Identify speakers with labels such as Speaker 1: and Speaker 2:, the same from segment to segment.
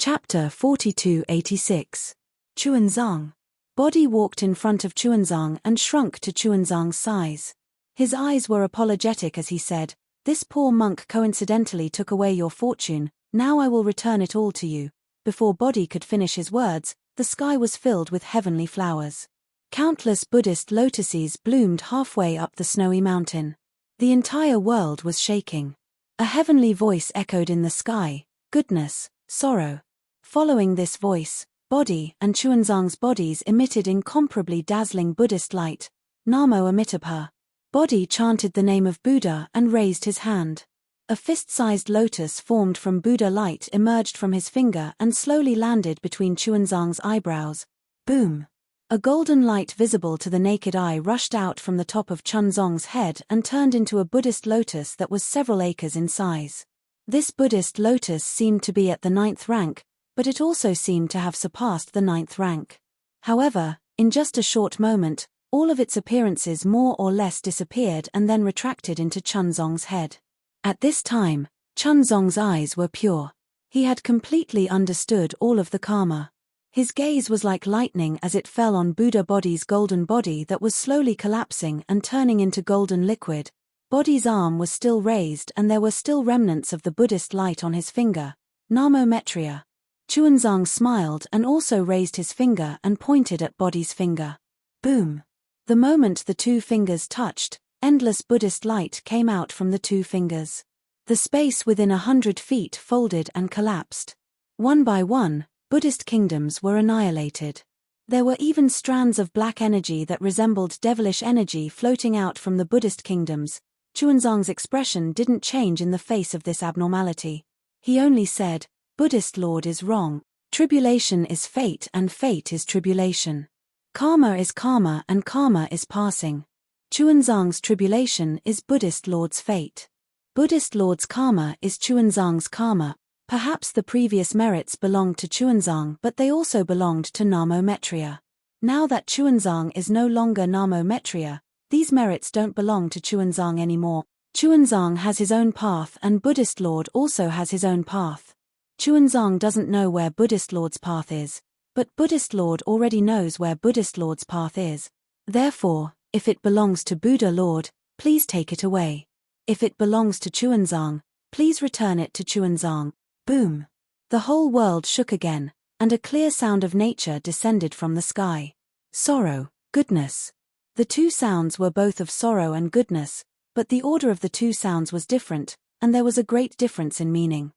Speaker 1: Chapter 4286. Chuanzang. Body walked in front of Chuanzang and shrunk to Chuanzang's size. His eyes were apologetic as he said, "This poor monk coincidentally took away your fortune, now I will return it all to you." Before Body could finish his words, the sky was filled with heavenly flowers. Countless Buddhist lotuses bloomed halfway up the snowy mountain. The entire world was shaking. A heavenly voice echoed in the sky, "Goodness, sorrow." Following this voice, Body and Chuanzang's bodies emitted incomparably dazzling Buddhist light. Namo Amitabha. Body chanted the name of Buddha and raised his hand. A fist-sized lotus formed from Buddha light emerged from his finger and slowly landed between Chuanzang's eyebrows. Boom! A golden light visible to the naked eye rushed out from the top of Chuanzang's head and turned into a Buddhist lotus that was several acres in size. This Buddhist lotus seemed to be at the 9th rank, but it also seemed to have surpassed the 9th rank. However, in just a short moment, all of its appearances more or less disappeared and then retracted into Chuanzang's head. At this time, Chuanzang's eyes were pure. He had completely understood all of the karma. His gaze was like lightning as it fell on Buddha Body's golden body that was slowly collapsing and turning into golden liquid. Body's arm was still raised and there were still remnants of the Buddhist light on his finger. Namo Metriya. Chuanzang smiled and also raised his finger and pointed at Body's finger. Boom! The moment the two fingers touched, endless Buddhist light came out from the two fingers. The space within 100 feet folded and collapsed. One by one, Buddhist kingdoms were annihilated. There were even strands of black energy that resembled devilish energy floating out from the Buddhist kingdoms. Chuanzang's expression didn't change in the face of this abnormality. He only said, "Buddhist Lord is wrong. Tribulation is fate and fate is tribulation. Karma is karma and karma is passing. Chuanzang's tribulation is Buddhist Lord's fate. Buddhist Lord's karma is Chuanzang's karma." Perhaps the previous merits belonged to Chuanzang but they also belonged to Namo Metriya. Now that Chuanzang is no longer Namo Metriya, these merits don't belong to Chuanzang anymore. Chuanzang has his own path and Buddhist Lord also has his own path. Chuanzang doesn't know where Buddhist Lord's path is, but Buddhist Lord already knows where Buddhist Lord's path is. Therefore, if it belongs to Buddha Lord, please take it away. If it belongs to Chuanzang, please return it to Chuanzang. Boom! The whole world shook again, and a clear sound of nature descended from the sky. Sorrow, goodness. The two sounds were both of sorrow and goodness, but the order of the two sounds was different, and there was a great difference in meaning.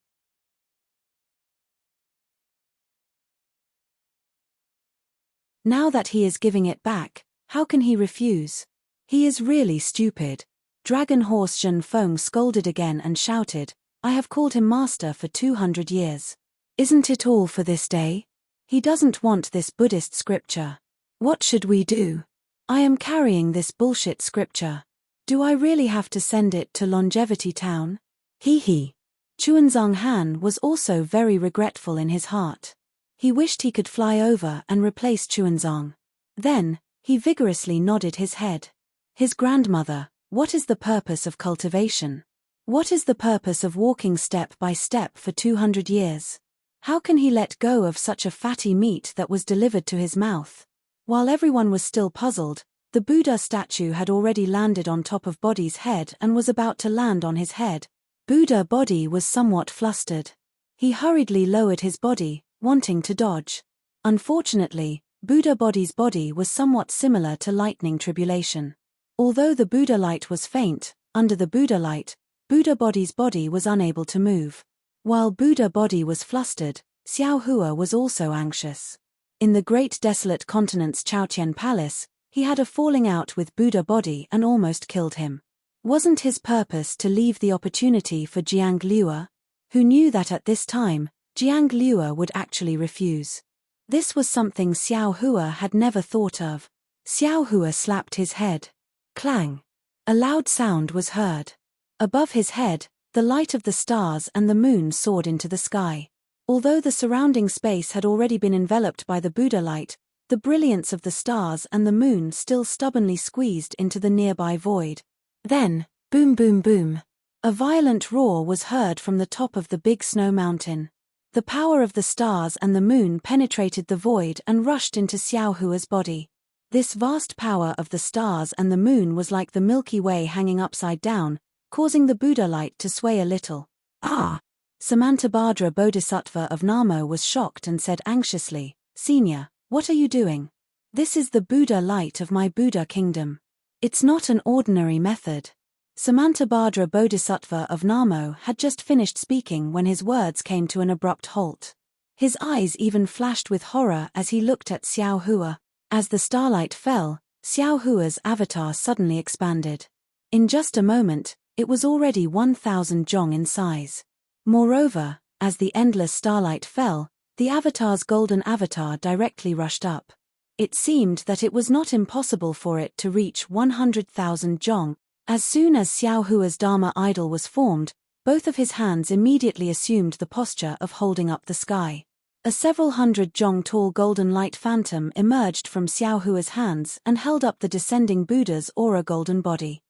Speaker 1: Now that he is giving it back, how can he refuse? He is really stupid. Dragon Horse Zhen Feng scolded again and shouted, "I have called him master for 200 years. Isn't it all for this day? He doesn't want this Buddhist scripture. What should we do? I am carrying this bullshit scripture. Do I really have to send it to Longevity Town? Hee hee." Chuanzang Han was also very regretful in his heart. He wished he could fly over and replace Chuanzang. Then, he vigorously nodded his head. His grandmother, what is the purpose of cultivation? What is the purpose of walking step by step for 200 years? How can he let go of such a fatty meat that was delivered to his mouth? While everyone was still puzzled, the Buddha statue had already landed on top of Body's head and was about to land on his head. Buddha Body was somewhat flustered. He hurriedly lowered his body, wanting to dodge. Unfortunately, Buddha Body's body was somewhat similar to lightning tribulation. Although the Buddha light was faint, under the Buddha light, Buddha Body's body was unable to move. While Buddha Body was flustered, Xiao Hua was also anxious. In the great desolate continent's Chaotian Palace, he had a falling out with Buddha Body and almost killed him. Wasn't his purpose to leave the opportunity for Jiang Liuer? Who knew that at this time, Jiang Liuer would actually refuse. This was something Xiao Hua had never thought of. Xiao Hua slapped his head. Clang! A loud sound was heard. Above his head, the light of the stars and the moon soared into the sky. Although the surrounding space had already been enveloped by the Buddha light, the brilliance of the stars and the moon still stubbornly squeezed into the nearby void. Then, boom boom boom. A violent roar was heard from the top of the big snow mountain. The power of the stars and the moon penetrated the void and rushed into Xiao Hua's body. This vast power of the stars and the moon was like the Milky Way hanging upside down, causing the Buddha light to sway a little. Ah! Samantabhadra Bodhisattva of Namo was shocked and said anxiously, "Senior, what are you doing? This is the Buddha light of my Buddha kingdom. It's not an ordinary method." Samantabhadra Bodhisattva of Namo had just finished speaking when his words came to an abrupt halt. His eyes even flashed with horror as he looked at Xiao Hua. As the starlight fell, Xiao Hua's avatar suddenly expanded. In just a moment, it was already 1,000 zhong in size. Moreover, as the endless starlight fell, the avatar's golden avatar directly rushed up. It seemed that it was not impossible for it to reach 100,000 zhong. As soon as Xiao Hua's Dharma idol was formed, both of his hands immediately assumed the posture of holding up the sky. A several hundred zhong tall golden light phantom emerged from Xiao Hua's hands and held up the descending Buddha's aura golden body.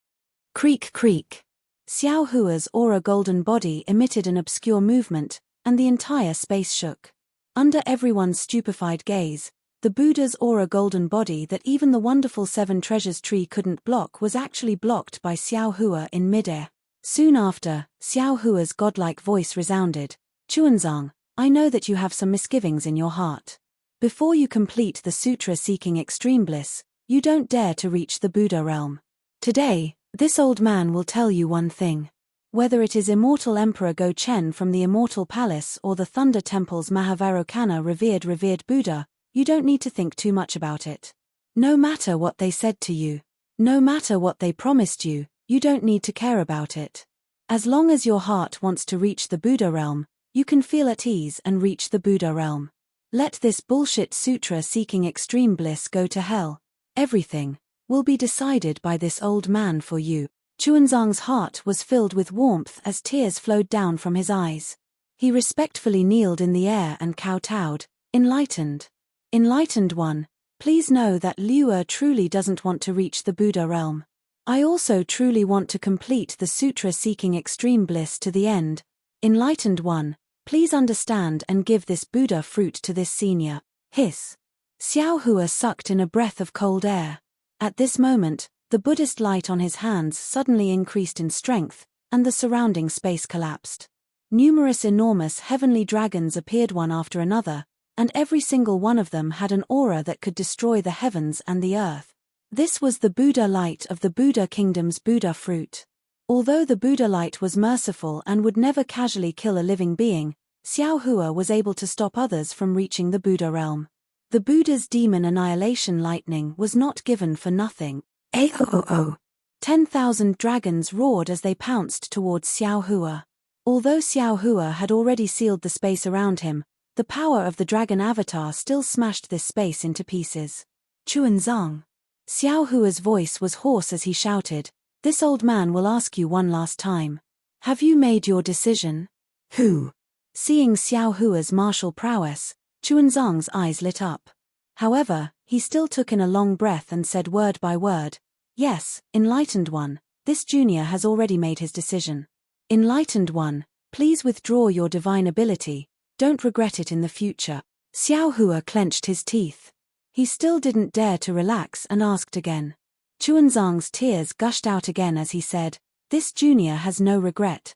Speaker 1: Creak creak. Xiao Hua's aura golden body emitted an obscure movement, and the entire space shook. Under everyone's stupefied gaze, the Buddha's aura golden body that even the wonderful Seven Treasures tree couldn't block was actually blocked by Xiao Hua in midair. Soon after, Xiao Hua's godlike voice resounded, "Chuanzang, I know that you have some misgivings in your heart. Before you complete the sutra seeking extreme bliss, you don't dare to reach the Buddha realm. Today, this old man will tell you one thing. Whether it is immortal Emperor Go Chen from the Immortal Palace or the Thunder Temple's Mahavarokana revered Buddha, you don't need to think too much about it. No matter what they said to you, no matter what they promised you, you don't need to care about it. As long as your heart wants to reach the Buddha realm, you can feel at ease and reach the Buddha realm. Let this bullshit sutra seeking extreme bliss go to hell. Everything will be decided by this old man for you." Chuanzang's heart was filled with warmth as tears flowed down from his eyes. He respectfully kneeled in the air and kowtowed, "Enlightened. Enlightened one, please know that Liu truly doesn't want to reach the Buddha realm. I also truly want to complete the sutra seeking extreme bliss to the end. Enlightened one, please understand and give this Buddha fruit to this senior." Hiss. Xiao Hua sucked in a breath of cold air. At this moment, the Buddhist light on his hands suddenly increased in strength, and the surrounding space collapsed. Numerous enormous heavenly dragons appeared one after another, and every single one of them had an aura that could destroy the heavens and the earth. This was the Buddha light of the Buddha kingdom's Buddha fruit. Although the Buddha light was merciful and would never casually kill a living being, Xiao Hua was able to stop others from reaching the Buddha realm. The Buddha's demon annihilation lightning was not given for nothing. Aoo! 10,000 dragons roared as they pounced towards Xiao Hua. Although Xiao Hua had already sealed the space around him, the power of the dragon avatar still smashed this space into pieces. "Chuanzang." Xiao Hua's voice was hoarse as he shouted, "This old man will ask you one last time. Have you made your decision?" "Who?" Seeing Xiao Hua's martial prowess, Chuanzang's eyes lit up. However, he still took in a long breath and said word by word, "Yes, enlightened one, this junior has already made his decision. Enlightened one, please withdraw your divine ability, don't regret it in the future." Xiao Hua clenched his teeth. He still didn't dare to relax and asked again. Chuanzang's tears gushed out again as he said, "This junior has no regret."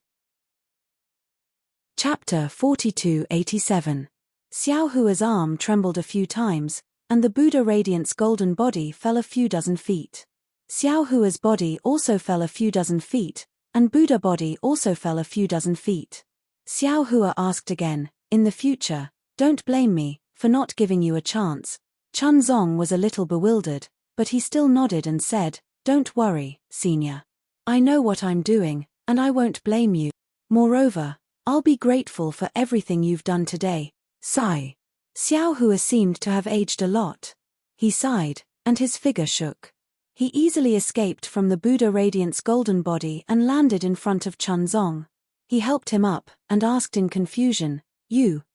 Speaker 1: Chapter 4287. Xiao Hua's arm trembled a few times, and the Buddha Radiant's golden body fell a few dozen feet. Xiao Hua's body also fell a few dozen feet, and Buddha body also fell a few dozen feet. Xiao Hua asked again, "In the future, don't blame me for not giving you a chance." Chunzong was a little bewildered, but he still nodded and said, "Don't worry, senior. I know what I'm doing, and I won't blame you. Moreover, I'll be grateful for everything you've done today." Sigh. Xiao Hua seemed to have aged a lot. He sighed, and his figure shook. He easily escaped from the Buddha Radiant's golden body and landed in front of Chunzong. He helped him up, and asked in confusion,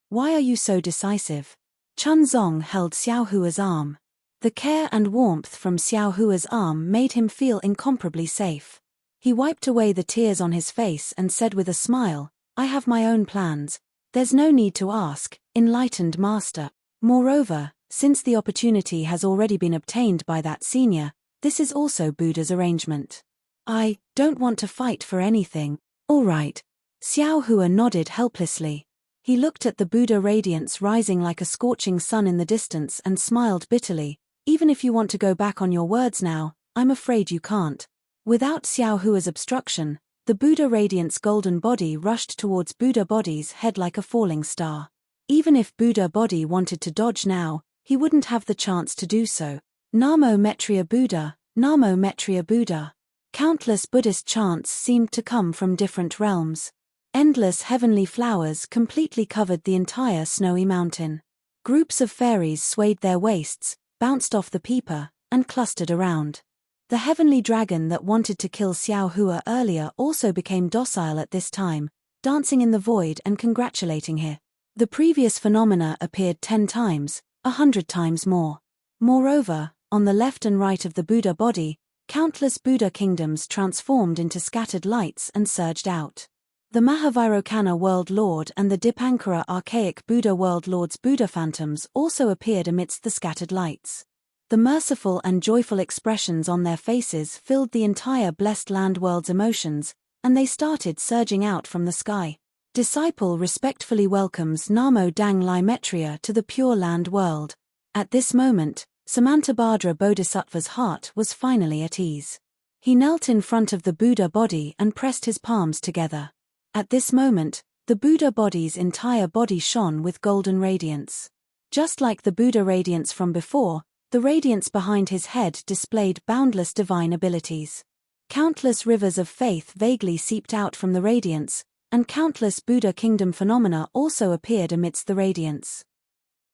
Speaker 1: Why are you so decisive?" Chunzong held Xiao Hua's arm. The care and warmth from Xiao Hua's arm made him feel incomparably safe. He wiped away the tears on his face and said with a smile, "I have my own plans, There's no need to ask, enlightened master. Moreover, since the opportunity has already been obtained by that senior, this is also Buddha's arrangement. I don't want to fight for anything. All right. Xiao Hua nodded helplessly. He looked at the Buddha radiance rising like a scorching sun in the distance and smiled bitterly. Even if you want to go back on your words now, I'm afraid you can't. Without Xiao Hua's obstruction, the Buddha radiance golden body rushed towards Buddha body's head like a falling star. Even if Buddha body wanted to dodge now, he wouldn't have the chance to do so. Namo Mettria Buddha, Namo Mettria Buddha. Countless Buddhist chants seemed to come from different realms. Endless heavenly flowers completely covered the entire snowy mountain. Groups of fairies swayed their waists, bounced off the peeper, and clustered around. The heavenly dragon that wanted to kill Xiao Hua earlier also became docile at this time, dancing in the void and congratulating her. The previous phenomena appeared 10 times, 100 times more. Moreover, on the left and right of the Buddha body, countless Buddha kingdoms transformed into scattered lights and surged out. The Mahavirokana World Lord and the Dipankara Archaic Buddha World Lord's Buddha phantoms also appeared amidst the scattered lights. The merciful and joyful expressions on their faces filled the entire blessed land world's emotions, and they started surging out from the sky. Disciple respectfully welcomes Namo Dang Lai Mettria to the Pure Land world. At this moment, Samantabhadra Bodhisattva's heart was finally at ease. He knelt in front of the Buddha body and pressed his palms together. At this moment, the Buddha body's entire body shone with golden radiance. Just like the Buddha radiance from before, the radiance behind his head displayed boundless divine abilities. Countless rivers of faith vaguely seeped out from the radiance, and countless Buddha kingdom phenomena also appeared amidst the radiance.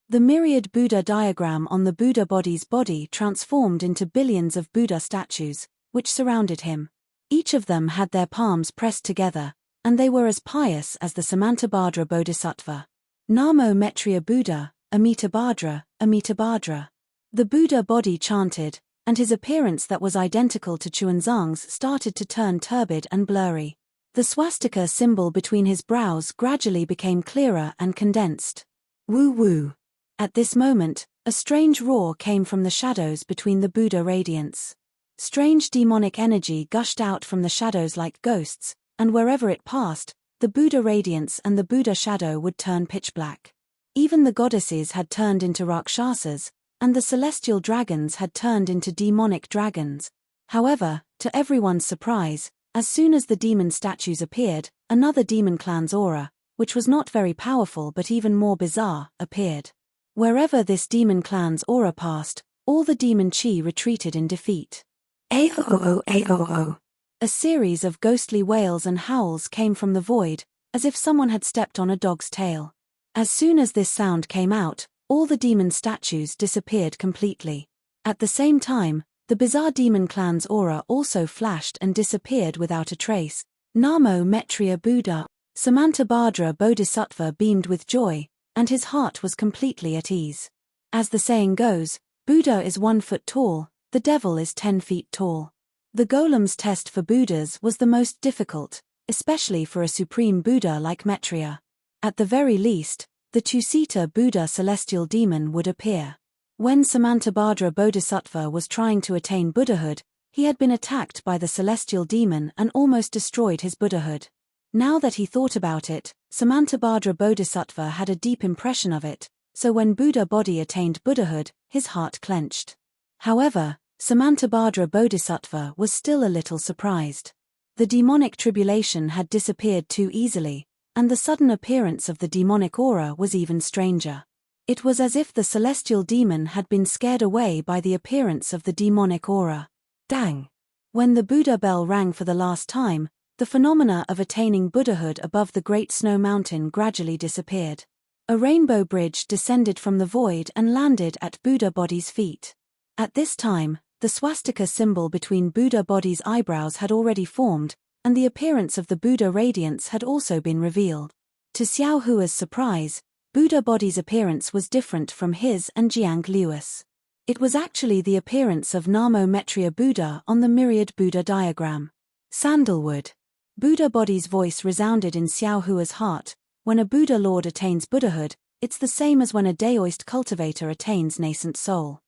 Speaker 1: The myriad Buddha diagram on the Buddha body's body transformed into billions of Buddha statues, which surrounded him. Each of them had their palms pressed together, and they were as pious as the Samantabhadra Bodhisattva. Namo Mettria Buddha, Amitabhadra, Amitabhadra. The Buddha body chanted, and his appearance that was identical to Chuanzang's started to turn turbid and blurry. The swastika symbol between his brows gradually became clearer and condensed. Woo-woo. At this moment, a strange roar came from the shadows between the Buddha radiance. Strange demonic energy gushed out from the shadows like ghosts, and wherever it passed, the Buddha radiance and the Buddha shadow would turn pitch black. Even the goddesses had turned into Rakshasas, and the celestial dragons had turned into demonic dragons. However, to everyone's surprise, as soon as the demon statues appeared, another demon clan's aura, which was not very powerful but even more bizarre, appeared. Wherever this demon clan's aura passed, all the demon chi retreated in defeat. Aoo, aoo. A series of ghostly wails and howls came from the void, as if someone had stepped on a dog's tail. As soon as this sound came out, all the demon statues disappeared completely. At the same time, the bizarre demon clan's aura also flashed and disappeared without a trace. Namo Mettria Buddha. Samantabhadra Bodhisattva beamed with joy, and his heart was completely at ease. As the saying goes, Buddha is 1 foot tall, the devil is 10 feet tall. The golem's test for Buddhas was the most difficult, especially for a supreme Buddha like Mettria. At the very least, the Tusita Buddha celestial demon would appear. When Samantabhadra Bodhisattva was trying to attain Buddhahood, he had been attacked by the celestial demon and almost destroyed his Buddhahood. Now that he thought about it, Samantabhadra Bodhisattva had a deep impression of it, so when Buddha body attained Buddhahood, his heart clenched. However, Samantabhadra Bodhisattva was still a little surprised. The demonic tribulation had disappeared too easily, and the sudden appearance of the demonic aura was even stranger. It was as if the celestial demon had been scared away by the appearance of the demonic aura. Dang! When the Buddha bell rang for the last time, the phenomena of attaining Buddhahood above the Great Snow Mountain gradually disappeared. A rainbow bridge descended from the void and landed at Buddha body's feet. At this time, the swastika symbol between Buddha body's eyebrows had already formed, and the appearance of the Buddha radiance had also been revealed. To Xiao Hua's surprise, Buddha body's appearance was different from his and Jiang Liu's. It was actually the appearance of Namo Mettria Buddha on the myriad Buddha diagram. Sandalwood. Buddha body's voice resounded in Xiao Hua's heart, When a Buddha Lord attains Buddhahood, it's the same as when a Daoist cultivator attains nascent soul.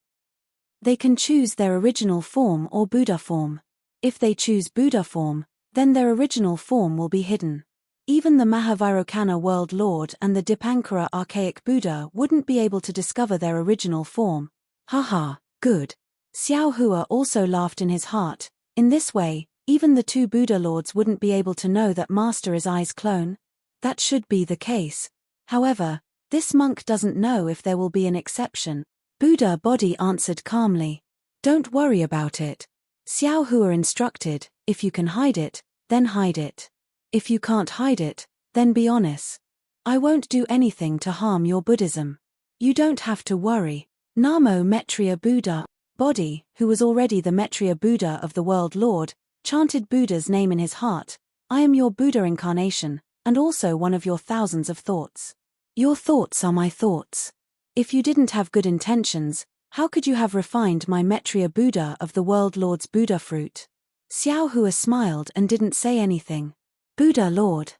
Speaker 1: They can choose their original form or Buddha form. If they choose Buddha form, then their original form will be hidden. Even the Mahavairokkana World Lord and the Dipankara Archaic Buddha wouldn't be able to discover their original form. Haha, good. Xiao Hua also laughed in his heart. In this way, even the two Buddha Lords wouldn't be able to know that Master is Ai's clone. That should be the case. However, this monk doesn't know if there will be an exception. Buddha Body answered calmly. Don't worry about it. Xiao Hua instructed, if you can hide it, then hide it. If you can't hide it, then be honest. I won't do anything to harm your Buddhism. You don't have to worry. Namo Maitreya Buddha. Body, who was already the Maitreya Buddha of the World Lord, chanted Buddha's name in his heart. I am your Buddha incarnation, and also one of your thousands of thoughts. Your thoughts are my thoughts. If you didn't have good intentions, how could you have refined my Maitreya Buddha of the World Lord's Buddha fruit? Xiao Hua smiled and didn't say anything. Buddha Lord.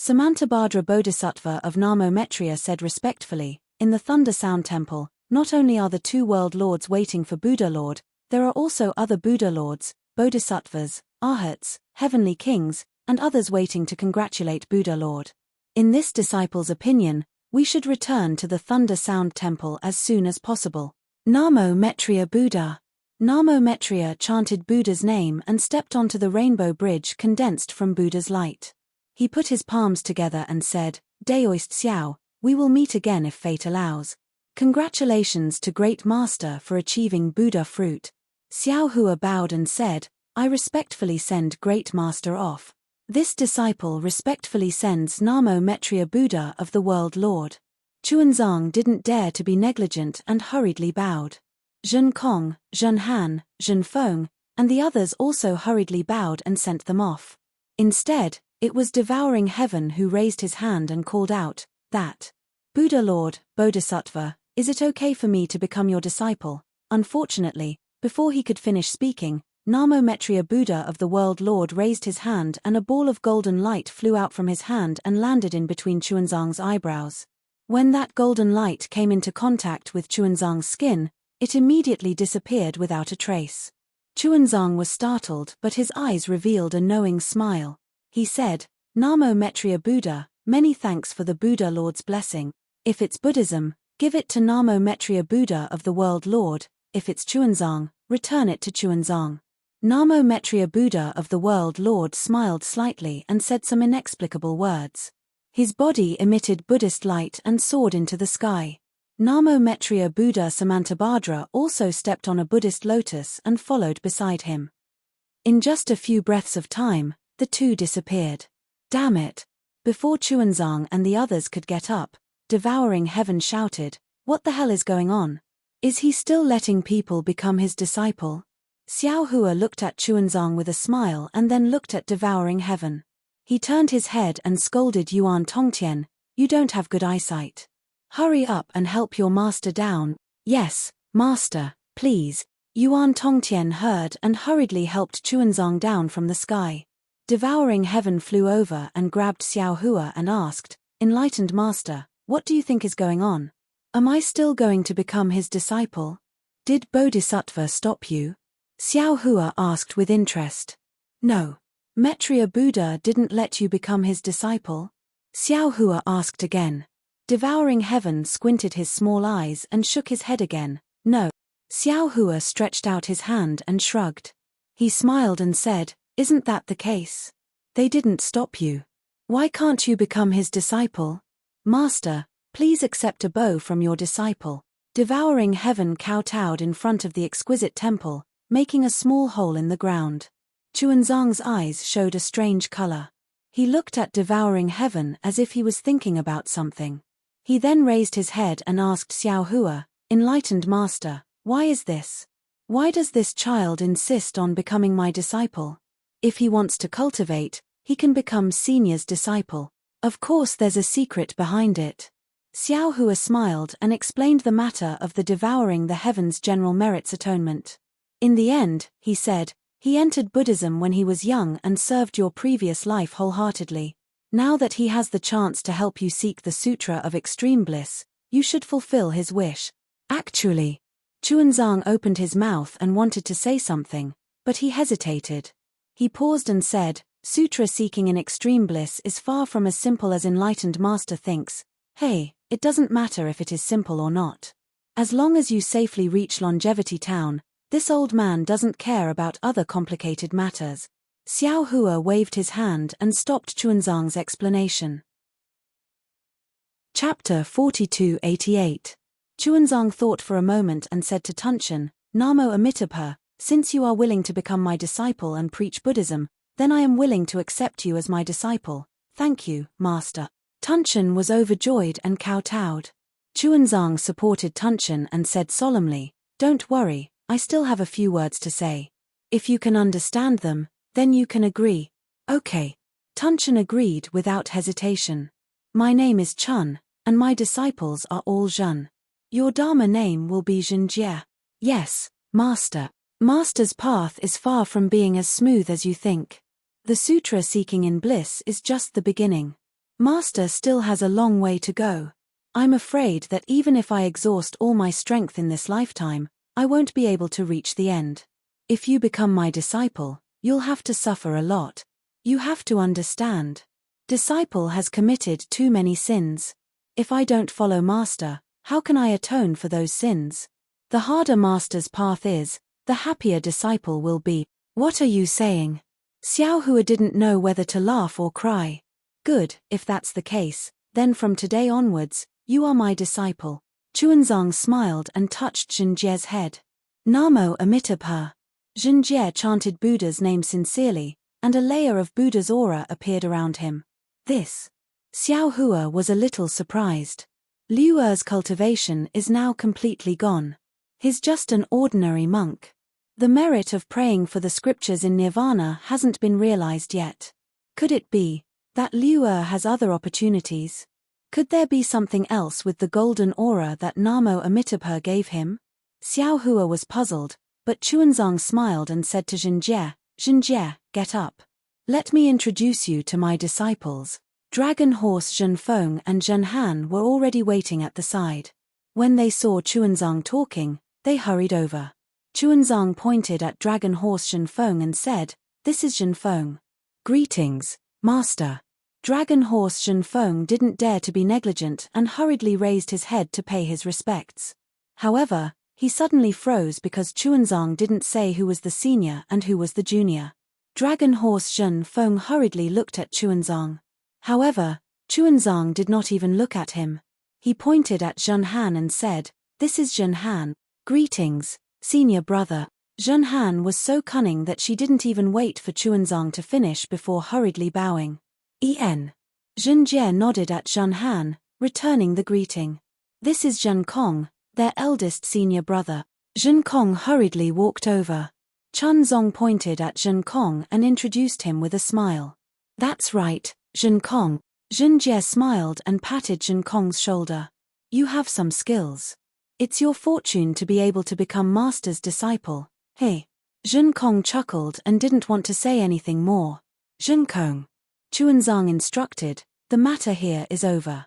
Speaker 1: Samantabhadra Bodhisattva of Namo Maitreya said respectfully, in the Thunder Sound Temple, not only are the two World Lords waiting for Buddha Lord, there are also other Buddha Lords, Bodhisattvas, Arhats, Heavenly Kings, and others waiting to congratulate Buddha Lord. In this disciple's opinion, we should return to the Thunder Sound Temple as soon as possible. Namo Maitreya Buddha. Namo Maitreya chanted Buddha's name and stepped onto the rainbow bridge condensed from Buddha's light. He put his palms together and said, Daoist Xiao, we will meet again if fate allows. Congratulations to Great Master for achieving Buddha fruit. Xiao Hua bowed and said, I respectfully send Great Master off. This disciple respectfully sends Namo Maitreya Buddha of the World Lord. Chuanzang didn't dare to be negligent and hurriedly bowed. Zhen Kong, Zhen Han, Zhen Feng, and the others also hurriedly bowed and sent them off. Instead, it was Devouring Heaven who raised his hand and called out, that Buddha Lord, Bodhisattva, is it okay for me to become your disciple? Unfortunately, before he could finish speaking, Namo Maitreya Buddha of the World Lord raised his hand and a ball of golden light flew out from his hand and landed in between Chuanzang's eyebrows. When that golden light came into contact with Chuanzang's skin, it immediately disappeared without a trace. Chuanzang was startled, but his eyes revealed a knowing smile. He said, Namo Maitreya Buddha, many thanks for the Buddha Lord's blessing. If it's Buddhism, give it to Namo Maitreya Buddha of the World Lord. If it's Chuanzang, return it to Chuanzang. Namo Maitreya Buddha of the World Lord smiled slightly and said some inexplicable words. His body emitted Buddhist light and soared into the sky. Namo Maitreya Buddha Samantabhadra also stepped on a Buddhist lotus and followed beside him. In just a few breaths of time, the two disappeared. Damn it! Before Chuanzang and the others could get up, Devouring Heaven shouted, What the hell is going on? Is he still letting people become his disciple? Xiao Hua looked at Chuanzang with a smile and then looked at Devouring Heaven. He turned his head and scolded Yuan Tongtian, You don't have good eyesight. Hurry up and help your master down. Yes, master, please. Yuan Tongtian heard and hurriedly helped Chuanzang down from the sky. Devouring Heaven flew over and grabbed Xiao Hua and asked, Enlightened master, what do you think is going on? Am I still going to become his disciple? Did Bodhisattva stop you? Xiao Hua asked with interest. No. Maitreya Buddha didn't let you become his disciple? Xiao Hua asked again. Devouring Heaven squinted his small eyes and shook his head again. No. Xiao Hua stretched out his hand and shrugged. He smiled and said, Isn't that the case? They didn't stop you. Why can't you become his disciple? Master, please accept a bow from your disciple. Devouring Heaven kowtowed in front of the exquisite temple, making a small hole in the ground. Chuanzang's eyes showed a strange color. He looked at Devouring Heaven as if he was thinking about something. He then raised his head and asked Xiao Hua, Enlightened master, why is this? Why does this child insist on becoming my disciple? If he wants to cultivate, he can become Senior's disciple. Of course there's a secret behind it. Xiao Hua smiled and explained the matter of the Devouring the Heavens General Merits Atonement. In the end, he said, he entered Buddhism when he was young and served your previous life wholeheartedly. Now that he has the chance to help you seek the Sutra of Extreme Bliss, you should fulfill his wish. Actually, Chuanzang opened his mouth and wanted to say something, but he hesitated. He paused and said, Sutra seeking in extreme bliss is far from as simple as enlightened master thinks. Hey, it doesn't matter if it is simple or not. As long as you safely reach Longevity Town, this old man doesn't care about other complicated matters. Xiao Hua waved his hand and stopped Chuanzang's explanation. Chapter 4288. Chuanzang thought for a moment and said to Tunchen, Namo Amitabha, since you are willing to become my disciple and preach Buddhism, then I am willing to accept you as my disciple. Thank you, Master. Tunchen was overjoyed and kowtowed. Chuanzang supported Tunchen and said solemnly, Don't worry, I still have a few words to say. If you can understand them, then you can agree. Okay. Tunchen agreed without hesitation. My name is Chun, and my disciples are all Zhen. Your Dharma name will be Zhenjie. Yes, Master. Master's path is far from being as smooth as you think. The sutra seeking in bliss is just the beginning. Master still has a long way to go. I'm afraid that even if I exhaust all my strength in this lifetime, I won't be able to reach the end. If you become my disciple, you'll have to suffer a lot. You have to understand. Disciple has committed too many sins. If I don't follow Master, how can I atone for those sins? The harder Master's path is, the happier disciple will be. What are you saying? Xiao Hua didn't know whether to laugh or cry. Good, if that's the case, then from today onwards, you are my disciple. Chuanzang smiled and touched Zhenjie's head. Namo Amitabha. Zhenjie chanted Buddha's name sincerely, and a layer of Buddha's aura appeared around him. This. Xiao Hua was a little surprised. Liu Er's cultivation is now completely gone. He's just an ordinary monk. The merit of praying for the scriptures in Nirvana hasn't been realized yet. Could it be that Liu Er has other opportunities? Could there be something else with the golden aura that Namo Amitabha gave him? Xiao Hua was puzzled, but Chuanzang smiled and said to Zhenjie, Zhenjie, get up. Let me introduce you to my disciples. Dragon Horse Zhenfeng and Zhenhan were already waiting at the side. When they saw Chuanzang talking, they hurried over. Chuanzang pointed at Dragon Horse Zhenfeng and said, This is Zhenfeng. Greetings, Master. Dragon Horse Zhenfeng didn't dare to be negligent and hurriedly raised his head to pay his respects. However, he suddenly froze because Chuanzang didn't say who was the senior and who was the junior. Dragon Horse Zhenfeng hurriedly looked at Chuanzang. However, Chuanzang did not even look at him. He pointed at Zhenhan and said, This is Zhenhan. Greetings, senior brother. Zhenhan was so cunning that she didn't even wait for Chuanzang to finish before hurriedly bowing. Zhenjie nodded at Zhenhan, returning the greeting. This is Zhenkong, their eldest senior brother. Zhenkong hurriedly walked over. Chunzong pointed at Zhenkong and introduced him with a smile. That's right, Zhenkong. Zhenjie smiled and patted Zhenkong's shoulder. You have some skills. It's your fortune to be able to become Master's disciple. Hey. Zhenkong chuckled and didn't want to say anything more. Zhenkong. Chuanzang instructed, the matter here is over.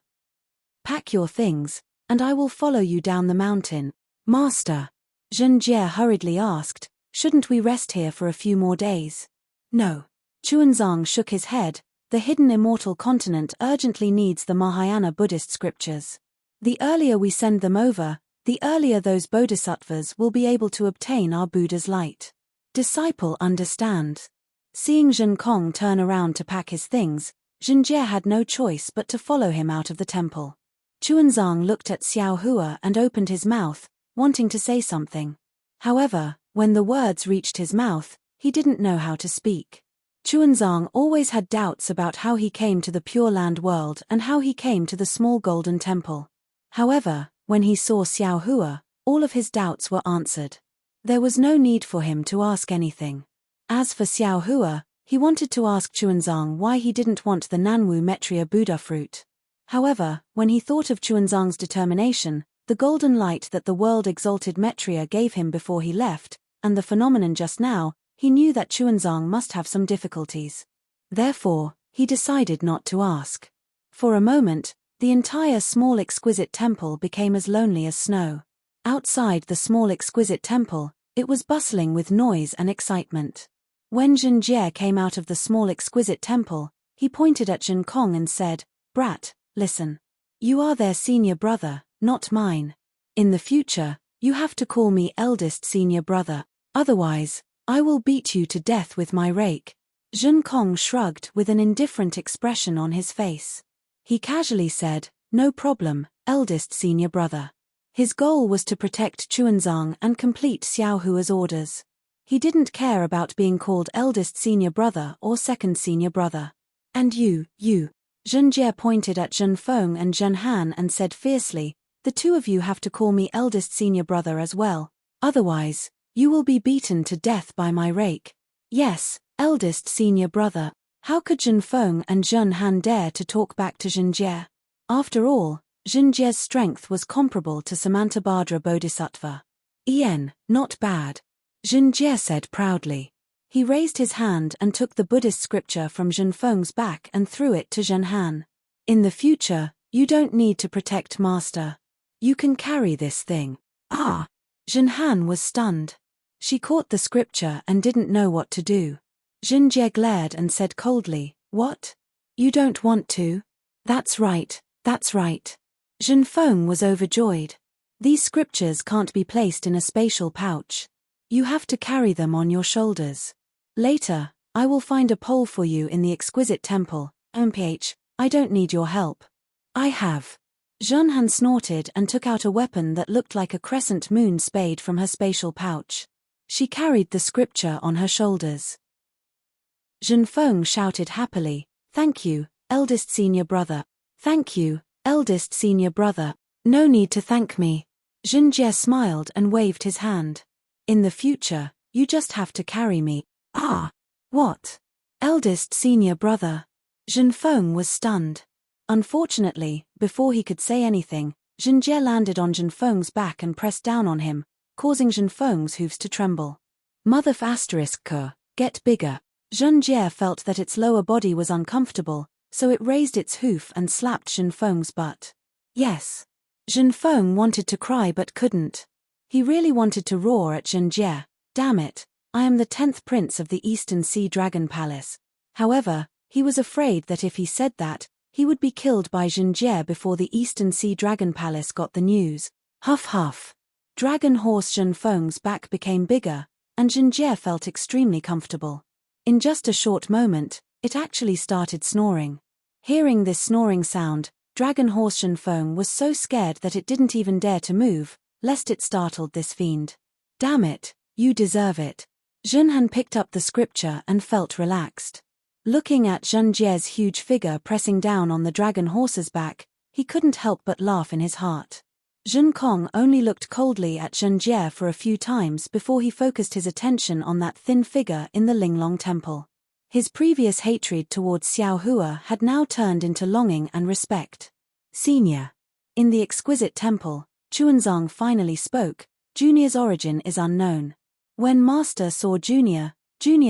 Speaker 1: Pack your things, and I will follow you down the mountain. Master. Zhenjie hurriedly asked, shouldn't we rest here for a few more days? No. Chuanzang shook his head. The hidden immortal continent urgently needs the Mahayana Buddhist scriptures. The earlier we send them over, the earlier those bodhisattvas will be able to obtain our Buddha's light. Disciple understand. Seeing Zhenkong turn around to pack his things, Zhenjie had no choice but to follow him out of the temple. Chuanzang looked at Xiao Hua and opened his mouth, wanting to say something. However, when the words reached his mouth, he didn't know how to speak. Chuanzang always had doubts about how he came to the Pure Land world and how he came to the small golden temple. However, when he saw Xiao Hua, all of his doubts were answered. There was no need for him to ask anything. As for Xiao Hua, he wanted to ask Chuanzang why he didn't want the Nanwu Metria Buddha fruit. However, when he thought of Chuanzang's determination, the golden light that the world-exalted Metria gave him before he left, and the phenomenon just now, he knew that Chuanzang must have some difficulties. Therefore, He decided not to ask. For a moment, the entire small exquisite temple became as lonely as snow. Outside the small exquisite temple, it was bustling with noise and excitement. When Zhenjie came out of the small exquisite temple, he pointed at Zhen Kong and said, "Brat, listen. You are their senior brother, not mine. In the future, you have to call me eldest senior brother, otherwise, I will beat you to death with my rake." Zhen Kong shrugged with an indifferent expression on his face. He casually said, "No problem, eldest senior brother." His goal was to protect Chuanzang and complete Xiao Hua's orders. He didn't care about being called eldest senior brother or second senior brother. "And you. Zhenjie pointed at Zhen Feng and Zhen Han and said fiercely, "The two of you have to call me eldest senior brother as well. Otherwise, you will be beaten to death by my rake." Yes, eldest senior brother. How could Zhen Feng and Zhen Han dare to talk back to Zhenjie? After all, Zhenjie's strength was comparable to Samantabhadra Bodhisattva. Not bad," Zhenjie said proudly. He raised his hand and took the Buddhist scripture from Zhen Feng's back and threw it to Zhen Han. "In the future, you don't need to protect Master. You can carry this thing." "Ah!" Zhen Han was stunned. She caught the scripture and didn't know what to do. Zhenjie glared and said coldly, "What? You don't want to?" That's right. Zhen Feng was overjoyed. "These scriptures can't be placed in a spatial pouch. You have to carry them on your shoulders. Later, I will find a pole for you in the exquisite temple. I don't need your help." "I have." Zhen Han snorted and took out a weapon that looked like a crescent moon spade from her spatial pouch. She carried the scripture on her shoulders. Zhen Feng shouted happily, "Thank you, eldest senior brother. Thank you, eldest senior brother." "No need to thank me." Zhenjie smiled and waved his hand. "In the future, you just have to carry me." "Ah! What? Eldest senior brother?" Zhen Feng was stunned. Unfortunately, before he could say anything, Zhenjie landed on Zhen Feng's back and pressed down on him, causing Zhen Feng's hooves to tremble. Get bigger. Zhenjie felt that its lower body was uncomfortable, so it raised its hoof and slapped Zhen Feng's butt. Yes. Zhen Feng wanted to cry but couldn't. He really wanted to roar at Zhenjie, "Damn it, I am the 10th prince of the Eastern Sea Dragon Palace." However, he was afraid that if he said that, he would be killed by Zhenjie before the Eastern Sea Dragon Palace got the news. Huff huff. Dragon horse Zhen Feng's back became bigger, and Zhenjie felt extremely comfortable. In just a short moment, it actually started snoring. Hearing this snoring sound, Dragon horse Zhen Feng was so scared that it didn't even dare to move, lest it startled this fiend. "Damn it, you deserve it." Zhen Han picked up the scripture and felt relaxed. Looking at Zhenjie's huge figure pressing down on the dragon horse's back, he couldn't help but laugh in his heart. Zhen Kong only looked coldly at Zhenjie for a few times before he focused his attention on that thin figure in the Linglong Temple. His previous hatred towards Xiao Hua had now turned into longing and respect. "Senior." In the exquisite temple, Chuanzang finally spoke. "Junior's origin is unknown. When Master saw Junior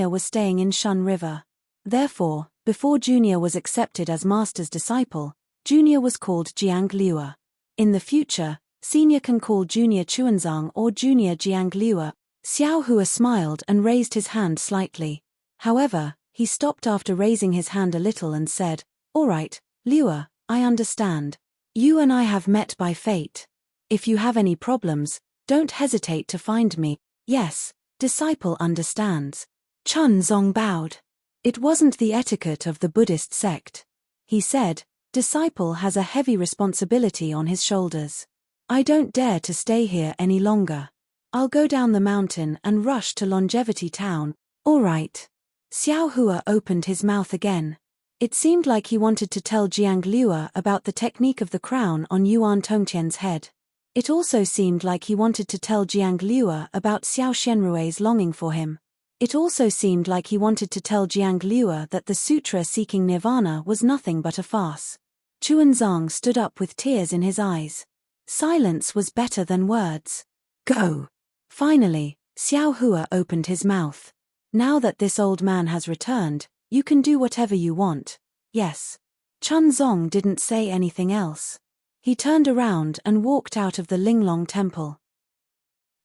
Speaker 1: was staying in Shun River. Therefore, before Junior was accepted as Master's disciple, Junior was called Jiang Liua. In the future, Senior can call Junior Chuanzang or Junior Jiang Liua." Xiao Hua smiled and raised his hand slightly. However, he stopped after raising his hand a little and said, "All right, Liua, I understand. You and I have met by fate. If you have any problems, don't hesitate to find me." "Yes, disciple understands." Chuanzang bowed. It wasn't the etiquette of the Buddhist sect. He said, "Disciple has a heavy responsibility on his shoulders. I don't dare to stay here any longer. I'll go down the mountain and rush to Longevity Town." "All right." Xiao Hua opened his mouth again. It seemed like he wanted to tell Jiang Liua about the technique of the crown on Yuan Tongqian's head. It also seemed like he wanted to tell Jiang Liua about Xiao Shenrue's longing for him. It also seemed like he wanted to tell Jiang Liua that the sutra seeking nirvana was nothing but a farce. Chuanzang stood up with tears in his eyes. Silence was better than words. "Go." Finally, Xiao Hua opened his mouth. "Now that this old man has returned, you can do whatever you want. Yes. Chunzong didn't say anything else. He turned around and walked out of the Linglong temple.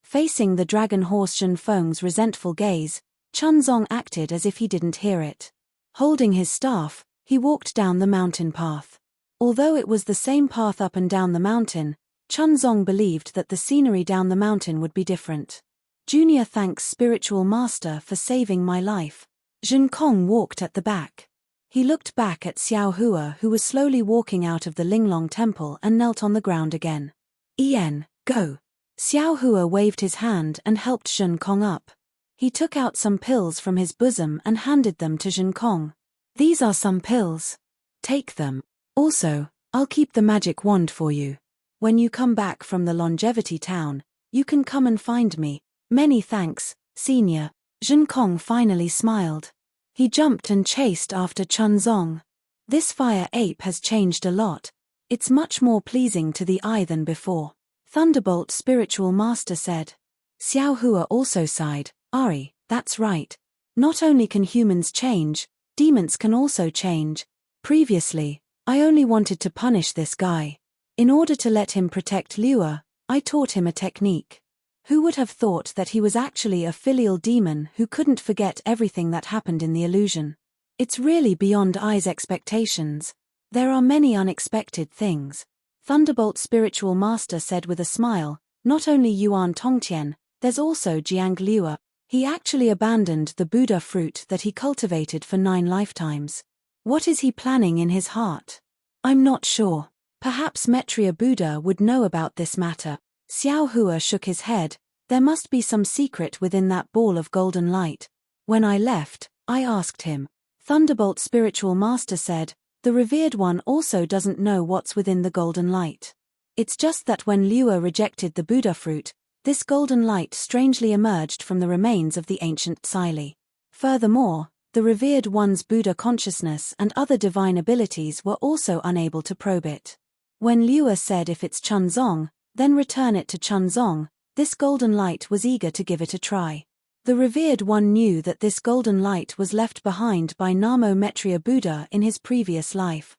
Speaker 1: Facing the dragon horse Zhenfeng's resentful gaze, Chunzong acted as if he didn't hear it. Holding his staff, he walked down the mountain path. Although it was the same path up and down the mountain, Chunzong believed that the scenery down the mountain would be different. Junior thanks spiritual master for saving my life. Zhenkong walked at the back. He looked back at Xiao Hua, who was slowly walking out of the Linglong temple, and knelt on the ground again. Ian, go. Xiao Hua waved his hand and helped Zhenkong up. He took out some pills from his bosom and handed them to Zhenkong. These are some pills. Take them. Also, I'll keep the magic wand for you. When you come back from the longevity town, you can come and find me. Many thanks, senior. Zhenkong finally smiled. He jumped and chased after Chunzong. This fire ape has changed a lot. It's much more pleasing to the eye than before. Thunderbolt spiritual master said. Xiao Hua also sighed. Ari, that's right. Not only can humans change, demons can also change. Previously, I only wanted to punish this guy. In order to let him protect Liua, I taught him a technique. Who would have thought that he was actually a filial demon who couldn't forget everything that happened in the illusion? It's really beyond I's expectations. There are many unexpected things. Thunderbolt spiritual master said with a smile. Not only Yuan Tongtian, there's also Jiang Liua. He actually abandoned the Buddha fruit that he cultivated for 9 lifetimes. What is he planning in his heart? I'm not sure. Perhaps Maitreya Buddha would know about this matter. Xiao Hua shook his head. There must be some secret within that ball of golden light. When I left, I asked him. Thunderbolt spiritual master said, the revered one also doesn't know what's within the golden light. It's just that when Liua rejected the Buddha fruit, this golden light strangely emerged from the remains of the ancient Psyli. Furthermore, the revered one's Buddha consciousness and other divine abilities were also unable to probe it. When Liua said if it's Chunzong, then return it to Chunzong, this golden light was eager to give it a try. The revered one knew that this golden light was left behind by Namo Maitreya Buddha in his previous life.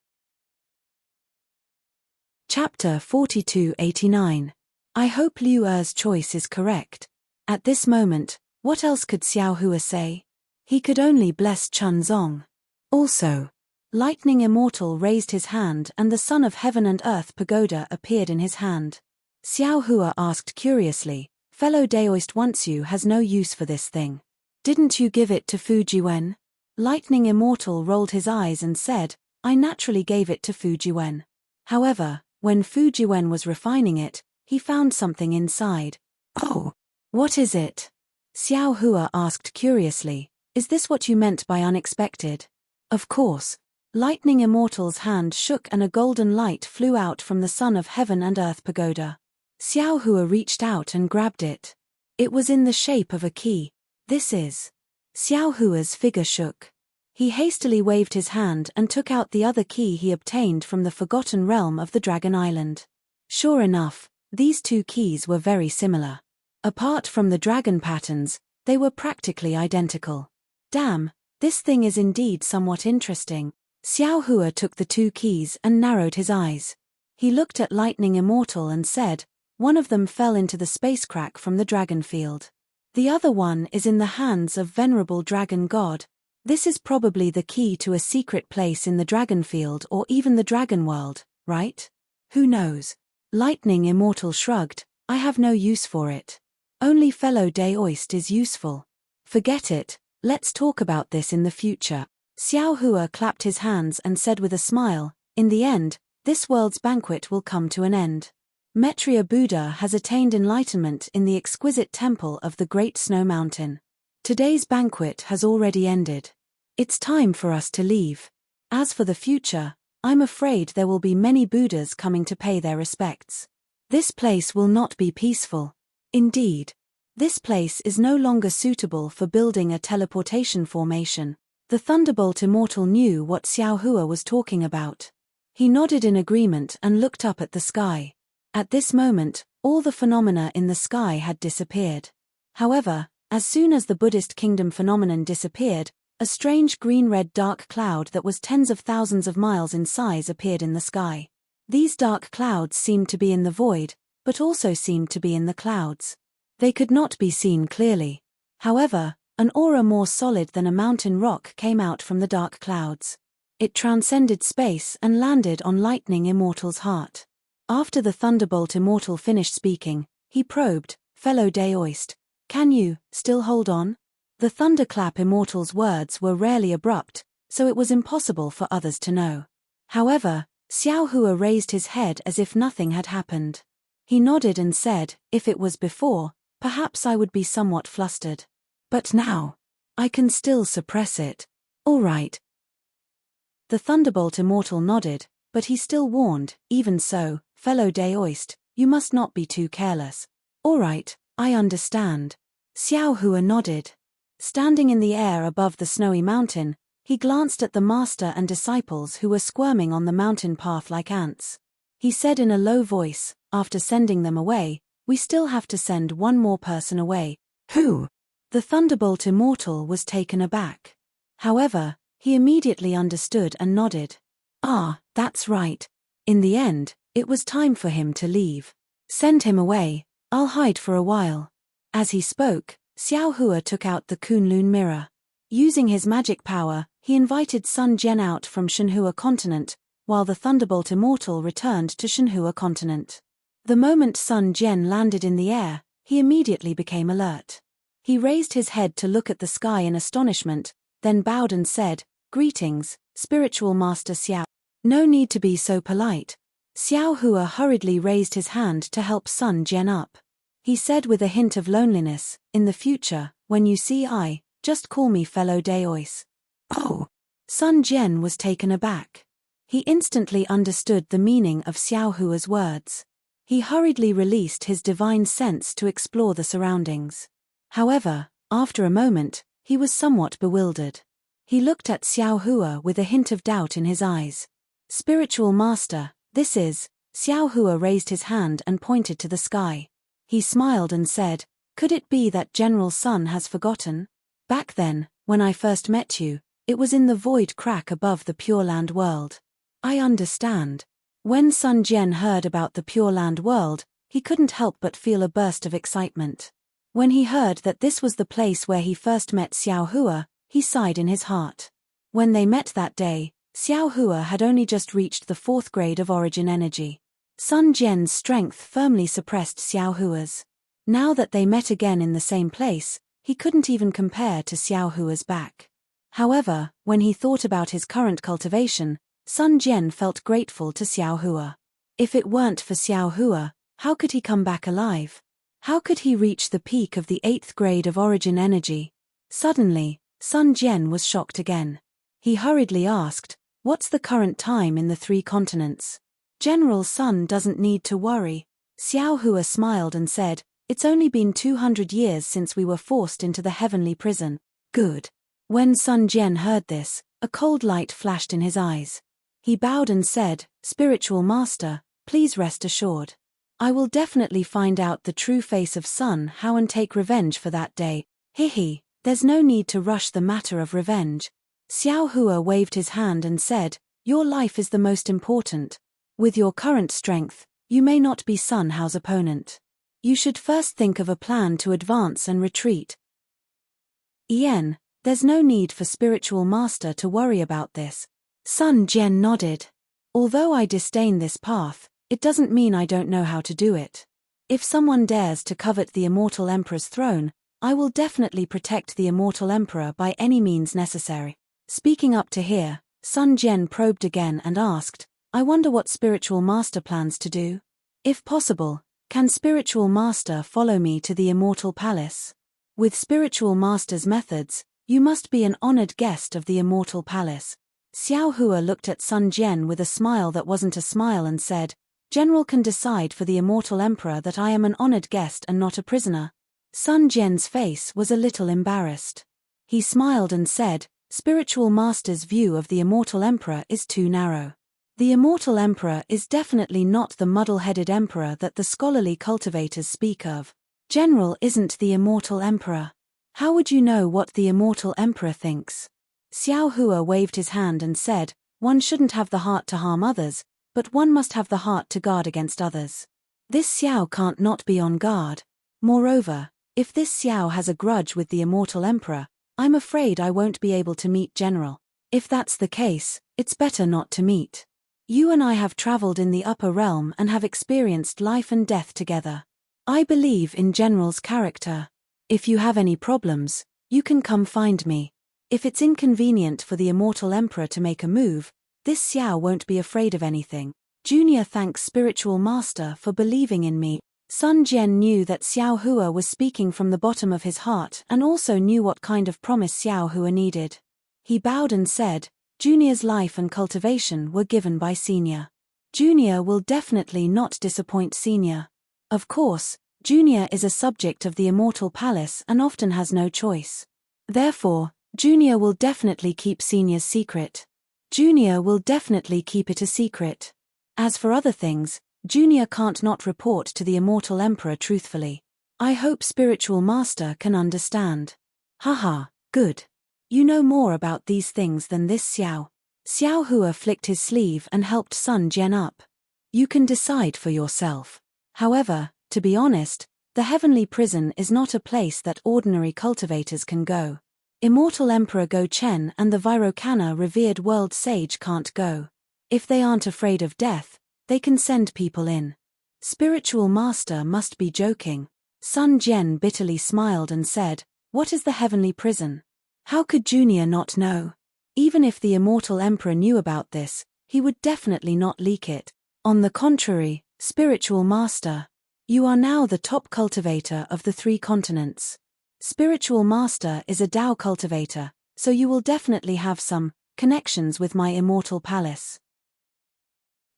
Speaker 1: Chapter 4289. I hope Liu Er's choice is correct. At this moment, what else could Xiao Hua say? He could only bless Chunzong. Also, Lightning Immortal raised his hand and the Son of Heaven and Earth pagoda appeared in his hand. Xiao Hua asked curiously, fellow Daoist Once has no use for this thing. Didn't you give it to Fujiwen? Lightning Immortal rolled his eyes and said, I naturally gave it to Fujiwen. However, when Fujiwen was refining it, he found something inside. Oh, what is it? Xiao Hua asked curiously, is this what you meant by unexpected? Of course. Lightning Immortal's hand shook and a golden light flew out from the Son of Heaven and Earth pagoda. Xiao Hua reached out and grabbed it. It was in the shape of a key. This is. Xiao Hua's figure shook. He hastily waved his hand and took out the other key he obtained from the forgotten realm of the Dragon Island. Sure enough, these 2 keys were very similar. Apart from the dragon patterns, they were practically identical. Damn, this thing is indeed somewhat interesting. Xiao Hua took the 2 keys and narrowed his eyes. He looked at Lightning Immortal and said, one of them fell into the space crack from the dragon field. The other one is in the hands of venerable dragon god. This is probably the key to a secret place in the dragon field or even the dragon world, right? Who knows? Lightning Immortal shrugged, I have no use for it. Only fellow Daoist is useful. Forget it, let's talk about this in the future. Xiao Hua clapped his hands and said with a smile, in the end, this world's banquet will come to an end. Maitreya Buddha has attained enlightenment in the exquisite temple of the Great Snow Mountain. Today's banquet has already ended. It's time for us to leave. As for the future, I'm afraid there will be many Buddhas coming to pay their respects. This place will not be peaceful. Indeed, this place is no longer suitable for building a teleportation formation. The Thunderbolt Immortal knew what Xiao Hua was talking about. He nodded in agreement and looked up at the sky. At this moment, all the phenomena in the sky had disappeared. However, as soon as the Buddhist kingdom phenomenon disappeared, A strange green-red dark cloud that was tens of thousands of miles in size appeared in the sky. These dark clouds seemed to be in the void, but also seemed to be in the clouds. They could not be seen clearly. However, an aura more solid than a mountain rock came out from the dark clouds. It transcended space and landed on Lightning Immortal's heart. After the Thunderbolt Immortal finished speaking, he probed, "Fellow Daoist, can you still hold on?" The Thunderclap Immortal's words were rarely abrupt, so it was impossible for others to know. However, Xiao Hua raised his head as if nothing had happened. He nodded and said, "If it was before, perhaps I would be somewhat flustered. But now, I can still suppress it. All right." The Thunderbolt Immortal nodded, but he still warned, "Even so, fellow Daoist, you must not be too careless." "All right, I understand." Xiao Hua nodded. Standing in the air above the snowy mountain, he glanced at the master and disciples who were squirming on the mountain path like ants. He said in a low voice, "After sending them away, we still have to send one more person away." "Who?" The Thunderbolt Immortal was taken aback. However, he immediately understood and nodded. "Ah, that's right. In the end, it was time for him to leave. Send him away, I'll hide for a while." As he spoke, Xiao Hua took out the Kunlun mirror. Using his magic power, he invited Sun Jian out from Shenhua continent, while the Thunderbolt Immortal returned to Shenhua continent. The moment Sun Jian landed in the air, he immediately became alert. He raised his head to look at the sky in astonishment, then bowed and said, "Greetings, Spiritual Master Xiao." "No need to be so polite." Xiao Hua hurriedly raised his hand to help Sun Jian up. He said with a hint of loneliness, "In the future, when you see I, just call me fellow Daoist." "Oh!" Sun Jian was taken aback. He instantly understood the meaning of Xiao Hua's words. He hurriedly released his divine sense to explore the surroundings. However, after a moment, he was somewhat bewildered. He looked at Xiao Hua with a hint of doubt in his eyes. "Spiritual Master, this is..." Xiao Hua raised his hand and pointed to the sky. He smiled and said, "Could it be that General Sun has forgotten? Back then, when I first met you, it was in the void crack above the Pure Land world." "I understand." When Sun Jian heard about the Pure Land world, he couldn't help but feel a burst of excitement. When he heard that this was the place where he first met Xiao Hua, he sighed in his heart. When they met that day, Xiao Hua had only just reached the 4th grade of origin energy. Sun Jian's strength firmly suppressed Xiao Hua's. Now that they met again in the same place, he couldn't even compare to Xiao Hua's back. However, when he thought about his current cultivation, Sun Jian felt grateful to Xiao Hua. If it weren't for Xiao Hua, how could he come back alive? How could he reach the peak of the 8th grade of origin energy? Suddenly, Sun Jian was shocked again. He hurriedly asked, "What's the current time in the 3 continents?" "General Sun doesn't need to worry." Xiao Hua smiled and said, "It's only been 200 years since we were forced into the heavenly prison." "Good." When Sun Jian heard this, a cold light flashed in his eyes. He bowed and said, "Spiritual Master, please rest assured. I will definitely find out the true face of Sun Hao and take revenge for that day." "Hihi, there's no need to rush the matter of revenge." Xiao Hua waved his hand and said, "Your life is the most important. With your current strength, you may not be Sun Hao's opponent. You should first think of a plan to advance and retreat." "Ien, there's no need for Spiritual Master to worry about this." Sun Jian nodded. "Although I disdain this path, it doesn't mean I don't know how to do it. If someone dares to covet the Immortal Emperor's throne, I will definitely protect the Immortal Emperor by any means necessary." Speaking up to here, Sun Jian probed again and asked, "I wonder what Spiritual Master plans to do? If possible, can Spiritual Master follow me to the Immortal Palace? With Spiritual Master's methods, you must be an honored guest of the Immortal Palace." Xiao Hua looked at Sun Jian with a smile that wasn't a smile and said, "General can decide for the Immortal Emperor that I am an honored guest and not a prisoner." Sun Jian's face was a little embarrassed. He smiled and said, "Spiritual Master's view of the Immortal Emperor is too narrow. The Immortal Emperor is definitely not the muddle-headed emperor that the scholarly cultivators speak of. General isn't the Immortal Emperor. How would you know what the Immortal Emperor thinks?" Xiao Hua waved his hand and said, one shouldn't have the heart to harm others, but one must have the heart to guard against others. This Xiao can't not be on guard. Moreover, if this Xiao has a grudge with the immortal emperor, I'm afraid I won't be able to meet General. If that's the case, it's better not to meet. You and I have traveled in the upper realm and have experienced life and death together. I believe in General's character. If you have any problems, you can come find me. If it's inconvenient for the immortal emperor to make a move, this Xiao won't be afraid of anything. Junior thanks spiritual master for believing in me. Sun Jian knew that Xiao Hua was speaking from the bottom of his heart and also knew what kind of promise Xiao Hua needed. He bowed and said, Junior's life and cultivation were given by Senior. Junior will definitely not disappoint Senior. Of course, Junior is a subject of the Immortal Palace and often has no choice. Therefore, Junior will definitely keep Senior's secret. Junior will definitely keep it a secret. As for other things, Junior can't not report to the Immortal Emperor truthfully. I hope Spiritual Master can understand. Haha, good. You know more about these things than this Xiao. Xiao Hua flicked his sleeve and helped Sun Jian up. You can decide for yourself. However, to be honest, the heavenly prison is not a place that ordinary cultivators can go. Immortal Emperor Go Chen and the Virokana revered world sage can't go. If they aren't afraid of death, they can send people in. Spiritual Master must be joking. Sun Jian bitterly smiled and said, what is the heavenly prison? How could Junior not know? Even if the Immortal Emperor knew about this, he would definitely not leak it. On the contrary, Spiritual Master, you are now the top cultivator of the 3 continents. Spiritual Master is a Dao cultivator, so you will definitely have some connections with my Immortal Palace.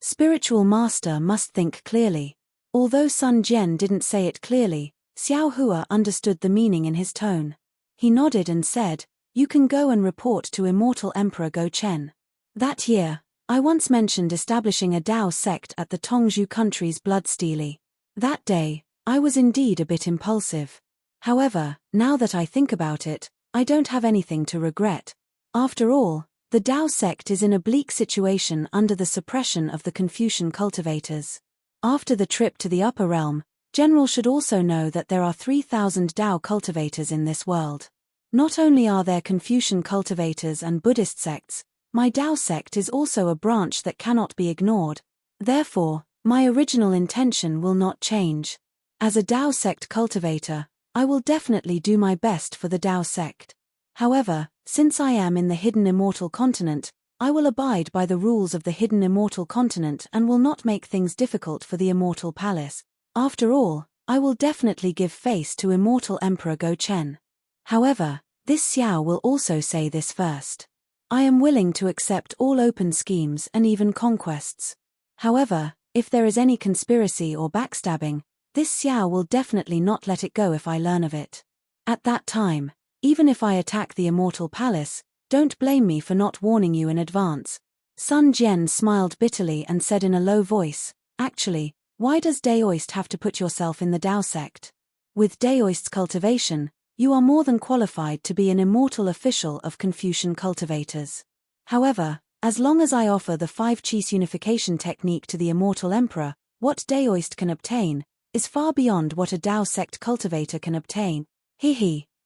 Speaker 1: Spiritual Master must think clearly. Although Sun Jian didn't say it clearly, Xiao Hua understood the meaning in his tone. He nodded and said, you can go and report to Immortal Emperor Go Chen. That year, I once mentioned establishing a Dao sect at the Tongzhou country's Bloodsteely. That day, I was indeed a bit impulsive. However, now that I think about it, I don't have anything to regret. After all, the Dao sect is in a bleak situation under the suppression of the Confucian cultivators. After the trip to the upper realm, General should also know that there are 3,000 Dao cultivators in this world. Not only are there Confucian cultivators and Buddhist sects, my Dao sect is also a branch that cannot be ignored. Therefore, my original intention will not change. As a Dao sect cultivator, I will definitely do my best for the Dao sect. However, since I am in the hidden immortal continent, I will abide by the rules of the hidden immortal continent and will not make things difficult for the Immortal Palace. After all, I will definitely give face to Immortal Emperor Go Chen. However, this Xiao will also say this first. I am willing to accept all open schemes and even conquests. However, if there is any conspiracy or backstabbing, this Xiao will definitely not let it go if I learn of it. At that time, even if I attack the Immortal Palace, don't blame me for not warning you in advance. Sun Jian smiled bitterly and said in a low voice, actually, why does Daoist have to put yourself in the Dao sect? With Daoist's cultivation, you are more than qualified to be an immortal official of Confucian cultivators. However, as long as I offer the 5 Qis unification technique to the Immortal Emperor, what Daoist can obtain is far beyond what a Dao sect cultivator can obtain.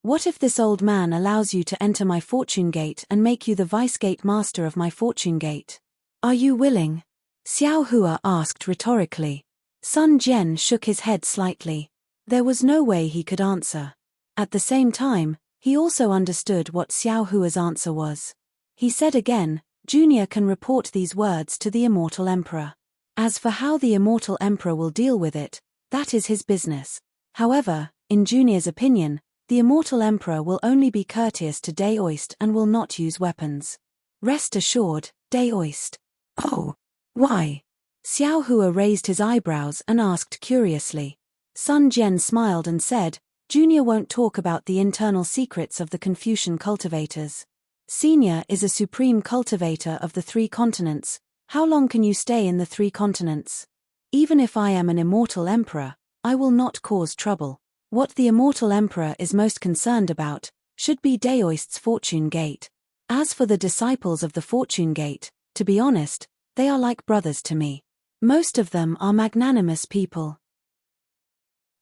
Speaker 1: What if this old man allows you to enter my fortune gate and make you the vice-gate master of my fortune gate? Are you willing? Xiao Hua asked rhetorically. Sun Jian shook his head slightly. There was no way he could answer. At the same time, he also understood what Xiao Hua's answer was. He said again, Junior can report these words to the Immortal Emperor. As for how the Immortal Emperor will deal with it, that is his business. However, in Junior's opinion, the Immortal Emperor will only be courteous to Daoist and will not use weapons. Rest assured, Daoist. Oh, why? Xiao Hua raised his eyebrows and asked curiously. Sun Jian smiled and said, Junior won't talk about the internal secrets of the Confucian cultivators. Senior is a supreme cultivator of the 3 continents. How long can you stay in the 3 continents? Even if I am an Immortal Emperor, I will not cause trouble. What the Immortal Emperor is most concerned about should be Daoist's fortune gate. As for the disciples of the Fortune Gate, to be honest, they are like brothers to me. Most of them are magnanimous people.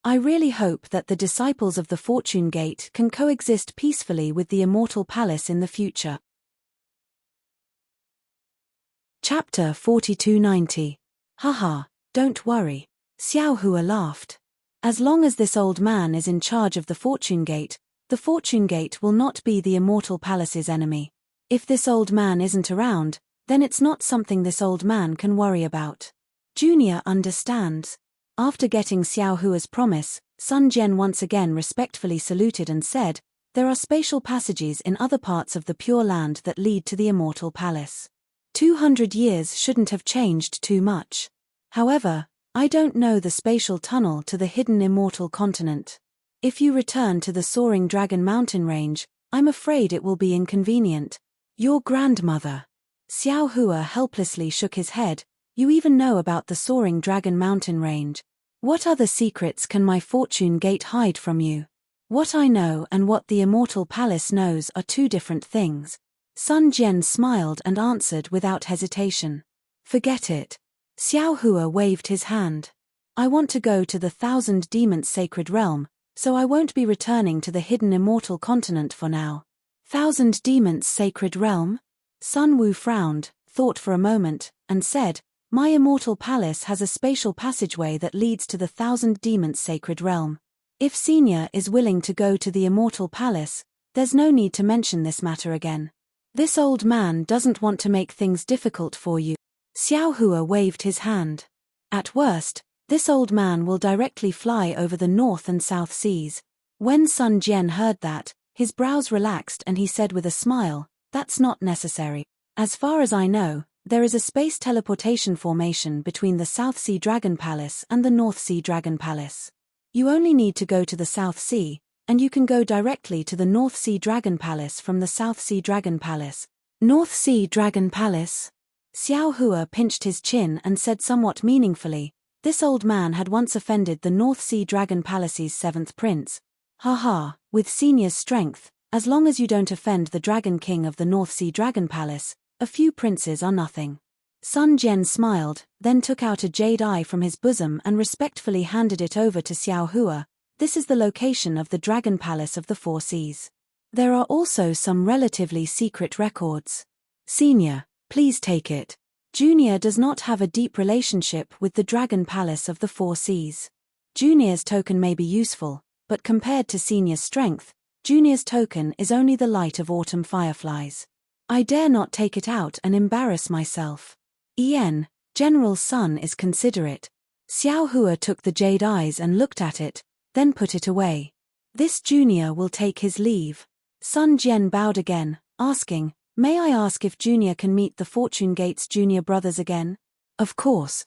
Speaker 1: I really hope that the disciples of the Fortune Gate can coexist peacefully with the Immortal Palace in the future. Chapter 4290. Haha, don't worry. Xiao Hua laughed. As long as this old man is in charge of the Fortune Gate will not be the Immortal Palace's enemy. If this old man isn't around, then it's not something this old man can worry about. Junior understands. After getting Xiao Hua's promise, Sun Jian once again respectfully saluted and said, "There are spatial passages in other parts of the Pure Land that lead to the Immortal Palace. 200 years shouldn't have changed too much. However, I don't know the spatial tunnel to the hidden Immortal Continent. If you return to the Soaring Dragon Mountain Range, I'm afraid it will be inconvenient. Your grandmother." Xiao Hua helplessly shook his head. "You even know about the Soaring Dragon Mountain Range. What other secrets can my Fortune Gate hide from you? What I know and what the Immortal Palace knows are two different things." Sun Jian smiled and answered without hesitation. "Forget it." Xiao Hua waved his hand. "I want to go to the 1,000 Demons Sacred Realm, so I won't be returning to the hidden Immortal Continent for now." 1,000 Demons Sacred Realm? Sun Wu frowned, thought for a moment, and said, "My Immortal Palace has a spatial passageway that leads to the 1,000 Demons Sacred Realm. If Senior is willing to go to the Immortal Palace, there's no need to mention this matter again. This old man doesn't want to make things difficult for you." Xiao Hua waved his hand. "At worst, this old man will directly fly over the North and South Seas." When Sun Jian heard that, his brows relaxed and he said with a smile, "That's not necessary. As far as I know, there is a space teleportation formation between the South Sea Dragon Palace and the North Sea Dragon Palace. You only need to go to the South Sea, and you can go directly to the North Sea Dragon Palace from the South Sea Dragon Palace." North Sea Dragon Palace? Xiao Hua pinched his chin and said somewhat meaningfully, "This old man had once offended the North Sea Dragon Palace's 7th prince. Haha, with Senior's strength, as long as you don't offend the Dragon King of the North Sea Dragon Palace, a few princes are nothing." Sun Jian smiled, then took out a jade eye from his bosom and respectfully handed it over to Xiao Hua. "This is the location of the Dragon Palace of the Four Seas. There are also some relatively secret records. Senior, please take it. Junior does not have a deep relationship with the Dragon Palace of the Four Seas. Junior's token may be useful, but compared to Senior's strength, Junior's token is only the light of autumn fireflies. I dare not take it out and embarrass myself. General Sun is considerate." Xiao Hua took the jade eyes and looked at it, then put it away. "This Junior will take his leave." Sun Jian bowed again, asking, "May I ask if Junior can meet the Fortune Gate's junior brothers again?" "Of course."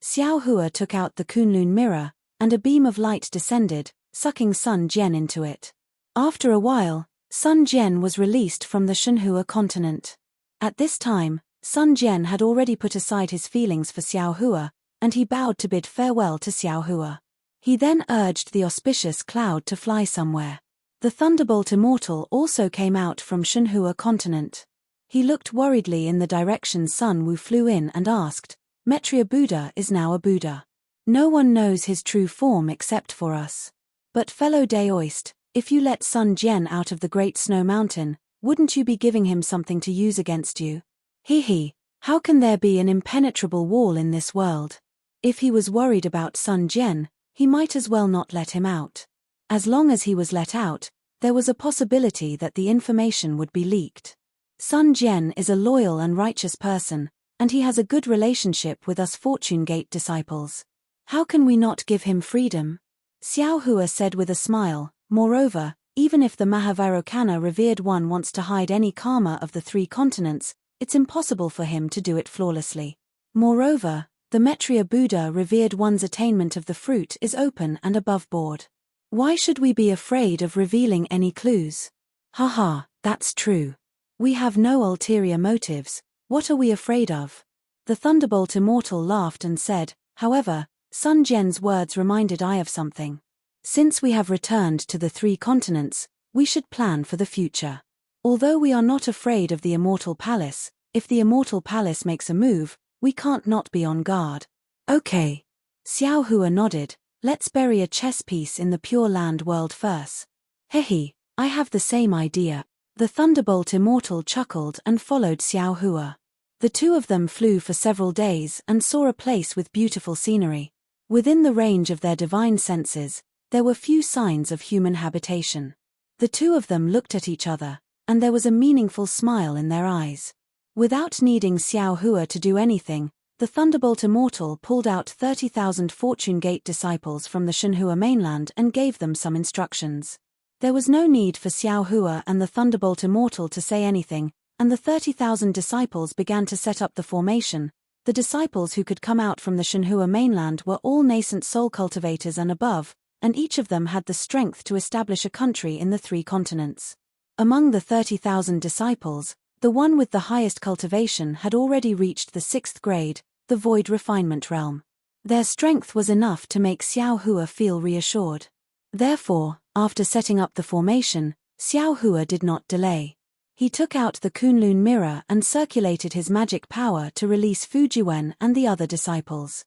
Speaker 1: Xiao Hua took out the Kunlun mirror, and a beam of light descended, sucking Sun Jian into it. After a while, Sun Jian was released from the Shenhua continent. At this time, Sun Jian had already put aside his feelings for Xiao Hua, and he bowed to bid farewell to Xiao Hua. He then urged the auspicious cloud to fly somewhere. The Thunderbolt Immortal also came out from Shenhua continent. He looked worriedly in the direction Sun Wu flew in and asked, "Metria Buddha is now a Buddha. No one knows his true form except for us. But fellow Daoist, if you let Sun Jian out of the Great Snow Mountain, wouldn't you be giving him something to use against you? Hehe, how can there be an impenetrable wall in this world?" If he was worried about Sun Jian, he might as well not let him out. As long as he was let out, there was a possibility that the information would be leaked. Sun Jian is a loyal and righteous person, and he has a good relationship with us Fortune Gate disciples. How can we not give him freedom? Xiao Hua said with a smile. Moreover, even if the Mahavairokkana revered one wants to hide any karma of the 3 continents, it's impossible for him to do it flawlessly. Moreover, the Metria Buddha revered one's attainment of the fruit is open and above board. Why should we be afraid of revealing any clues? Haha, that's true. We have no ulterior motives, what are we afraid of? The Thunderbolt Immortal laughed and said, however, Sun Jian's words reminded I of something. Since we have returned to the 3 continents, we should plan for the future. Although we are not afraid of the immortal palace, if the immortal palace makes a move, we can't not be on guard. Okay. Xiao Hua nodded. Let's bury a chess piece in the Pure Land world first. Hehe, I have the same idea. The Thunderbolt Immortal chuckled and followed Xiao Hua. The two of them flew for several days and saw a place with beautiful scenery. Within the range of their divine senses, there were few signs of human habitation. The two of them looked at each other, and there was a meaningful smile in their eyes. Without needing Xiao Hua to do anything, the Thunderbolt Immortal pulled out 30,000 Fortune Gate disciples from the Shenhua mainland and gave them some instructions. There was no need for Xiao Hua and the Thunderbolt Immortal to say anything, and the 30,000 disciples began to set up the formation. The disciples who could come out from the Shenhua mainland were all nascent soul cultivators and above, and each of them had the strength to establish a country in the 3 continents. Among the 30,000 disciples, the one with the highest cultivation had already reached the 6th grade, the Void Refinement Realm. Their strength was enough to make Xiao Hua feel reassured. Therefore, after setting up the formation, Xiao Hua did not delay. He took out the Kunlun mirror and circulated his magic power to release Fujiwen and the other disciples.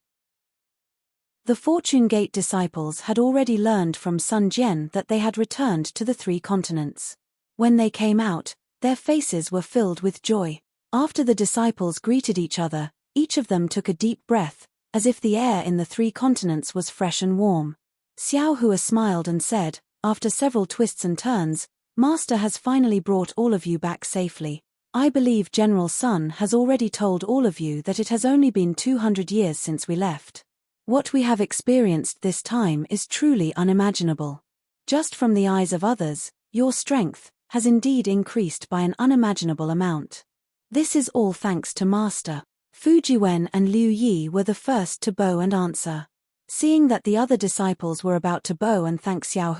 Speaker 1: The Fortune Gate disciples had already learned from Sun Jian that they had returned to the 3 continents. When they came out, their faces were filled with joy. After the disciples greeted each other, each of them took a deep breath, as if the air in the 3 continents was fresh and warm. Xiao Hua smiled and said, after several twists and turns, Master has finally brought all of you back safely. I believe General Sun has already told all of you that it has only been 200 years since we left. What we have experienced this time is truly unimaginable. Just from the eyes of others, your strength has indeed increased by an unimaginable amount. This is all thanks to Master. Fujiwen and Liu Yi were the first to bow and answer. Seeing that the other disciples were about to bow and thank Xiao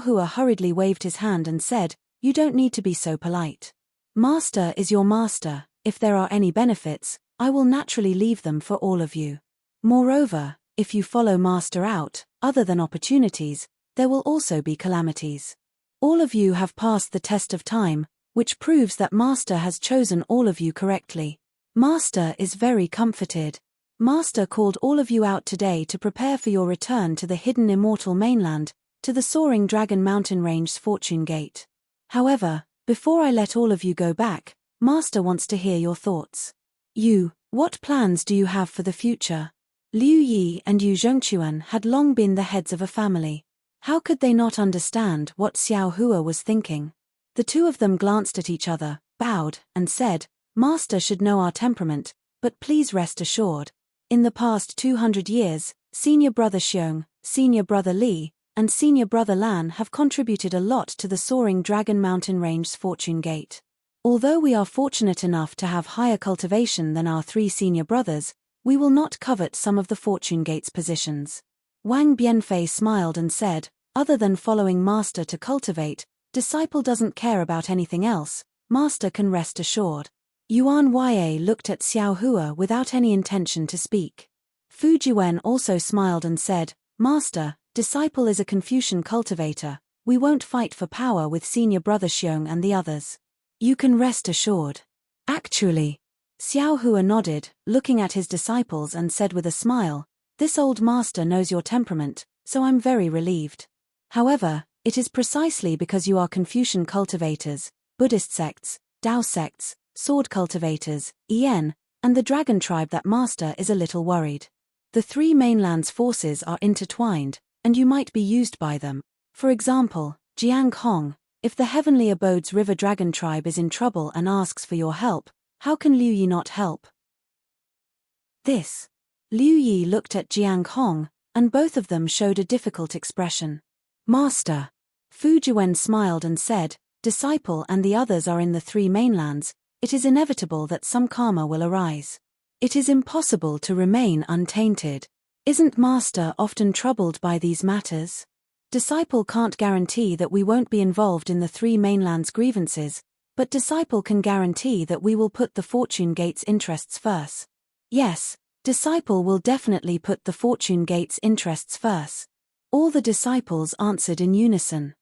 Speaker 1: Hua hurriedly waved his hand and said, "You don't need to be so polite. Master is your master. If there are any benefits, I will naturally leave them for all of you. Moreover, if you follow Master out, other than opportunities, there will also be calamities. All of you have passed the test of time, which proves that Master has chosen all of you correctly. Master is very comforted. Master called all of you out today to prepare for your return to the hidden immortal mainland, to the soaring Dragon Mountain Range's Fortune Gate. However, before I let all of you go back, Master wants to hear your thoughts. What plans do you have for the future?" Liu Yi and Yu Zhongquan had long been the heads of a family. How could they not understand what Xiao Hua was thinking? The two of them glanced at each other, bowed, and said, "Master should know our temperament, but please rest assured. In the past 200 years, Senior Brother Xiong, Senior Brother Li, and Senior Brother Lan have contributed a lot to the soaring Dragon Mountain Range's Fortune Gate. Although we are fortunate enough to have higher cultivation than our 3 senior brothers, we will not covet some of the Fortune Gate's positions." Wang Bianfei smiled and said, "Other than following Master to cultivate, disciple doesn't care about anything else. Master can rest assured." Yuan Ye looked at Xiao Hua without any intention to speak. Fujiwen also smiled and said, "Master, disciple is a Confucian cultivator. We won't fight for power with Senior Brother Xiong and the others. You can rest assured." Actually, Xiao Hua nodded, looking at his disciples and said with a smile, "This old master knows your temperament, so I'm very relieved. However, it is precisely because you are Confucian cultivators, Buddhist sects, Tao sects, sword cultivators, En, and the dragon tribe that Master is a little worried. The 3 mainlands' forces are intertwined, and you might be used by them. For example, Jiang Hong, if the Heavenly Abode's River Dragon tribe is in trouble and asks for your help, how can Liu Yi not help?" Liu Yi looked at Jiang Hong, and both of them showed a difficult expression. "Master." Fujiwen smiled and said, "Disciple and the others are in the 3 mainlands. It is inevitable that some karma will arise. It is impossible to remain untainted. Isn't Master often troubled by these matters? Disciple can't guarantee that we won't be involved in the 3 mainlands' grievances, but Disciple can guarantee that we will put the Fortune Gate's interests first." "Yes, Disciple will definitely put the Fortune Gate's interests first." All the disciples answered in unison.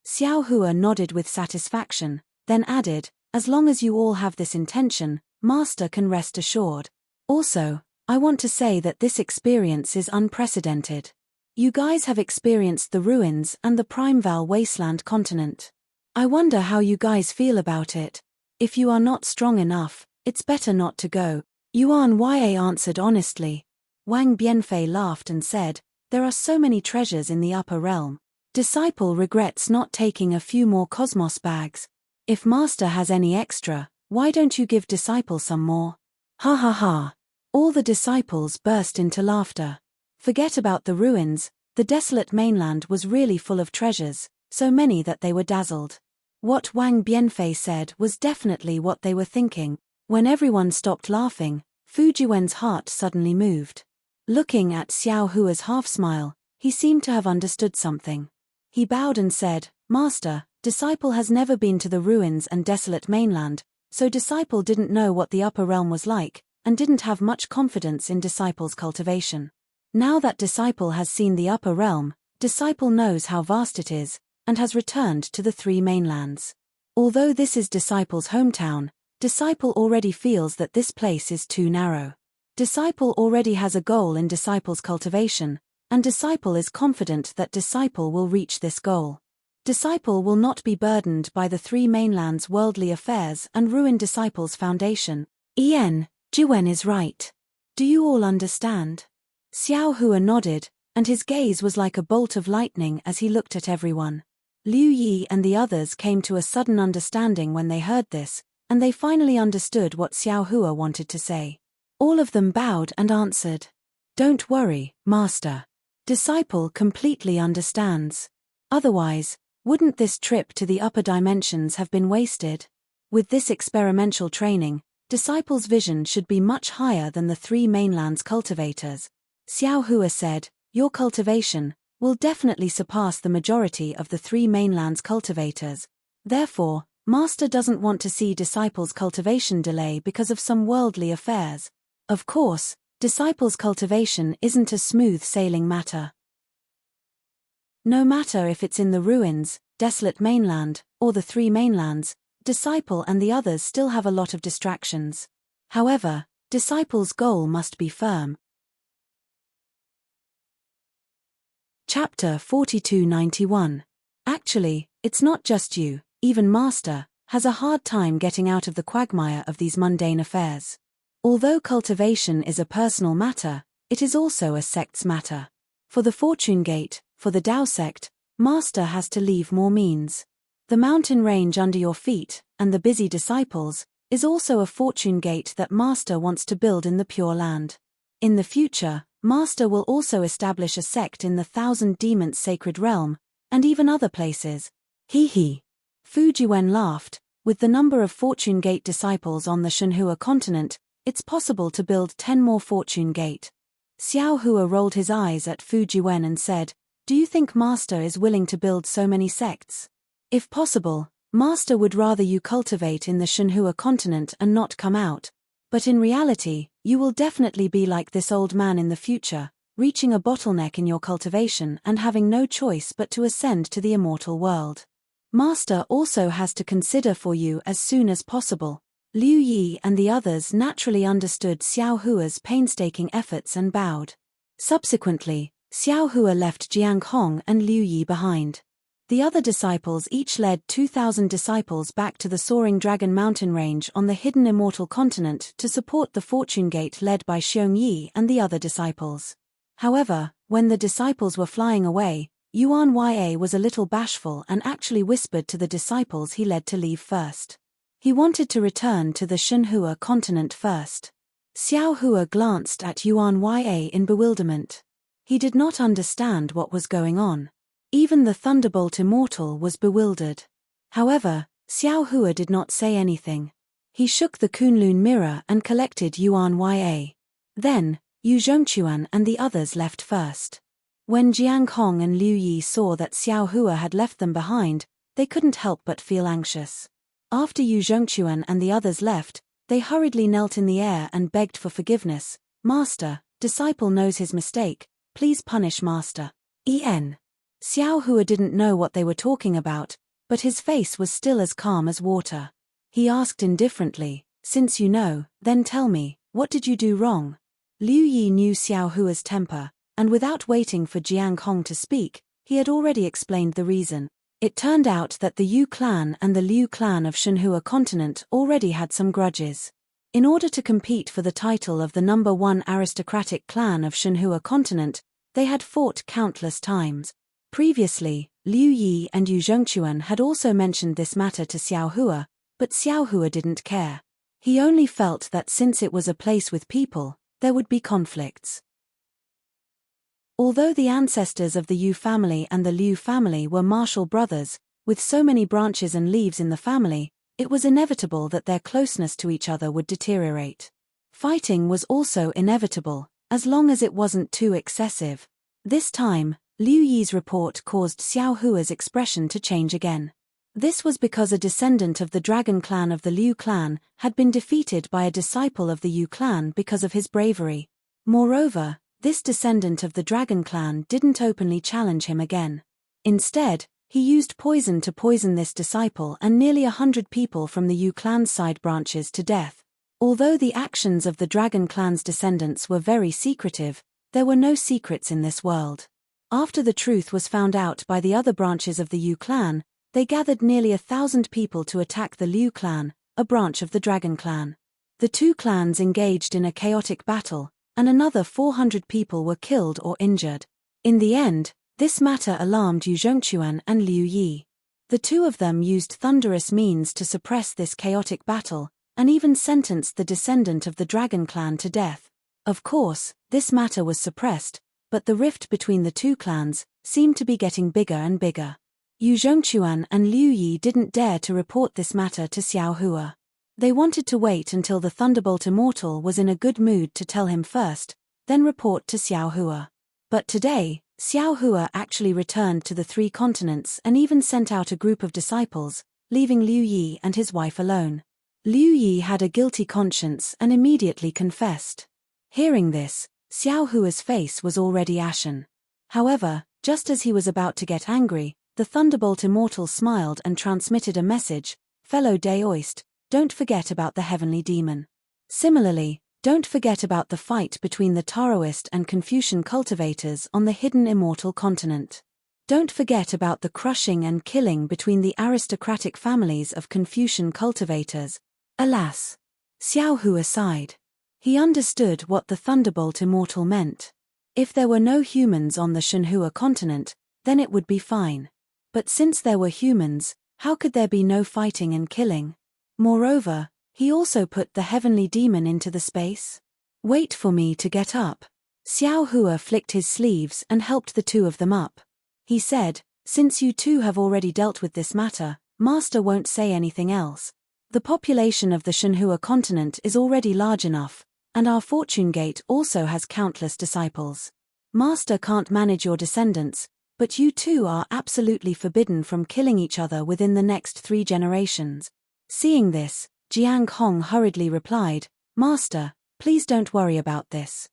Speaker 1: Xiao Hua nodded with satisfaction, then added, as long as you all have this intention, Master can rest assured. Also, I want to say that this experience is unprecedented. You guys have experienced the ruins and the primeval wasteland continent. I wonder how you guys feel about it. If you are not strong enough, it's better not to go. Yuan Ya answered honestly. Wang Bianfei laughed and said, there are so many treasures in the upper realm. Disciple regrets not taking a few more cosmos bags. If Master has any extra, why don't you give Disciple some more? Ha ha ha. All the disciples burst into laughter. Forget about the ruins, the desolate mainland was really full of treasures, so many that they were dazzled. What Wang Bianfei said was definitely what they were thinking. When everyone stopped laughing, Fujiwen's heart suddenly moved. Looking at Xiao Hua's half-smile, he seemed to have understood something. He bowed and said, Master, Disciple has never been to the ruins and desolate mainland, so Disciple didn't know what the upper realm was like, and didn't have much confidence in Disciple's cultivation. Now that Disciple has seen the upper realm, Disciple knows how vast it is, and has returned to the three mainlands. Although this is Disciple's hometown, Disciple already feels that this place is too narrow. Disciple already has a goal in Disciple's cultivation, and Disciple is confident that Disciple will reach this goal. Disciple will not be burdened by the three mainlands' worldly affairs and ruin Disciple's foundation. Jiwen is right. Do you all understand? Xiao Hua nodded, and his gaze was like a bolt of lightning as he looked at everyone. Liu Yi and the others came to a sudden understanding when they heard this, and they finally understood what Xiao Hua wanted to say. All of them bowed and answered. Don't worry, Master. Disciple completely understands. Otherwise, wouldn't this trip to the upper dimensions have been wasted? With this experimental training, Disciple's vision should be much higher than the three mainlands cultivators. Xiao Hua said, your cultivation will definitely surpass the majority of the three mainlands cultivators. Therefore, Master doesn't want to see Disciple's cultivation delay because of some worldly affairs. Of course, Disciple's cultivation isn't a smooth sailing matter. No matter if it's in the ruins, desolate mainland, or the three mainlands, Disciple and the others still have a lot of distractions. However, Disciple's goal must be firm. Chapter 4291. Actually, it's not just you, even Master has a hard time getting out of the quagmire of these mundane affairs. Although cultivation is a personal matter, it is also a sect's matter. For the Fortune Gate, for the Tao sect, Master has to leave more means. The mountain range under your feet, and the busy disciples, is also a Fortune Gate that Master wants to build in the Pure Land. In the future, Master will also establish a sect in the Thousand Demons Sacred Realm, and even other places. Hee. Fujiwen laughed. With the number of Fortune Gate disciples on the Shenhua continent, it's possible to build 10 more Fortune Gate. Xiao Hua rolled his eyes at Fujiwen and said, do you think Master is willing to build so many sects? If possible, Master would rather you cultivate in the Shenhua continent and not come out. But in reality, you will definitely be like this old man in the future, reaching a bottleneck in your cultivation and having no choice but to ascend to the immortal world. Master also has to consider for you as soon as possible. Liu Yi and the others naturally understood Xiao Hua's painstaking efforts and bowed. Subsequently, Xiao Hua left Jiang Hong and Liu Yi behind. The other disciples each led 2,000 disciples back to the Soaring Dragon mountain range on the hidden immortal continent to support the Fortune Gate led by Xiong Yi and the other disciples. However, when the disciples were flying away, Yuan Ya was a little bashful and actually whispered to the disciples he led to leave first. He wanted to return to the Shenhua continent first. Xiao Hua glanced at Yuan Ya in bewilderment. He did not understand what was going on. Even the Thunderbolt Immortal was bewildered. However, Xiao Hua did not say anything. He shook the Kunlun mirror and collected Yuan Ya. Then, Yu Zhongquan and the others left first. When Jiang Hong and Liu Yi saw that Xiao Hua had left them behind, they couldn't help but feel anxious. After Yu Zhongquan and the others left, they hurriedly knelt in the air and begged for forgiveness. Master, disciple knows his mistake, please punish Master. Xiao Hua didn't know what they were talking about, but his face was still as calm as water. He asked indifferently, "Since you know, then tell me, what did you do wrong?" Liu Yi knew Xiao Hua's temper, and without waiting for Jiang Hong to speak, he had already explained the reason. It turned out that the Yu clan and the Liu clan of Shenhua continent already had some grudges. In order to compete for the title of the #1 aristocratic clan of Shenhua continent, they had fought countless times. Previously, Liu Yi and Yu Zhongquan had also mentioned this matter to Xiao Hua, but Xiao Hua didn't care. He only felt that since it was a place with people, there would be conflicts. Although the ancestors of the Yu family and the Liu family were martial brothers, with so many branches and leaves in the family, it was inevitable that their closeness to each other would deteriorate. Fighting was also inevitable, as long as it wasn't too excessive. This time, Liu Yi's report caused Xiao Hua's expression to change again. This was because a descendant of the dragon clan of the Liu clan had been defeated by a disciple of the Yu clan because of his bravery. Moreover, this descendant of the dragon clan didn't openly challenge him again. Instead, he used poison to poison this disciple and nearly 100 people from the Yu clan's side branches to death. Although the actions of the dragon clan's descendants were very secretive, there were no secrets in this world. After the truth was found out by the other branches of the Yu clan, they gathered nearly 1,000 people to attack the Liu clan, a branch of the dragon clan. The two clans engaged in a chaotic battle, and another 400 people were killed or injured. In the end, this matter alarmed Yu Zhongquan and Liu Yi. The two of them used thunderous means to suppress this chaotic battle, and even sentenced the descendant of the dragon clan to death. Of course, this matter was suppressed, but the rift between the two clans seemed to be getting bigger and bigger. Yu Zhongquan and Liu Yi didn't dare to report this matter to Xiao Hua. They wanted to wait until the Thunderbolt Immortal was in a good mood to tell him first, then report to Xiao Hua. But today, Xiao Hua actually returned to the 3 continents and even sent out a group of disciples, leaving Liu Yi and his wife alone. Liu Yi had a guilty conscience and immediately confessed. Hearing this, Xiao Hua's face was already ashen. However, just as he was about to get angry, the Thunderbolt Immortal smiled and transmitted a message: "Fellow Daoist, don't forget about the heavenly demon. Similarly, don't forget about the fight between the Taoist and Confucian cultivators on the hidden immortal continent. Don't forget about the crushing and killing between the aristocratic families of Confucian cultivators." Alas! Xiao Hua sighed. He understood what the Thunderbolt Immortal meant. If there were no humans on the Shenhua continent, then it would be fine. But since there were humans, how could there be no fighting and killing? Moreover, he also put the heavenly demon into the space. "Wait for me to get up." Xiao Hua flicked his sleeves and helped the two of them up. He said, "Since you two have already dealt with this matter, Master won't say anything else. The population of the Shenhua continent is already large enough, and our Fortune Gate also has countless disciples. Master can't manage your descendants, but you two are absolutely forbidden from killing each other within the next 3 generations. Seeing this, Jiang Hong hurriedly replied, "Master, please don't worry about this.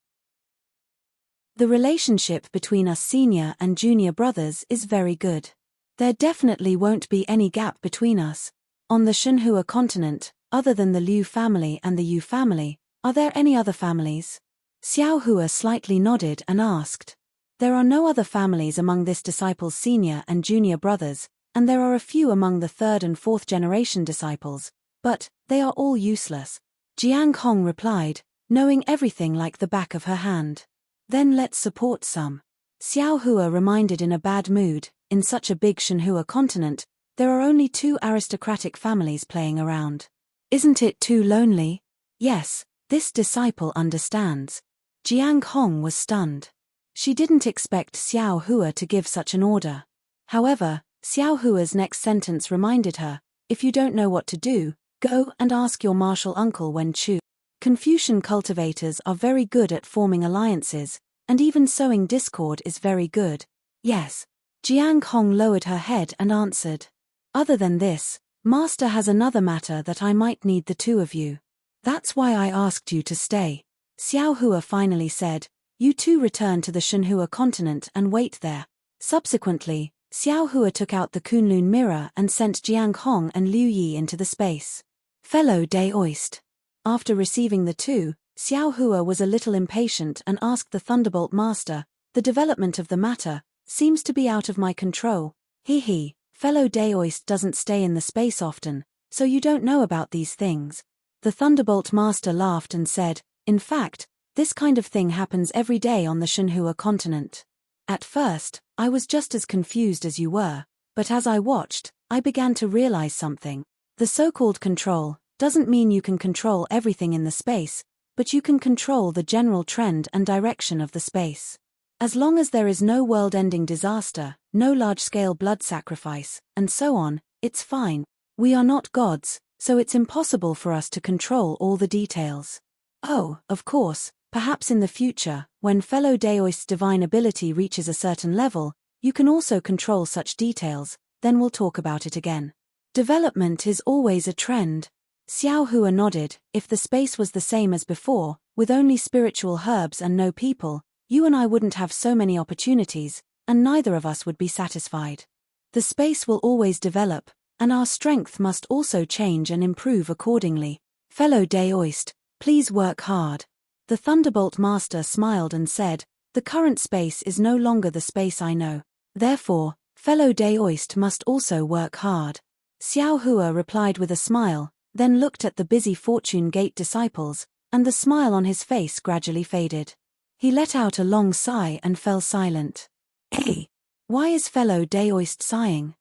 Speaker 1: The relationship between us senior and junior brothers is very good. There definitely won't be any gap between us. On the Shenhua continent, other than the Liu family and the Yu family, are there any other families?" Xiao Hua slightly nodded and asked. "There are no other families among this disciple's senior and junior brothers, and there are a few among the 3rd and 4th generation disciples, but they are all useless," Jiang Hong replied, knowing everything like the back of her hand. "Then let's support some." Xiao Hua reminded in a bad mood, in such a big Shenhua continent, there are only 2 aristocratic families playing around. Isn't it too lonely? Yes, this disciple understands. Jiang Hong was stunned. She didn't expect Xiao Hua to give such an order. However, Xiao Hua's next sentence reminded her, "If you don't know what to do, go and ask your martial uncle Wen Chu. Confucian cultivators are very good at forming alliances, and even sowing discord is very good." "Yes." Jiang Hong lowered her head and answered. "Other than this, Master has another matter that I might need the 2 of you. That's why I asked you to stay." Xiao Hua finally said, "You two return to the Shenhua continent and wait there. Subsequently, Xiao Hua took out the Kunlun mirror and sent Jiang Hong and Liu Yi into the space. Fellow Daoist. After receiving the two, Xiao Hua was a little impatient and asked the Thunderbolt Master, "The development of the matter seems to be out of my control." He, fellow Daoist doesn't stay in the space often, so you don't know about these things. The Thunderbolt Master laughed and said, "In fact, this kind of thing happens every day on the Shenhua continent. At first, I was just as confused as you were, but as I watched, I began to realize something. The so-called control doesn't mean you can control everything in the space, but you can control the general trend and direction of the space. As long as there is no world-ending disaster, no large-scale blood sacrifice, and so on, it's fine. We are not gods, so it's impossible for us to control all the details. Oh, of course, perhaps in the future, when fellow Daoist's divine ability reaches a certain level, you can also control such details, then we'll talk about it again. Development is always a trend." Xiao Hua nodded. "If the space was the same as before, with only spiritual herbs and no people, you and I wouldn't have so many opportunities, and neither of us would be satisfied. The space will always develop, and our strength must also change and improve accordingly. Fellow Daoist, please work hard." The Thunderbolt Master smiled and said, "The current space is no longer the space I know. Therefore, fellow Daoist must also work hard." Xiao Hua replied with a smile, then looked at the busy Fortune Gate disciples, and the smile on his face gradually faded. He let out a long sigh and fell silent. "Hey, why is fellow Daoist sighing?"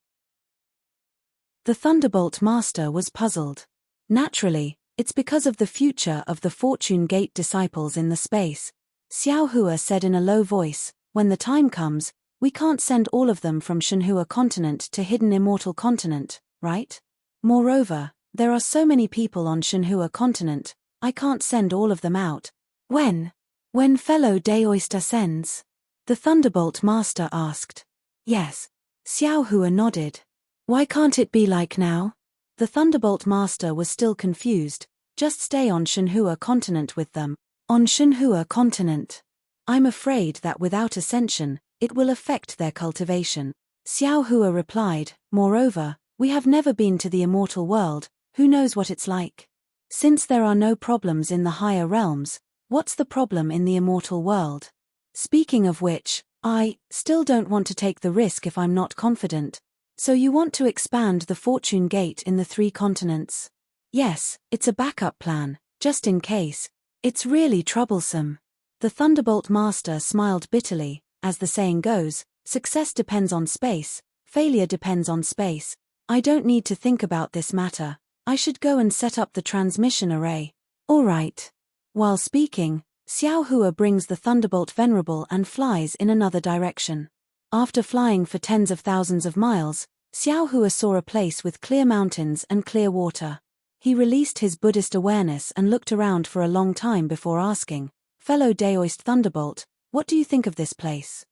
Speaker 1: The Thunderbolt Master was puzzled. Naturally, it's because of the future of the Fortune Gate disciples in the space. Xiao Hua said in a low voice, "When the time comes, we can't send all of them from Shenhua continent to Hidden Immortal continent, right? Moreover, there are so many people on Shenhua continent, I can't send all of them out." When fellow Daoist ascends? The Thunderbolt Master asked. "Yes." Xiao Hua nodded. "Why can't it be like now?" The Thunderbolt Master was still confused. "Just stay on Shenhua continent with them." "On Shenhua continent? I'm afraid that without ascension, it will affect their cultivation." Xiao Hua replied, "Moreover, we have never been to the immortal world, who knows what it's like? Since there are no problems in the higher realms, what's the problem in the immortal world? Speaking of which, I still don't want to take the risk if I'm not confident. So you want to expand the Fortune Gate in the 3 continents?" "Yes, it's a backup plan, just in case. It's really troublesome." The Thunderbolt Master smiled bitterly. "As the saying goes, success depends on space, failure depends on space. I don't need to think about this matter. I should go and set up the transmission array." "All right." While speaking, Xiao Hua brings the Thunderbolt Venerable and flies in another direction. After flying for tens of thousands of miles, Xiao Hua saw a place with clear mountains and clear water. He released his Buddhist awareness and looked around for a long time before asking, "Fellow Daoist Thunderbolt, what do you think of this place?"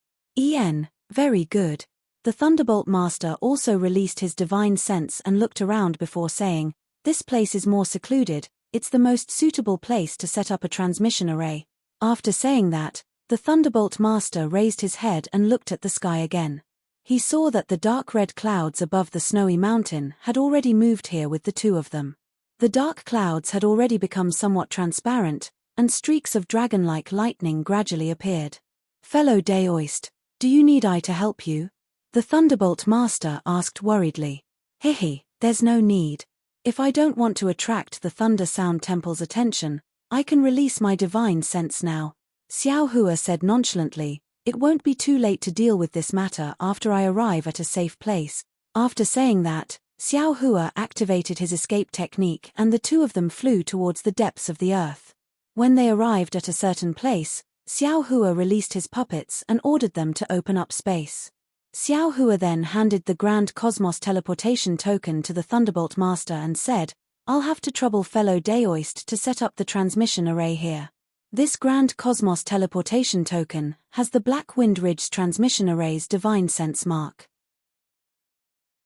Speaker 1: Very good." The Thunderbolt Master also released his divine sense and looked around before saying, "This place is more secluded, it's the most suitable place to set up a transmission array." After saying that, the Thunderbolt Master raised his head and looked at the sky again. He saw that the dark red clouds above the snowy mountain had already moved here with the two of them. The dark clouds had already become somewhat transparent, and streaks of dragon-like lightning gradually appeared. "Fellow Daoist, do you need I to help you?" The Thunderbolt Master asked worriedly. There's no need. If I don't want to attract the Thunder Sound Temple's attention, I can release my divine sense now." Xiao Hua said nonchalantly, "It won't be too late to deal with this matter after I arrive at a safe place." After saying that, Xiao Hua activated his escape technique and the two of them flew towards the depths of the earth. When they arrived at a certain place, Xiao Hua released his puppets and ordered them to open up space. Xiao Hua then handed the Grand Cosmos Teleportation Token to the Thunderbolt Master and said, "I'll have to trouble fellow Daoist to set up the transmission array here. This Grand Cosmos Teleportation Token has the Black Wind Ridge Transmission Array's divine sense mark.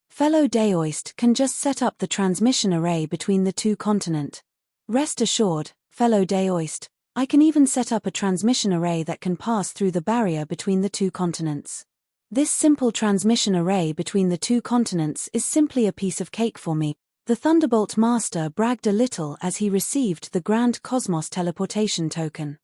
Speaker 1: Fellow Daoist can just set up the transmission array between the 2 continents. Rest assured, fellow Daoist, I can even set up a transmission array that can pass through the barrier between the 2 continents." This simple transmission array between the two continents is simply a piece of cake for me. The Thunderbolt Master bragged a little as he received the Grand Cosmos teleportation token.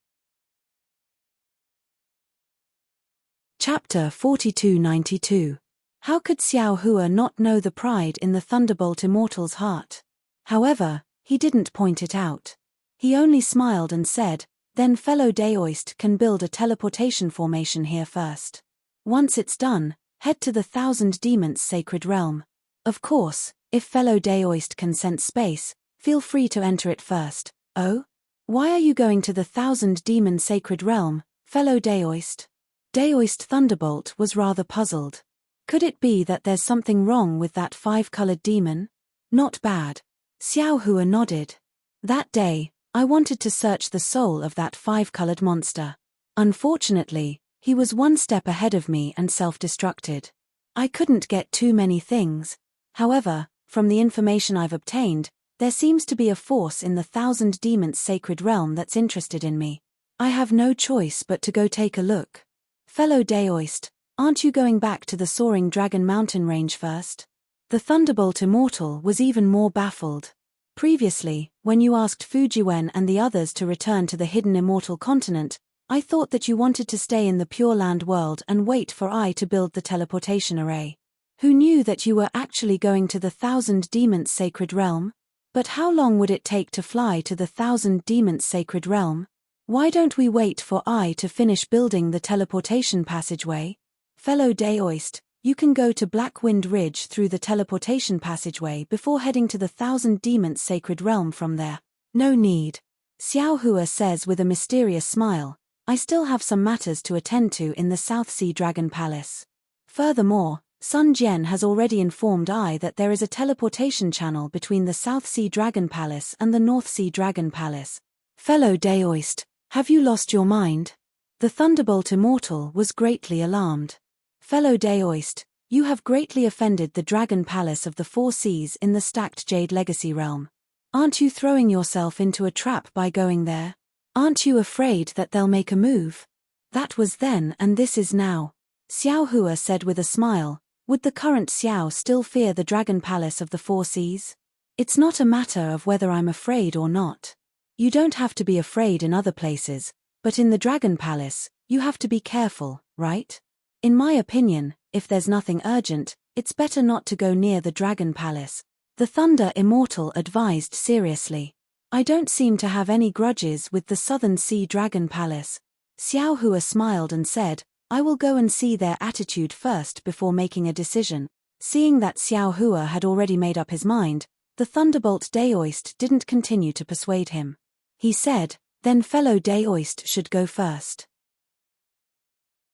Speaker 1: Chapter 4292. How could Xiao Hua not know the pride in the Thunderbolt Immortal's heart? However, he didn't point it out. He only smiled and said, "Then fellow Daoist can build a teleportation formation here first. Once it's done, head to the Thousand Demons Sacred Realm. Of course, if fellow Daoist can sense space, feel free to enter it first." "Oh? Why are you going to the Thousand Demon Sacred Realm, fellow Daoist?" Daoist Thunderbolt was rather puzzled. Could it be that there's something wrong with that five-colored demon? Not bad. Xiao Hua nodded. That day, I wanted to search the soul of that five-colored monster. Unfortunately, he was one step ahead of me and self-destructed. I couldn't get too many things. However, from the information I've obtained, there seems to be a force in the Thousand Demons Sacred Realm that's interested in me. I have no choice but to go take a look. Fellow Daoist, aren't you going back to the Soaring Dragon Mountain range first? The Thunderbolt Immortal was even more baffled. Previously, when you asked Fujiwen and the others to return to the hidden Immortal continent, I thought that you wanted to stay in the Pure Land world and wait for I to build the teleportation array. Who knew that you were actually going to the Thousand Demons Sacred Realm? But how long would it take to fly to the Thousand Demons Sacred Realm? Why don't we wait for I to finish building the teleportation passageway? Fellow Daoist, you can go to Blackwind Ridge through the teleportation passageway before heading to the Thousand Demons Sacred Realm from there. No need. Xiao Hua says with a mysterious smile, I still have some matters to attend to in the South Sea Dragon Palace. Furthermore, Sun Jian has already informed I that there is a teleportation channel between the South Sea Dragon Palace and the North Sea Dragon Palace. Fellow Daoist, have you lost your mind? The Thunderbolt Immortal was greatly alarmed. Fellow Daoist, you have greatly offended the Dragon Palace of the Four Seas in the Stacked Jade Legacy realm. Aren't you throwing yourself into a trap by going there? Aren't you afraid that they'll make a move? That was then and this is now. Xiao Hua said with a smile, would the current Xiao still fear the Dragon Palace of the Four Seas? It's not a matter of whether I'm afraid or not. You don't have to be afraid in other places, but in the Dragon Palace, you have to be careful, right? In my opinion, if there's nothing urgent, it's better not to go near the Dragon Palace. The Thunder Immortal advised seriously. I don't seem to have any grudges with the Southern Sea Dragon Palace. Xiao Hua smiled and said, I will go and see their attitude first before making a decision. Seeing that Xiao Hua had already made up his mind, the Thunderbolt Daoist didn't continue to persuade him. He said, then fellow Daoist should go first.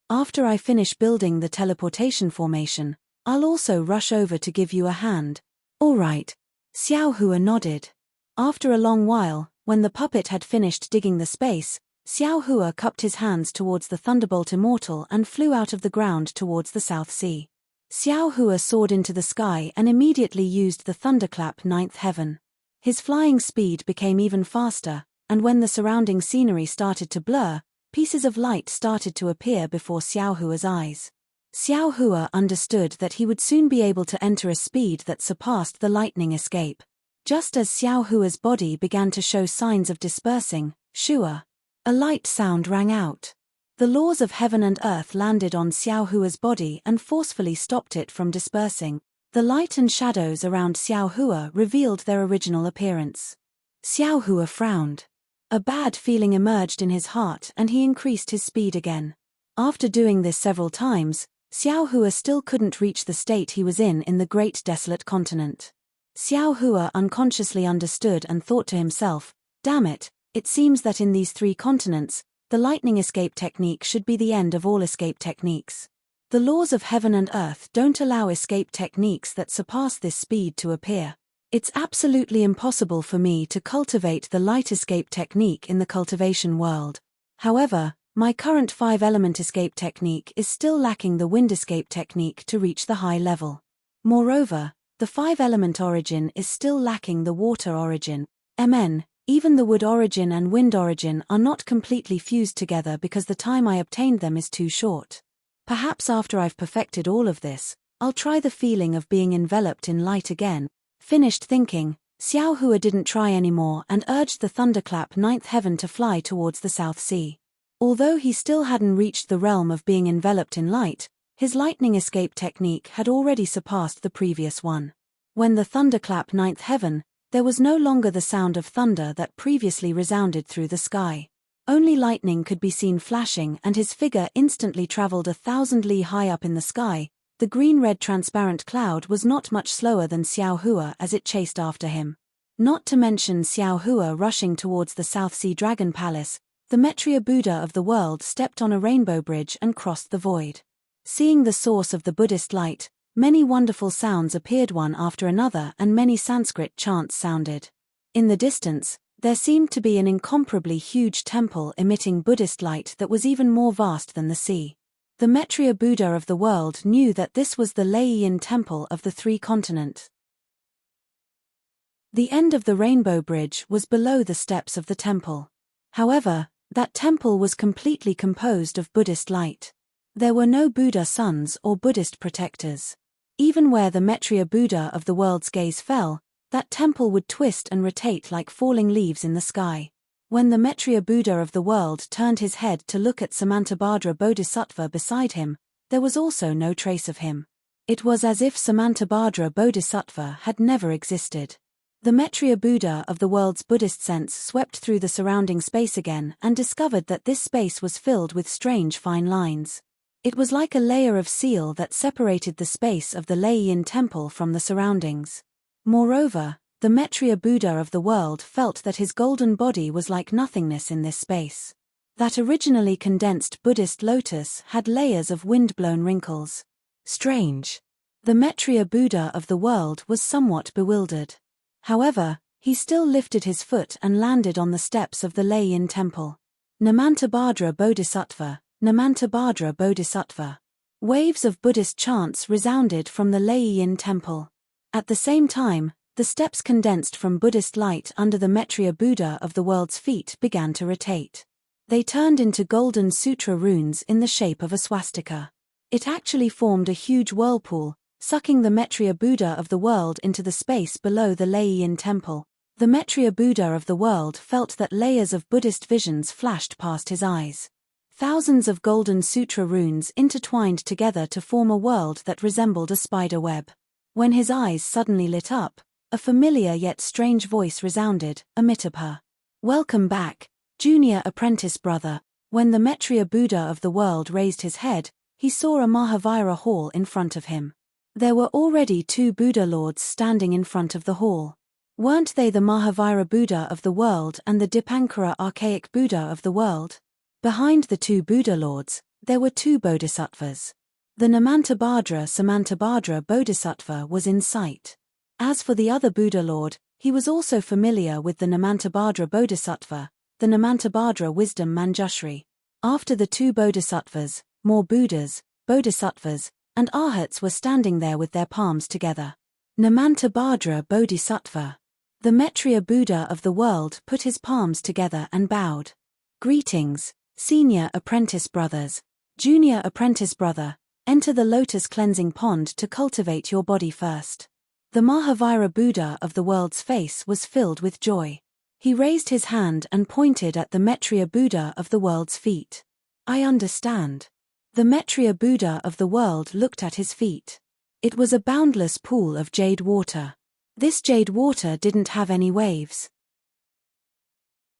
Speaker 1: After I finish building the teleportation formation, I'll also rush over to give you a hand. All right. Xiao Hua nodded. After a long while, when the puppet had finished digging the space, Xiao Hua cupped his hands towards the Thunderbolt Immortal and flew out of the ground towards the South Sea. Xiao Hua soared into the sky and immediately used the Thunderclap Ninth Heaven. His flying speed became even faster, and when the surrounding scenery started to blur, pieces of light started to appear before Xiao Hua's eyes. Xiao Hua understood that he would soon be able to enter a speed that surpassed the lightning escape. Just as Xiao Hua's body began to show signs of dispersing, shua, a light sound rang out. The laws of heaven and earth landed on Xiao Hua's body and forcefully stopped it from dispersing. The light and shadows around Xiao Hua revealed their original appearance. Xiao Hua frowned. A bad feeling emerged in his heart and he increased his speed again. After doing this several times, Xiao Hua still couldn't reach the state he was in the Great Desolate Continent. Xiao Hua unconsciously understood and thought to himself, damn it, it seems that in these three continents, the lightning escape technique should be the end of all escape techniques. The laws of heaven and earth don't allow escape techniques that surpass this speed to appear. It's absolutely impossible for me to cultivate the light escape technique in the cultivation world. However, my current 5-element escape technique is still lacking the wind escape technique to reach the high level. Moreover, the 5-element origin is still lacking the water origin. Even the wood origin and wind origin are not completely fused together because the time I obtained them is too short. Perhaps after I've perfected all of this, I'll try the feeling of being enveloped in light again. Finished thinking, Xiao Hua didn't try anymore and urged the thunderclap ninth heaven to fly towards the South Sea. Although he still hadn't reached the realm of being enveloped in light, his lightning escape technique had already surpassed the previous one. When the thunderclap ninth heaven, there was no longer the sound of thunder that previously resounded through the sky. Only lightning could be seen flashing, and his figure instantly traveled 1,000 li high up in the sky. The green-red transparent cloud was not much slower than Xiao Hua as it chased after him. Not to mention Xiao Hua rushing towards the South Sea Dragon Palace, the Maitreya Buddha of the world stepped on a rainbow bridge and crossed the void. Seeing the source of the Buddhist light, many wonderful sounds appeared one after another and many Sanskrit chants sounded. In the distance, there seemed to be an incomparably huge temple emitting Buddhist light that was even more vast than the sea. The Maitreya Buddha of the world knew that this was the Lei-yin temple of the three continents. The end of the rainbow bridge was below the steps of the temple. However, that temple was completely composed of Buddhist light. There were no Buddha sons or Buddhist protectors. Even where the Maitreya Buddha of the world's gaze fell, that temple would twist and rotate like falling leaves in the sky. When the Maitreya Buddha of the world turned his head to look at Samantabhadra Bodhisattva beside him, there was also no trace of him. It was as if Samantabhadra Bodhisattva had never existed. The Maitreya Buddha of the world's Buddhist sense swept through the surrounding space again and discovered that this space was filled with strange fine lines. It was like a layer of seal that separated the space of the Lei-yin temple from the surroundings. Moreover, the Maitreya Buddha of the world felt that his golden body was like nothingness in this space. That originally condensed Buddhist lotus had layers of wind-blown wrinkles. Strange. The Maitreya Buddha of the world was somewhat bewildered. However, he still lifted his foot and landed on the steps of the Lei-yin temple. Namantabhadra Bodhisattva, Namantabhadra Bodhisattva. Waves of Buddhist chants resounded from the Lei-yin temple. At the same time, the steps condensed from Buddhist light under the Maitreya Buddha of the world's feet began to rotate. They turned into golden sutra runes in the shape of a swastika. It actually formed a huge whirlpool, sucking the Maitreya Buddha of the world into the space below the Lei-yin temple. The Maitreya Buddha of the world felt that layers of Buddhist visions flashed past his eyes. Thousands of golden sutra runes intertwined together to form a world that resembled a spider web. When his eyes suddenly lit up, a familiar yet strange voice resounded, Amitabha. Welcome back, junior apprentice brother. When the Maitreya Buddha of the world raised his head, he saw a Mahavira hall in front of him. There were already 2 Buddha lords standing in front of the hall. Weren't they the Mahavira Buddha of the world and the Dipankara archaic Buddha of the world? Behind the 2 Buddha lords, there were 2 bodhisattvas. The Namantabhadra Samantabhadra Bodhisattva was in sight. As for the other Buddha lord, he was also familiar with the Namantabhadra Bodhisattva, the Namantabhadra Wisdom Manjushri. After the 2 bodhisattvas, more Buddhas, bodhisattvas, and arhats were standing there with their palms together. Namantabhadra Bodhisattva. The Maitreya Buddha of the world put his palms together and bowed. Greetings, senior apprentice brothers. Junior apprentice brother, enter the lotus cleansing pond to cultivate your body first. The Mahavira Buddha of the world's face was filled with joy. He raised his hand and pointed at the Maitreya Buddha of the world's feet. I understand. The Maitreya Buddha of the world looked at his feet. It was a boundless pool of jade water. This jade water didn't have any waves.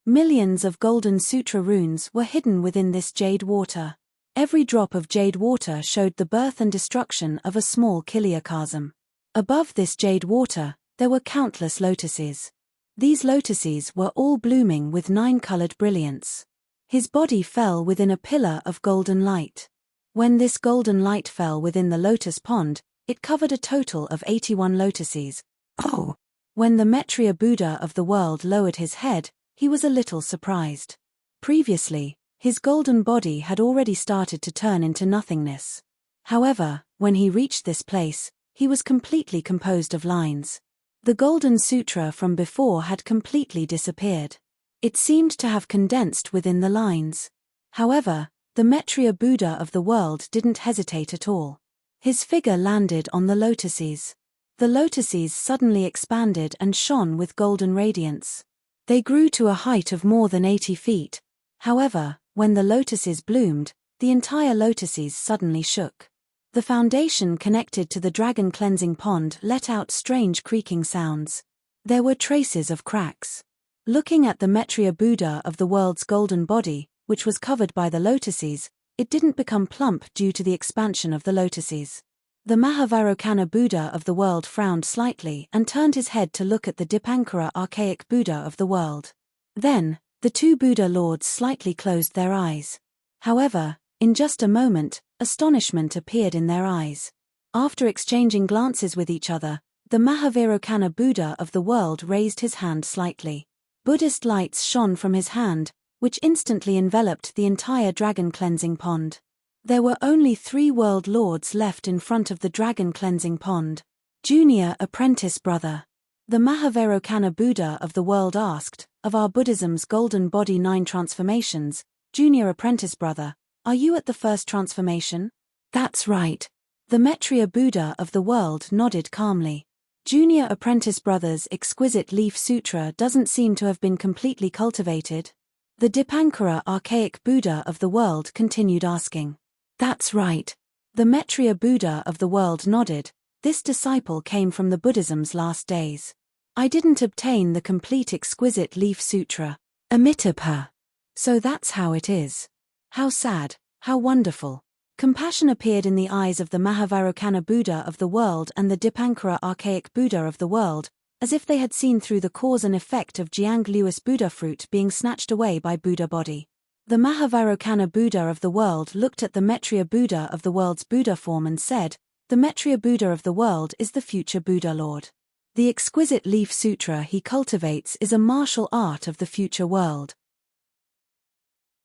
Speaker 1: Millions of golden sutra runes were hidden within this jade water. Every drop of jade water showed the birth and destruction of a small chiliocosm. Above this jade water, there were countless lotuses. These lotuses were all blooming with 9-colored brilliance. His body fell within a pillar of golden light. When this golden light fell within the lotus pond, it covered a total of 81 lotuses. Oh! When the Maitreya Buddha of the world lowered his head, he was a little surprised. Previously, his golden body had already started to turn into nothingness. However, when he reached this place, he was completely composed of lines. The golden sutra from before had completely disappeared. It seemed to have condensed within the lines. However, The Maitreya Buddha of the world didn't hesitate at all. His figure landed on the lotuses. The lotuses suddenly expanded and shone with golden radiance. They grew to a height of more than 80 feet. However, when the lotuses bloomed, the entire lotuses suddenly shook. The foundation connected to the dragon cleansing pond let out strange creaking sounds. There were traces of cracks. Looking at the Maitreya Buddha of the world's golden body, which was covered by the lotuses, it didn't become plump due to the expansion of the lotuses. The Mahavairokkana Buddha of the world frowned slightly and turned his head to look at the Dipankara archaic Buddha of the world. Then, the two Buddha lords slightly closed their eyes. However, in just a moment, astonishment appeared in their eyes. After exchanging glances with each other, the Mahavairokkana Buddha of the world raised his hand slightly. Buddhist lights shone from his hand, which instantly enveloped the entire dragon cleansing pond. There were only 3 world lords left in front of the dragon cleansing pond. Junior apprentice brother. The Mahavairokkana Buddha of the world asked, of our Buddhism's golden body 9 transformations, junior apprentice brother, are you at the first transformation? That's right. The Maitreya Buddha of the world nodded calmly. Junior apprentice brother's exquisite leaf sutra doesn't seem to have been completely cultivated. The Dipankara archaic Buddha of the world continued asking. That's right. The Maitreya Buddha of the world nodded. This disciple came from the Buddhism's last days. I didn't obtain the complete exquisite leaf sutra. Amitabha. So that's how it is. How sad, how wonderful. Compassion appeared in the eyes of the Mahavairokkana Buddha of the world and the Dipankara archaic Buddha of the world, as if they had seen through the cause and effect of Jiang Lewis Buddha fruit being snatched away by Buddha body. The Mahavairokkana Buddha of the world looked at the Maitreya Buddha of the world's Buddha form and said, the Maitreya Buddha of the world is the future Buddha Lord. The exquisite leaf sutra he cultivates is a martial art of the future world.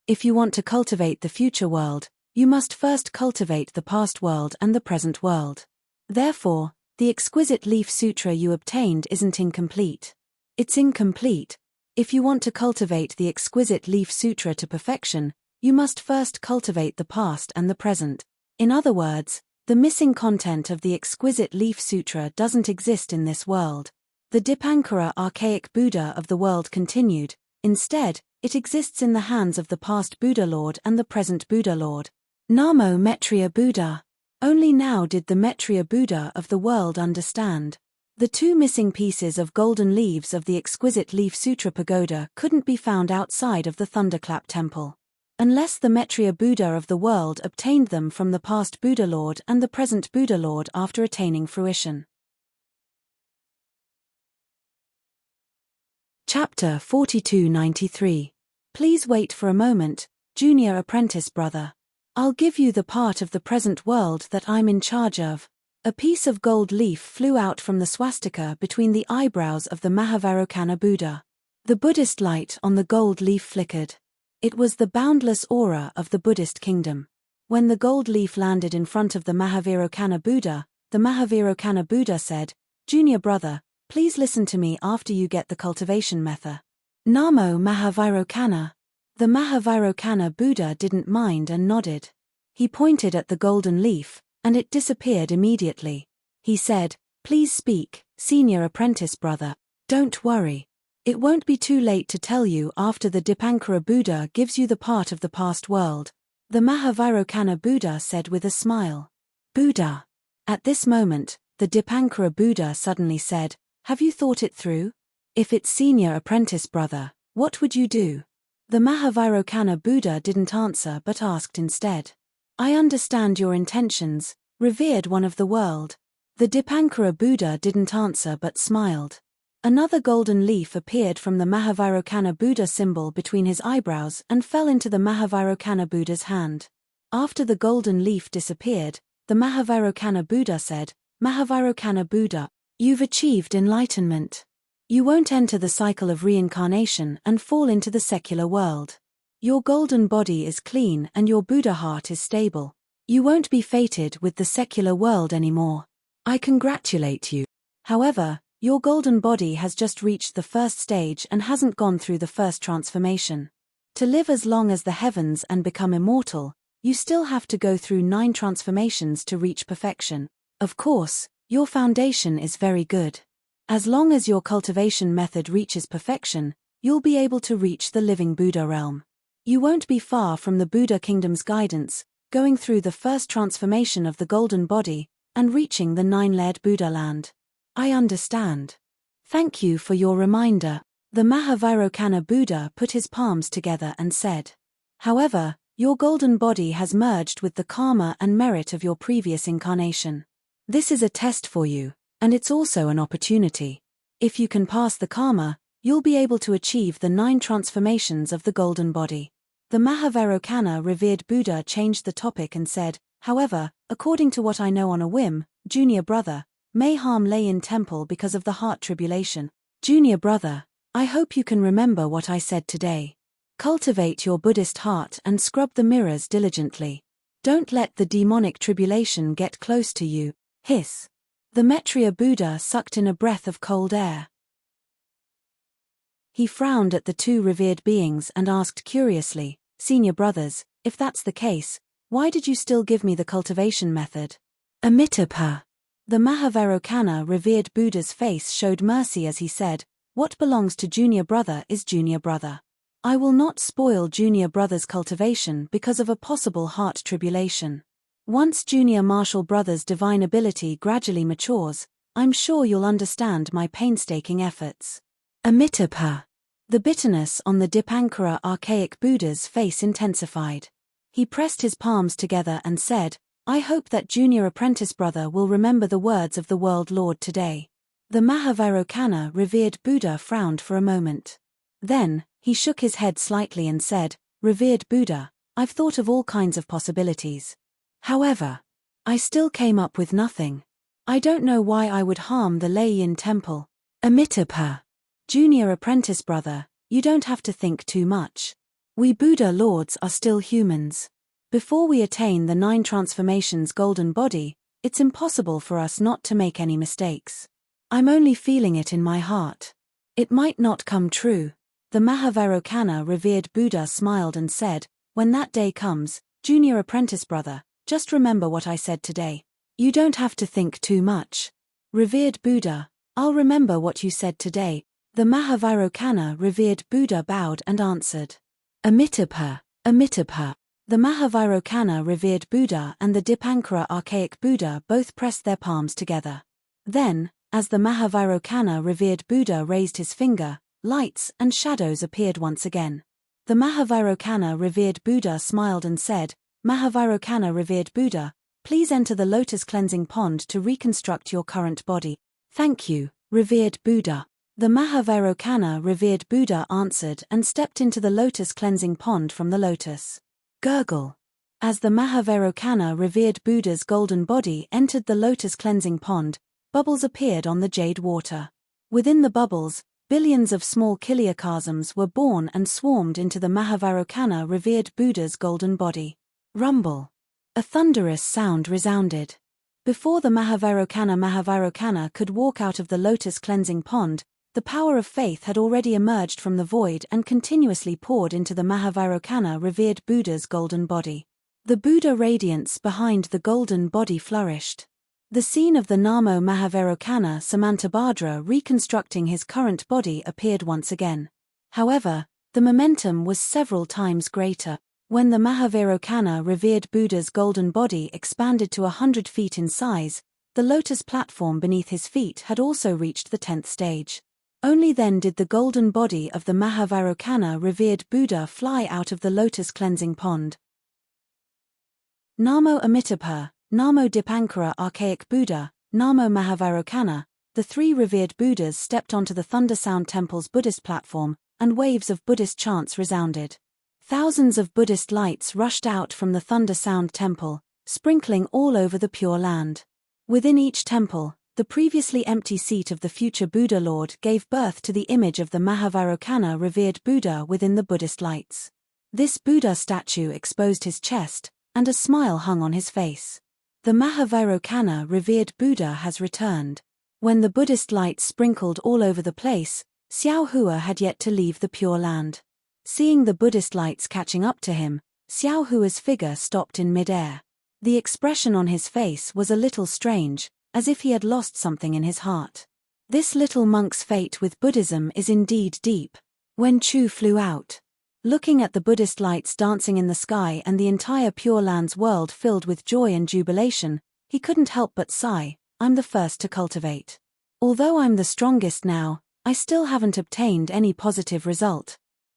Speaker 1: If you want to cultivate the future world, you must first cultivate the past world and the present world. Therefore, the exquisite leaf sutra you obtained isn't incomplete. It's incomplete. If you want to cultivate the exquisite leaf sutra to perfection, you must first cultivate the past and the present. In other words, the missing content of the exquisite leaf sutra doesn't exist in this world. The Dipankara archaic Buddha of the world continued, instead, it exists in the hands of the past Buddha Lord and the present Buddha Lord. Namo Maitreya Buddha. Only now did the Maitreya Buddha of the world understand. The 2 missing pieces of golden leaves of the exquisite leaf sutra pagoda couldn't be found outside of the Thunderclap temple. Unless the Maitreya Buddha of the world obtained them from the past Buddha Lord and the present Buddha Lord after attaining fruition. Chapter 4293. Please wait for a moment, junior apprentice brother. I'll give you the part of the present world that I'm in charge of. A piece of gold leaf flew out from the swastika between the eyebrows of the Mahavairokkana Buddha. The Buddhist light on the gold leaf flickered. It was the boundless aura of the Buddhist kingdom. When the gold leaf landed in front of the Mahavairokkana Buddha, the Mahavairokkana Buddha said, Junior brother, please listen to me after you get the cultivation method. Namo Mahavairokkana. The Mahavairokkana Buddha didn't mind and nodded. He pointed at the golden leaf, and it disappeared immediately. He said, please speak, senior apprentice brother. Don't worry. It won't be too late to tell you after the Dipankara Buddha gives you the part of the past world. The Mahavairokkana Buddha said with a smile. Buddha. At this moment, the Dipankara Buddha suddenly said, have you thought it through? If it's senior apprentice brother, what would you do? The Mahavairokkana Buddha didn't answer but asked instead. I understand your intentions, revered one of the world. The Dipankara Buddha didn't answer but smiled. Another golden leaf appeared from the Mahavairokkana Buddha symbol between his eyebrows and fell into the Mahavairokkana Buddha's hand. After the golden leaf disappeared, the Mahavairokkana Buddha said, Mahavairokkana Buddha, you've achieved enlightenment. You won't enter the cycle of reincarnation and fall into the secular world. Your golden body is clean and your Buddha heart is stable. You won't be fated with the secular world anymore. I congratulate you. However, your golden body has just reached the first stage and hasn't gone through the first transformation. To live as long as the heavens and become immortal, You still have to go through 9 transformations to reach perfection. Of course, your foundation is very good. As long as your cultivation method reaches perfection, you'll be able to reach the living Buddha realm. You won't be far from the Buddha kingdom's guidance, going through the first transformation of the golden body, and reaching the 9-layered Buddha land. I understand. Thank you for your reminder. The Mahavairokkana Buddha put his palms together and said, however, your golden body has merged with the karma and merit of your previous incarnation. This is a test for you, and it's also an opportunity. If you can pass the karma, you'll be able to achieve the 9 transformations of the golden body. The Mahavairokkana revered Buddha changed the topic and said, however, according to what I know on a whim, junior brother, may harm lay in temple because of the heart tribulation. Junior brother, I hope you can remember what I said today. Cultivate your Buddhist heart and scrub the mirrors diligently. Don't let the demonic tribulation get close to you. Hiss. The Maitreya Buddha sucked in a breath of cold air. He frowned at the 2 revered beings and asked curiously, Senior brothers, if that's the case, why did you still give me the cultivation method? Amitabha. The Mahavairokkana revered Buddha's face showed mercy as he said, what belongs to junior brother is junior brother. I will not spoil junior brother's cultivation because of a possible heart tribulation. Once junior martial brother's divine ability gradually matures, I'm sure you'll understand my painstaking efforts. Amitabha. The bitterness on the Dipankara archaic Buddha's face intensified. He pressed his palms together and said, I hope that junior apprentice brother will remember the words of the World Lord today. The Mahavairokkana revered Buddha frowned for a moment. Then, he shook his head slightly and said, Revered Buddha, I've thought of all kinds of possibilities. However, I still came up with nothing. I don't know why I would harm the Lei-yin temple. Amitabha. Junior apprentice brother, you don't have to think too much. We Buddha lords are still humans. Before we attain the 9 transformations golden body, it's impossible for us not to make any mistakes. I'm only feeling it in my heart. It might not come true. The Mahavairokkana revered Buddha smiled and said, when that day comes, junior apprentice brother, just remember what I said today. You don't have to think too much. Revered Buddha, I'll remember what you said today. The Mahavairokkana revered Buddha bowed and answered. Amitabha, Amitabha. The Mahavairokkana revered Buddha and the Dipankara archaic Buddha both pressed their palms together. Then, as the Mahavairokkana revered Buddha raised his finger, lights and shadows appeared once again. The Mahavairokkana revered Buddha smiled and said, Mahavairokkana revered Buddha, please enter the lotus cleansing pond to reconstruct your current body. Thank you, revered Buddha. The Mahavairokkana revered Buddha answered and stepped into the lotus cleansing pond from the lotus. Gurgle. As the Mahavairokkana revered Buddha's golden body entered the lotus cleansing pond, bubbles appeared on the jade water. Within the bubbles, billions of small kiliakasms were born and swarmed into the Mahavairokkana revered Buddha's golden body. Rumble. A thunderous sound resounded. Before the Mahavairokkana could walk out of the lotus cleansing pond, the power of faith had already emerged from the void and continuously poured into the Mahavairokkana revered Buddha's golden body. The Buddha radiance behind the golden body flourished. The scene of the Namo Mahavairokkana Samantabhadra reconstructing his current body appeared once again. However, the momentum was several times greater. When the Mahavairokkana revered Buddha's golden body expanded to 100 feet in size, the lotus platform beneath his feet had also reached the 10th stage. Only then did the golden body of the Mahavairokkana revered Buddha fly out of the lotus cleansing pond. Namo Amitabha, Namo Dipankara archaic Buddha, Namo Mahavairokkana, the 3 revered Buddhas stepped onto the Thunder Sound Temple's Buddhist platform, and waves of Buddhist chants resounded. Thousands of Buddhist lights rushed out from the Thunder Sound Temple, sprinkling all over the Pure Land. Within each temple, the previously empty seat of the future Buddha Lord gave birth to the image of the Mahavairokkana revered Buddha within the Buddhist lights. This Buddha statue exposed his chest, and a smile hung on his face. The Mahavairokkana revered Buddha has returned. When the Buddhist lights sprinkled all over the place, Xiao Hua had yet to leave the Pure Land. Seeing the Buddhist lights catching up to him, Xiao Hua's figure stopped in midair. The expression on his face was a little strange, as if he had lost something in his heart. This little monk's fate with Buddhism is indeed deep. When Chu flew out, looking at the Buddhist lights dancing in the sky and the entire Pure Lands world filled with joy and jubilation, he couldn't help but sigh, I'm the first to cultivate. Although I'm the strongest now, I still haven't obtained any positive result.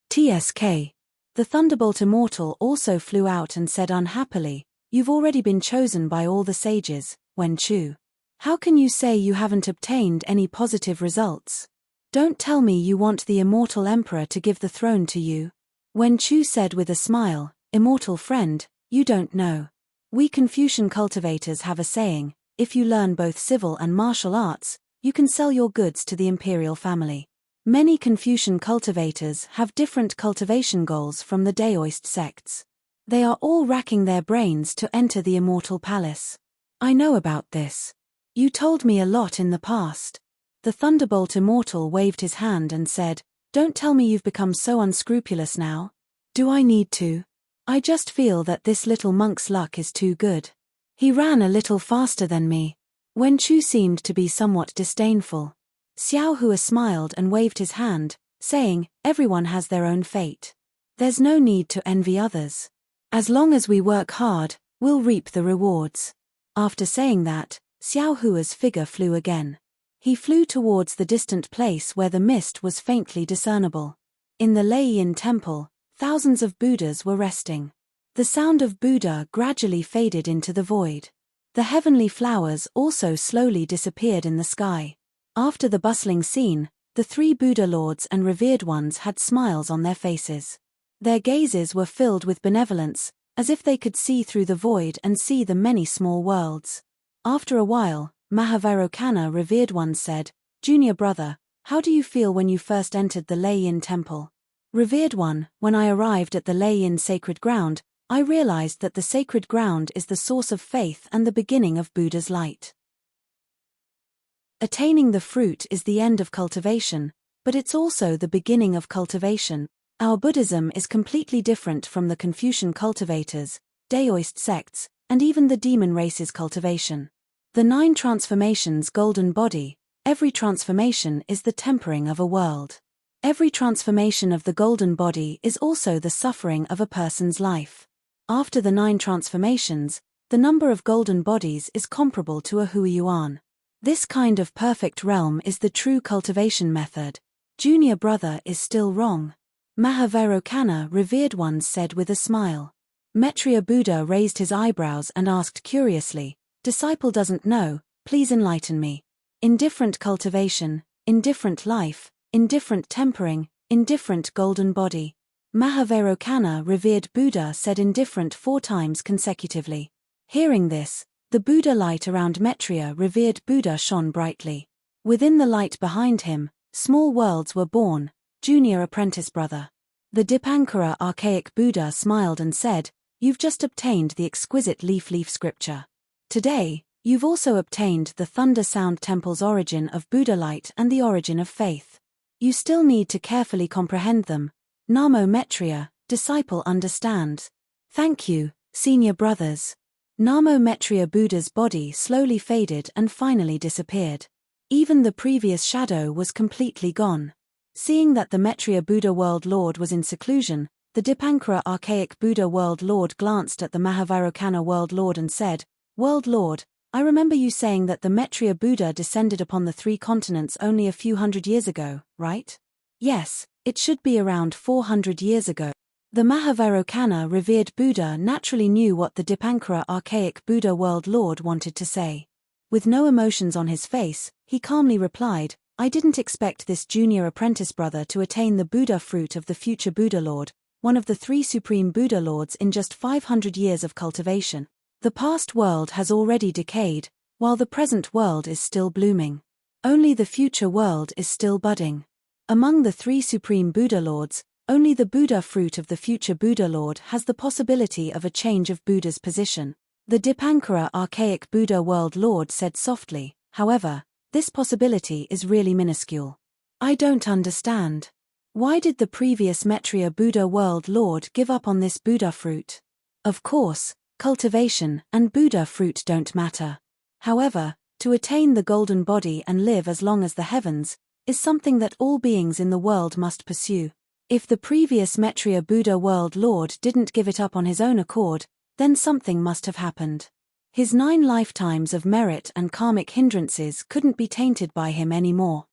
Speaker 1: TSK. The Thunderbolt Immortal also flew out and said unhappily, You've already been chosen by all the sages, Wen Chu. How can you say you haven't obtained any positive results? Don't tell me you want the Immortal Emperor to give the throne to you. Wen Chu said with a smile, Immortal friend, you don't know. We Confucian cultivators have a saying, if you learn both civil and martial arts, you can sell your goods to the imperial family. Many Confucian cultivators have different cultivation goals from the Daoist sects. They are all racking their brains to enter the Immortal Palace. I know about this. You told me a lot in the past. The Thunderbolt Immortal waved his hand and said, Don't tell me you've become so unscrupulous now. Do I need to? I just feel that this little monk's luck is too good. He ran a little faster than me. Wen Chu seemed to be somewhat disdainful. Xiao Hua smiled and waved his hand, saying, Everyone has their own fate. There's no need to envy others. As long as we work hard, we'll reap the rewards. After saying that, Xiao Hua's figure flew again. He flew towards the distant place where the mist was faintly discernible. In the Lei-Yin temple, thousands of Buddhas were resting. The sound of Buddha gradually faded into the void. The heavenly flowers also slowly disappeared in the sky. After the bustling scene, the three Buddha lords and revered ones had smiles on their faces. Their gazes were filled with benevolence, as if they could see through the void and see the many small worlds. After a while, Mahavairocana revered one said, Junior brother, how do you feel when you first entered the Lei-Yin temple? Revered one, when I arrived at the Lei-Yin sacred ground, I realized that the sacred ground is the source of faith and the beginning of Buddha's light. Attaining the fruit is the end of cultivation, but it's also the beginning of cultivation. Our Buddhism is completely different from the Confucian cultivators, Daoist sects, and even the demon race's cultivation. The 9 transformations golden body, every transformation is the tempering of a world. Every transformation of the golden body is also the suffering of a person's life. After the 9 transformations, the number of golden bodies is comparable to a Huiyuan. This kind of perfect realm is the true cultivation method. Junior brother is still wrong. Mahavairocana revered ones said with a smile. Maitreya Buddha raised his eyebrows and asked curiously, Disciple doesn't know, please enlighten me. Indifferent cultivation, indifferent life, indifferent tempering, indifferent golden body. Mahavairocana revered Buddha said indifferent 4 times consecutively. Hearing this, the Buddha light around Maitreya revered Buddha shone brightly. Within the light behind him, small worlds were born, junior apprentice brother. The Dipankara archaic Buddha smiled and said, You've just obtained the exquisite leaf scripture. Today, you've also obtained the Thunder Sound Temple's origin of Buddha light and the origin of faith. You still need to carefully comprehend them. Namo Maitreya, disciple understands. Thank you, senior brothers. Namo Maitreya Buddha's body slowly faded and finally disappeared. Even the previous shadow was completely gone. Seeing that the Maitreya Buddha World Lord was in seclusion, the Dipankara archaic Buddha World Lord glanced at the Mahavairocana World Lord and said, World Lord, I remember you saying that the Maitreya Buddha descended upon the 3 continents only a few hundred years ago, right? Yes, it should be around 400 years ago. The Mahavairocana revered Buddha naturally knew what the Dipankara archaic Buddha World Lord wanted to say. With no emotions on his face, he calmly replied, I didn't expect this junior apprentice brother to attain the Buddha fruit of the future Buddha Lord, one of the 3 supreme Buddha Lords in just 500 years of cultivation. The past world has already decayed, while the present world is still blooming. Only the future world is still budding. Among the 3 supreme Buddha Lords, only the Buddha fruit of the future Buddha Lord has the possibility of a change of Buddha's position. The Dipankara archaic Buddha World Lord said softly, however, this possibility is really minuscule. I don't understand. Why did the previous Maitreya Buddha world lord give up on this Buddha fruit? Of course, cultivation and Buddha fruit don't matter. However, to attain the golden body and live as long as the heavens, is something that all beings in the world must pursue. If the previous Maitreya Buddha world lord didn't give it up on his own accord, then something must have happened. His 9 lifetimes of merit and karmic hindrances couldn't be tainted by him anymore.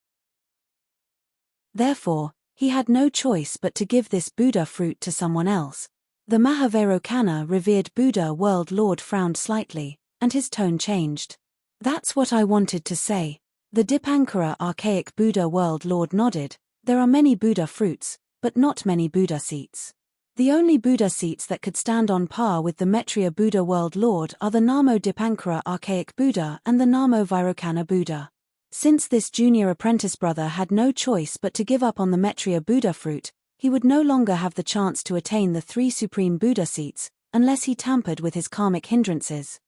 Speaker 1: Therefore, he had no choice but to give this Buddha fruit to someone else. The Mahavairocana revered Buddha world lord frowned slightly, and his tone changed. That's what I wanted to say. The Dipankara archaic Buddha world lord nodded. There are many Buddha fruits, but not many Buddha seats. The only Buddha seats that could stand on par with the Maitreya Buddha world lord are the Namo Dipankara archaic Buddha and the Namo Vairocana Buddha. Since this junior apprentice brother had no choice but to give up on the Maitreya Buddha fruit, he would no longer have the chance to attain the 3 supreme Buddha seats, unless he tampered with his karmic hindrances.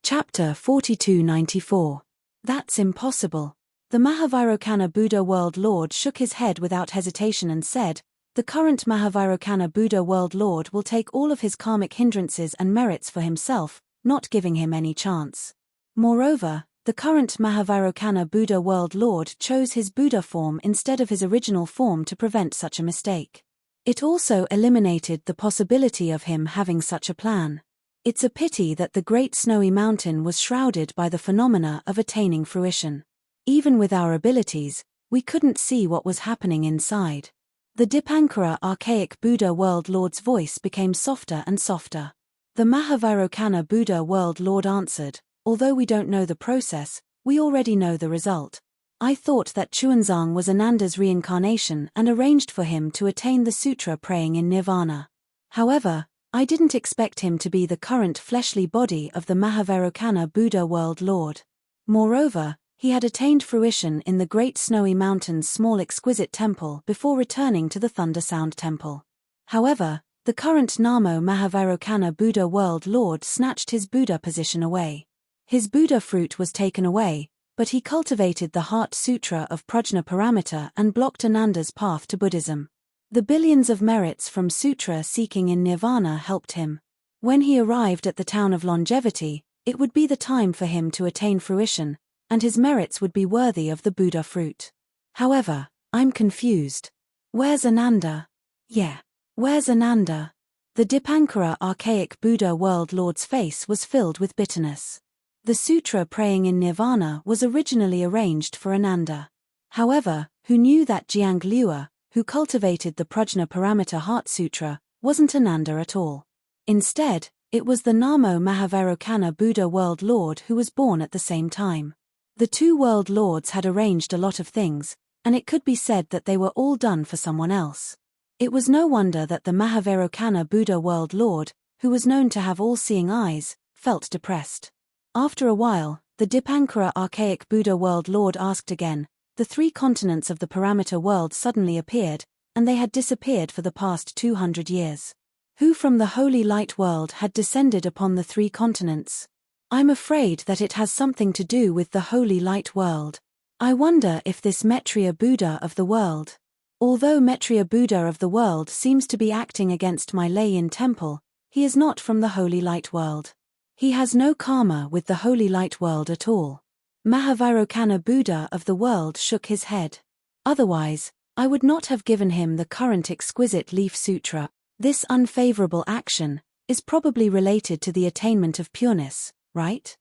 Speaker 1: Chapter 4294. That's impossible. The Mahavairocana Buddha world lord shook his head without hesitation and said, the current Mahavairocana Buddha world lord will take all of his karmic hindrances and merits for himself, not giving him any chance. Moreover, the current Mahavairocana Buddha world lord chose his Buddha form instead of his original form to prevent such a mistake. It also eliminated the possibility of him having such a plan. It's a pity that the great snowy mountain was shrouded by the phenomena of attaining fruition. Even with our abilities, we couldn't see what was happening inside. The Dipankara archaic Buddha world lord's voice became softer and softer. The Mahavairocana Buddha world lord answered, although we don't know the process, we already know the result. I thought that Chuanzang was Ananda's reincarnation and arranged for him to attain the sutra praying in nirvana. However, I didn't expect him to be the current fleshly body of the Mahavairocana Buddha world lord. Moreover, he had attained fruition in the Great Snowy Mountain's small exquisite temple before returning to the Thunder Sound Temple. However, the current Namo Mahavairocana Buddha world lord snatched his Buddha position away. His Buddha fruit was taken away, but he cultivated the Heart Sutra of Prajna Paramita and blocked Ananda's path to Buddhism. The billions of merits from sutra seeking in nirvana helped him. When he arrived at the town of longevity, it would be the time for him to attain fruition, and his merits would be worthy of the Buddha fruit. However, I'm confused. Where's Ananda? Yeah. Where's Ananda? The Dipankara archaic Buddha world lord's face was filled with bitterness. The sutra praying in nirvana was originally arranged for Ananda. However, who knew that Jiang Liuwa, who cultivated the Prajna Paramita Heart Sutra, wasn't Ananda at all. Instead, it was the Namo Mahavairocana Buddha world lord who was born at the same time. The 2 world lords had arranged a lot of things, and it could be said that they were all done for someone else. It was no wonder that the Mahavairocana Buddha world lord, who was known to have all-seeing eyes, felt depressed. After a while, the Dipankara archaic Buddha world lord asked again. The 3 continents of the Paramita world suddenly appeared, and they had disappeared for the past 200 years. Who from the holy light world had descended upon the 3 continents? I'm afraid that it has something to do with the holy light world. I wonder if this Maitreya Buddha of the world. Although Maitreya Buddha of the world seems to be acting against my lay-in temple, he is not from the holy light world. He has no karma with the holy light world at all. Mahavairocana Buddha of the world shook his head. Otherwise, I would not have given him the current exquisite leaf sutra. This unfavorable action is probably related to the attainment of pureness, right?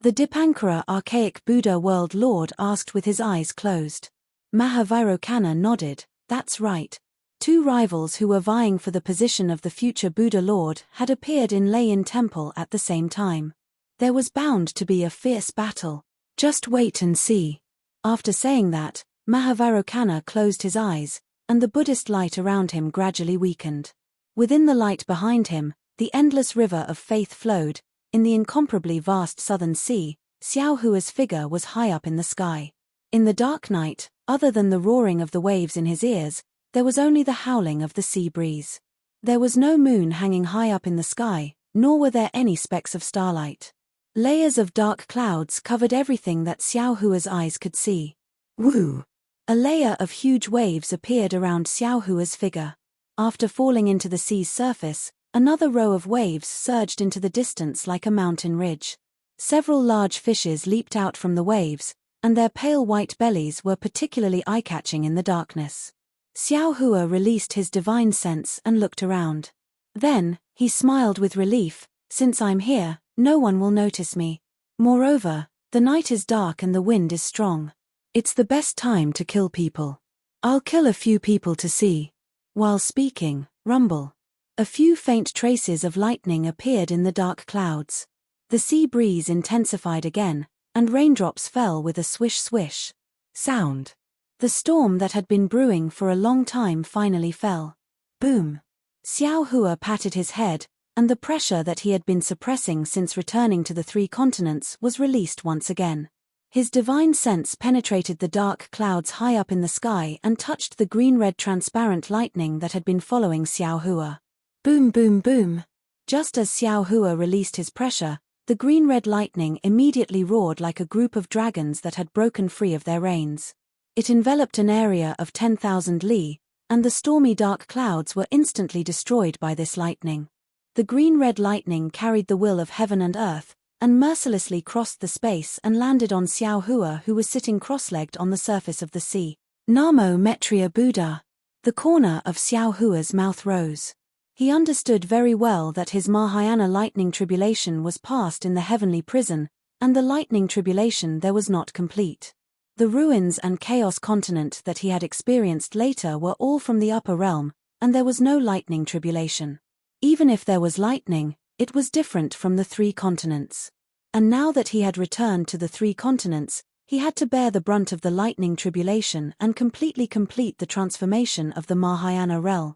Speaker 1: The Dipankara archaic Buddha world lord asked with his eyes closed. Mahavairocana nodded, that's right. 2 rivals who were vying for the position of the future Buddha Lord had appeared in lay-in temple at the same time. There was bound to be a fierce battle. Just wait and see. After saying that, Mahavairocana closed his eyes, and the Buddhist light around him gradually weakened. Within the light behind him, the endless river of faith flowed. In the incomparably vast southern sea, Xiao Hua's figure was high up in the sky. In the dark night, other than the roaring of the waves in his ears, there was only the howling of the sea breeze. There was no moon hanging high up in the sky, nor were there any specks of starlight. Layers of dark clouds covered everything that Xiao Hua's eyes could see. Woo! A layer of huge waves appeared around Xiao Hua's figure. After falling into the sea's surface, another row of waves surged into the distance like a mountain ridge. Several large fishes leaped out from the waves, and their pale white bellies were particularly eye-catching in the darkness. Xiao Hua released his divine sense and looked around. Then, he smiled with relief. Since I'm here, no one will notice me. Moreover, the night is dark and the wind is strong. It's the best time to kill people. I'll kill a few people to see. While speaking, rumble. A few faint traces of lightning appeared in the dark clouds. The sea breeze intensified again, and raindrops fell with a swish-swish sound. The storm that had been brewing for a long time finally fell. Boom! Xiao Hua patted his head, and the pressure that he had been suppressing since returning to the 3 continents was released once again. His divine sense penetrated the dark clouds high up in the sky and touched the green-red transparent lightning that had been following Xiao Hua. Boom boom boom! Just as Xiao Hua released his pressure, the green-red lightning immediately roared like a group of dragons that had broken free of their reins. It enveloped an area of 10,000 li, and the stormy dark clouds were instantly destroyed by this lightning. The green-red lightning carried the will of heaven and earth, and mercilessly crossed the space and landed on Xiao Hua, who was sitting cross-legged on the surface of the sea. Namo Metria Buddha! The corner of Xiao Hua's mouth rose. He understood very well that his Mahayana lightning tribulation was past in the heavenly prison, and the lightning tribulation there was not complete. The ruins and chaos continent that he had experienced later were all from the upper realm, and there was no lightning tribulation. Even if there was lightning, it was different from the 3 continents. And now that he had returned to the 3 continents, he had to bear the brunt of the lightning tribulation and completely complete the transformation of the Mahayana realm.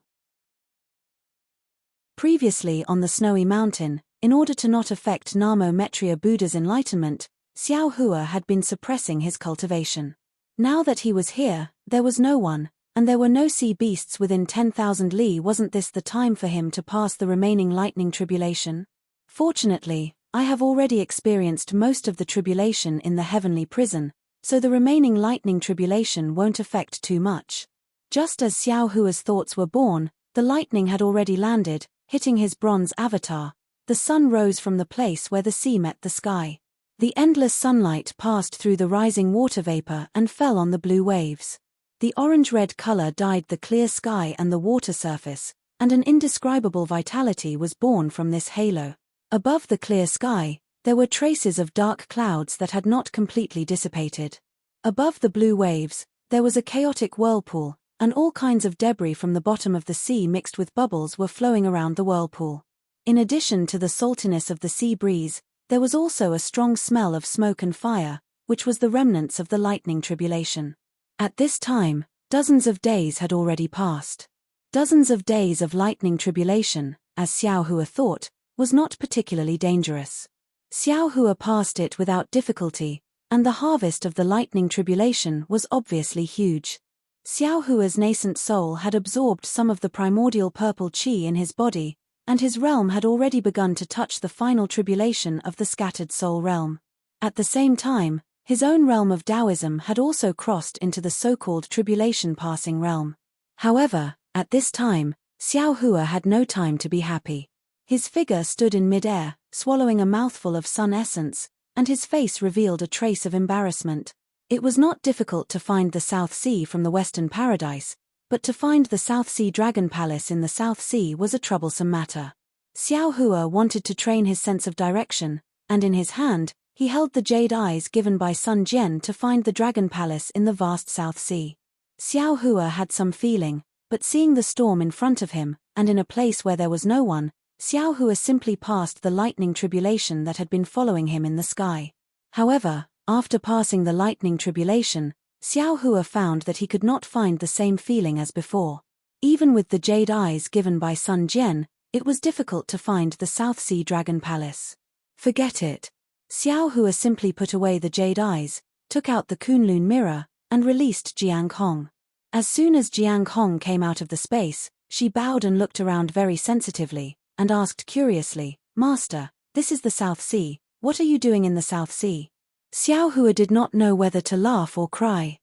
Speaker 1: Previously on the snowy mountain, in order to not affect Namo Metria Buddha's enlightenment, Xiao Hua had been suppressing his cultivation. Now that he was here, there was no one, and there were no sea beasts within 10,000 li. Wasn't this the time for him to pass the remaining lightning tribulation? Fortunately, I have already experienced most of the tribulation in the heavenly prison, so the remaining lightning tribulation won't affect too much. Just as Xiao Hua's thoughts were born, the lightning had already landed, hitting his bronze avatar. The sun rose from the place where the sea met the sky. The endless sunlight passed through the rising water vapor and fell on the blue waves. The orange-red color dyed the clear sky and the water surface, and an indescribable vitality was born from this halo. Above the clear sky, there were traces of dark clouds that had not completely dissipated. Above the blue waves, there was a chaotic whirlpool, and all kinds of debris from the bottom of the sea mixed with bubbles were flowing around the whirlpool. In addition to the saltiness of the sea breeze, there was also a strong smell of smoke and fire, which was the remnants of the lightning tribulation. At this time, dozens of days had already passed. Dozens of days of lightning tribulation, as Xiao Hua thought, was not particularly dangerous. Xiao Hua passed it without difficulty, and the harvest of the lightning tribulation was obviously huge. Xiao Hua's nascent soul had absorbed some of the primordial purple qi in his body, and his realm had already begun to touch the final tribulation of the scattered soul realm. At the same time, his own realm of Taoism had also crossed into the so-called tribulation-passing realm. However, at this time, Xiao Hua had no time to be happy. His figure stood in mid-air, swallowing a mouthful of sun essence, and his face revealed a trace of embarrassment. It was not difficult to find the South Sea from the Western Paradise, but to find the South Sea Dragon Palace in the South Sea was a troublesome matter. Xiao Hua wanted to train his sense of direction, and in his hand, he held the jade eyes given by Sun Jian to find the Dragon Palace in the vast South Sea. Xiao Hua had some feeling, but seeing the storm in front of him, and in a place where there was no one, Xiao Hua simply passed the lightning tribulation that had been following him in the sky. However, after passing the lightning tribulation, Xiao Hua found that he could not find the same feeling as before. Even with the jade eyes given by Sun Jian, it was difficult to find the South Sea Dragon Palace. Forget it. Xiao Hua simply put away the jade eyes, took out the Kunlun mirror, and released Jiang Hong. As soon as Jiang Hong came out of the space, she bowed and looked around very sensitively, and asked curiously, "Master, this is the South Sea, what are you doing in the South Sea? Xiao Hua did not know whether to laugh or cry.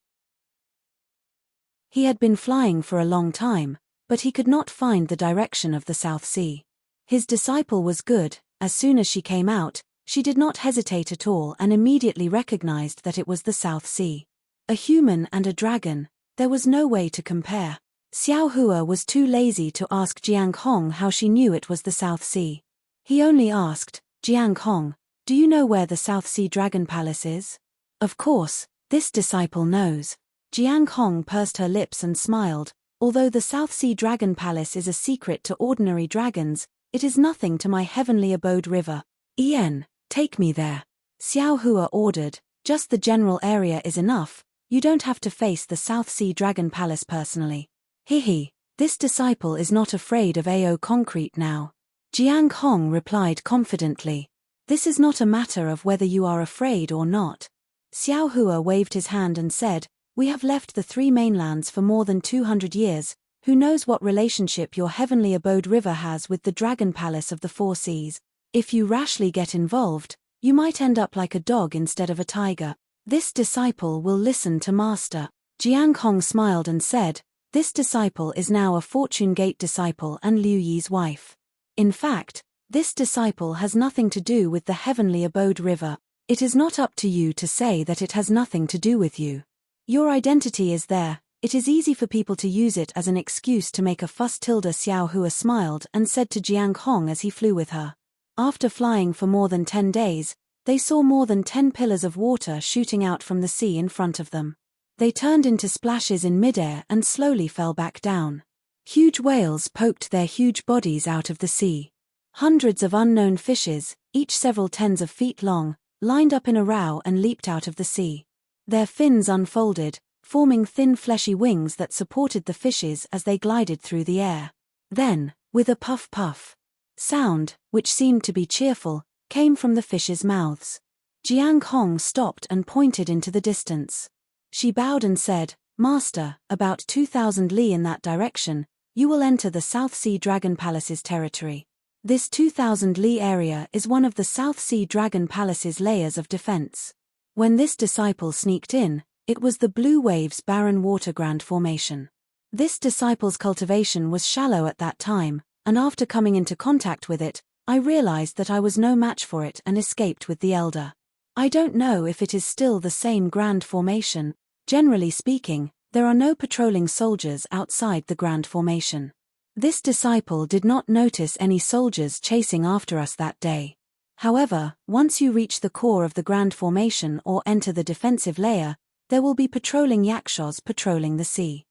Speaker 1: He had been flying for a long time, but he could not find the direction of the South Sea. His disciple was good. As soon as she came out, she did not hesitate at all and immediately recognized that it was the South Sea. A human and a dragon, there was no way to compare. Xiao Hua was too lazy to ask Jiang Hong how she knew it was the South Sea. He only asked, Jiang Hong, do you know where the South Sea Dragon Palace is? Of course, this disciple knows. Jiang Hong pursed her lips and smiled. Although the South Sea Dragon Palace is a secret to ordinary dragons, it is nothing to my heavenly abode river. Ian, take me there. Xiao Hua ordered, just the general area is enough, you don't have to face the South Sea Dragon Palace personally. Hihi, this disciple is not afraid of AO concrete now. Jiang Hong replied confidently. This is not a matter of whether you are afraid or not. Xiao Hua waved his hand and said, we have left the three mainlands for more than 200 years, who knows what relationship your heavenly abode river has with the Dragon Palace of the Four Seas. If you rashly get involved, you might end up like a dog instead of a tiger. This disciple will listen to Master. Jiang Hong smiled and said, this disciple is now a Fortune Gate disciple and Liu Yi's wife. In fact, this disciple has nothing to do with the heavenly abode river. It is not up to you to say that it has nothing to do with you. Your identity is there, it is easy for people to use it as an excuse to make a fuss. Xiao Hua smiled and said to Jiang Hong as he flew with her. After flying for more than 10 days, they saw more than 10 pillars of water shooting out from the sea in front of them. They turned into splashes in midair and slowly fell back down. Huge whales poked their huge bodies out of the sea. Hundreds of unknown fishes, each several tens of feet long, lined up in a row and leaped out of the sea. Their fins unfolded, forming thin fleshy wings that supported the fishes as they glided through the air. Then, with a puff-puff sound, which seemed to be cheerful, came from the fishes' mouths. Jiang Hong stopped and pointed into the distance. She bowed and said, Master, about 2,000 li in that direction, you will enter the South Sea Dragon Palace's territory. This 2,000 li area is one of the South Sea Dragon Palace's layers of defense. When this disciple sneaked in, it was the Blue Waves Barren Water Grand Formation. This disciple's cultivation was shallow at that time, and after coming into contact with it, I realized that I was no match for it and escaped with the elder. I don't know if it is still the same Grand Formation. Generally speaking, there are no patrolling soldiers outside the Grand Formation. This disciple did not notice any soldiers chasing after us that day. However, once you reach the core of the Grand Formation or enter the defensive layer, there will be patrolling yakshas patrolling the sea.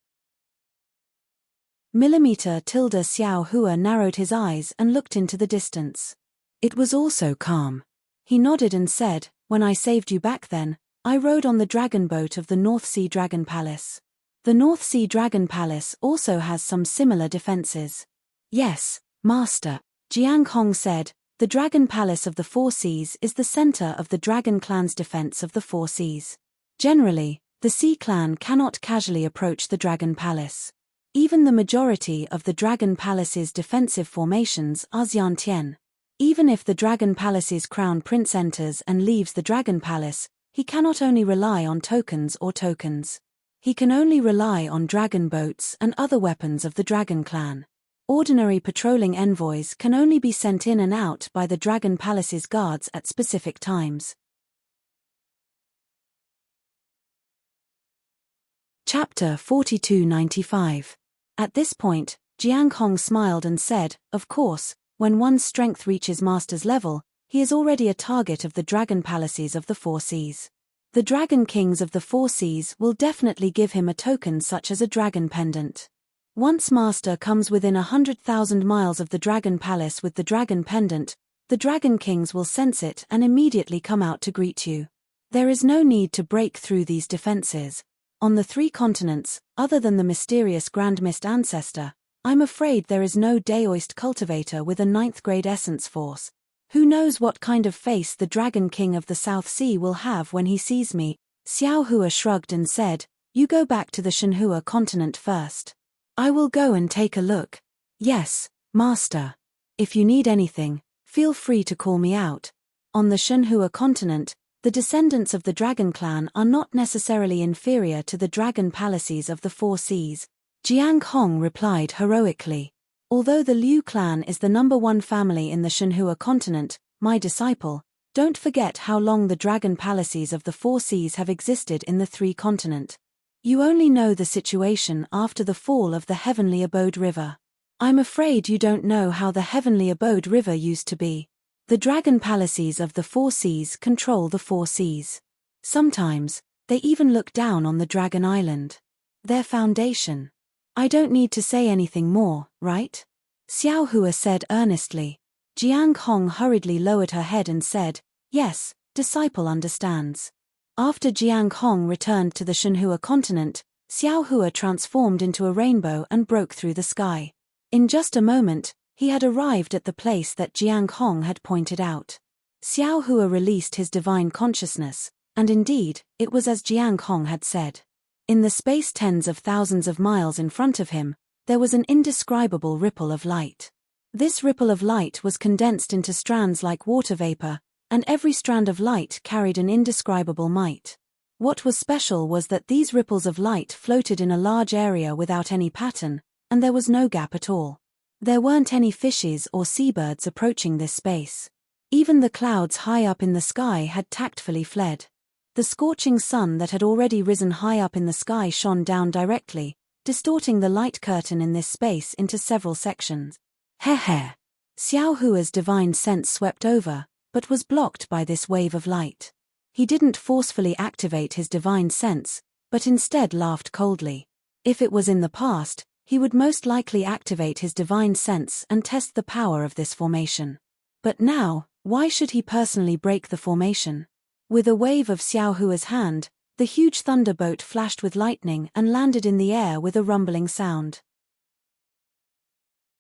Speaker 1: Xiao Hua narrowed his eyes and looked into the distance. It was also calm. He nodded and said, when I saved you back then, I rode on the dragon boat of the North Sea Dragon Palace. The North Sea Dragon Palace also has some similar defenses. Yes, Master, Jiang Hong said, the Dragon Palace of the Four Seas is the center of the Dragon Clan's defense of the Four Seas. Generally, the Sea Clan cannot casually approach the Dragon Palace. Even the majority of the Dragon Palace's defensive formations are Xiantian. Even if the Dragon Palace's crown prince enters and leaves the Dragon Palace, he cannot only rely on tokens. He can only rely on dragon boats and other weapons of the Dragon Clan. Ordinary patrolling envoys can only be sent in and out by the Dragon Palace's guards at specific times. Chapter 4295. At this point, Jiang Hong smiled and said, of course, when one's strength reaches master's level, he is already a target of the Dragon Palaces of the Four Seas. The Dragon Kings of the Four Seas will definitely give him a token such as a dragon pendant. Once Master comes within 100,000 miles of the Dragon Palace with the Dragon Pendant, the Dragon Kings will sense it and immediately come out to greet you. There is no need to break through these defenses. On the 3 continents, other than the mysterious Grand Mist Ancestor, I'm afraid there is no Daoist cultivator with a 9th grade essence force. Who knows what kind of face the Dragon King of the South Sea will have when he sees me? Xiao Hua shrugged and said, you go back to the Shenhua continent first. I will go and take a look. Yes, Master. If you need anything, feel free to call me out. On the Shenhua continent, the descendants of the Dragon clan are not necessarily inferior to the dragon palaces of the Four Seas, Jiang Hong replied heroically. Although the Liu clan is the #1 family in the Shenhua continent, my disciple, don't forget how long the dragon palaces of the Four Seas have existed in the three continents. You only know the situation after the fall of the Heavenly Abode River. I'm afraid you don't know how the Heavenly Abode River used to be. The dragon palaces of the Four Seas control the Four Seas. Sometimes, they even look down on the Dragon Island. Their foundation. I don't need to say anything more, right? Xiao Hua said earnestly. Jiang Hong hurriedly lowered her head and said, yes, disciple understands. After Jiang Hong returned to the Shenhua continent, Xiao Hua transformed into a rainbow and broke through the sky. In just a moment, he had arrived at the place that Jiang Hong had pointed out. Xiao Hua released his divine consciousness, and indeed, it was as Jiang Hong had said. In the space tens of thousands of miles in front of him, there was an indescribable ripple of light. This ripple of light was condensed into strands like water vapor, and every strand of light carried an indescribable might. What was special was that these ripples of light floated in a large area without any pattern, and there was no gap at all. There weren't any fishes or seabirds approaching this space. Even the clouds high up in the sky had tactfully fled. The scorching sun that had already risen high up in the sky shone down directly, distorting the light curtain in this space into several sections. Heh. Xiao Hua's divine sense swept over, but was blocked by this wave of light. He didn't forcefully activate his divine sense, but instead laughed coldly. If it was in the past, he would most likely activate his divine sense and test the power of this formation. But now, why should he personally break the formation? With a wave of Xiao Hua's hand, the huge thunderbolt flashed with lightning and landed in the air with a rumbling sound.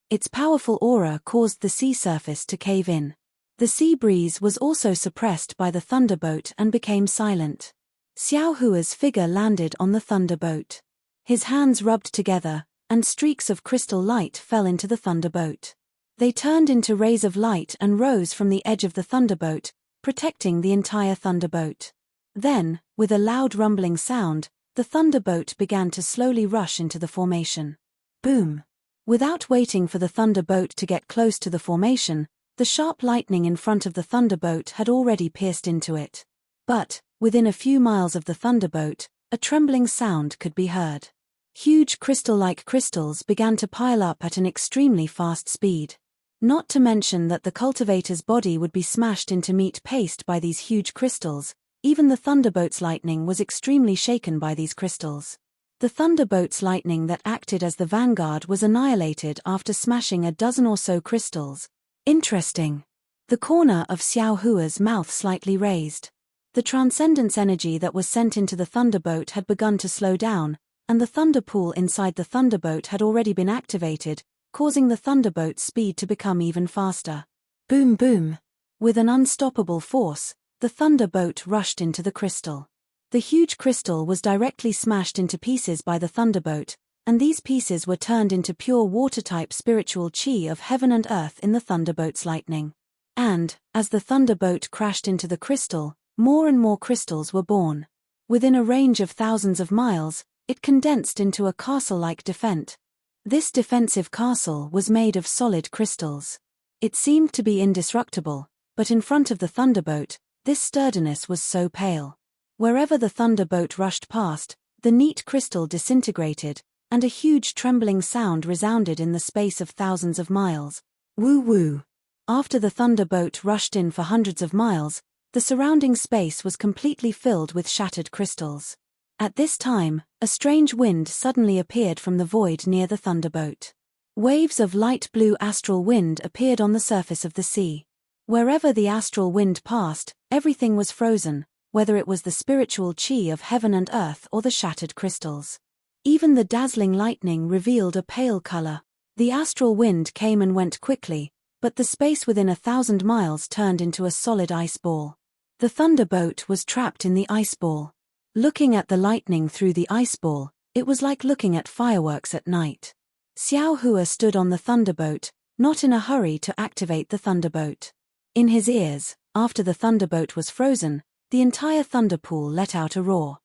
Speaker 1: Its powerful aura caused the sea surface to cave in. The sea breeze was also suppressed by the thunderbolt and became silent. Xiao Hua's figure landed on the thunderbolt. His hands rubbed together, and streaks of crystal light fell into the thunderbolt. They turned into rays of light and rose from the edge of the thunderbolt, protecting the entire thunderbolt. Then, with a loud rumbling sound, the thunderbolt began to slowly rush into the formation. Boom! Without waiting for the thunderbolt to get close to the formation, the sharp lightning in front of the thunderbolt had already pierced into it. But, within a few miles of the thunderbolt, a trembling sound could be heard. Huge crystal-like crystals began to pile up at an extremely fast speed. Not to mention that the cultivator's body would be smashed into meat paste by these huge crystals. Even the thunderbolt's lightning was extremely shaken by these crystals. The thunderbolt's lightning that acted as the vanguard was annihilated after smashing a dozen or so crystals. Interesting. The corner of Xiao Hua's mouth slightly raised. The transcendence energy that was sent into the thunderbolt had begun to slow down, and the thunder pool inside the thunderbolt had already been activated, causing the thunderbolt's speed to become even faster. Boom boom. With an unstoppable force, the thunderbolt rushed into the crystal. The huge crystal was directly smashed into pieces by the thunderbolt, and these pieces were turned into pure water-type spiritual chi of heaven and earth in the thunderbolt's lightning. And, as the thunderbolt crashed into the crystal, more and more crystals were born. Within a range of thousands of miles, it condensed into a castle-like defense. This defensive castle was made of solid crystals. It seemed to be indestructible, but in front of the thunderbolt, this sturdiness was so pale. Wherever the thunderbolt rushed past, the neat crystal disintegrated, and a huge trembling sound resounded in the space of thousands of miles. Woo-woo. After the thunderbolt rushed in for hundreds of miles, the surrounding space was completely filled with shattered crystals. At this time, a strange wind suddenly appeared from the void near the thunderbolt. Waves of light blue astral wind appeared on the surface of the sea. Wherever the astral wind passed, everything was frozen, whether it was the spiritual chi of heaven and earth or the shattered crystals. Even the dazzling lightning revealed a pale color. The astral wind came and went quickly, but the space within 1,000 miles turned into a solid ice ball. The thunderbolt was trapped in the ice ball. Looking at the lightning through the ice ball, it was like looking at fireworks at night. Xiao Hua stood on the thunderbolt, not in a hurry to activate the thunderbolt. In his ears, after the thunderbolt was frozen, the entire thunder pool let out a roar.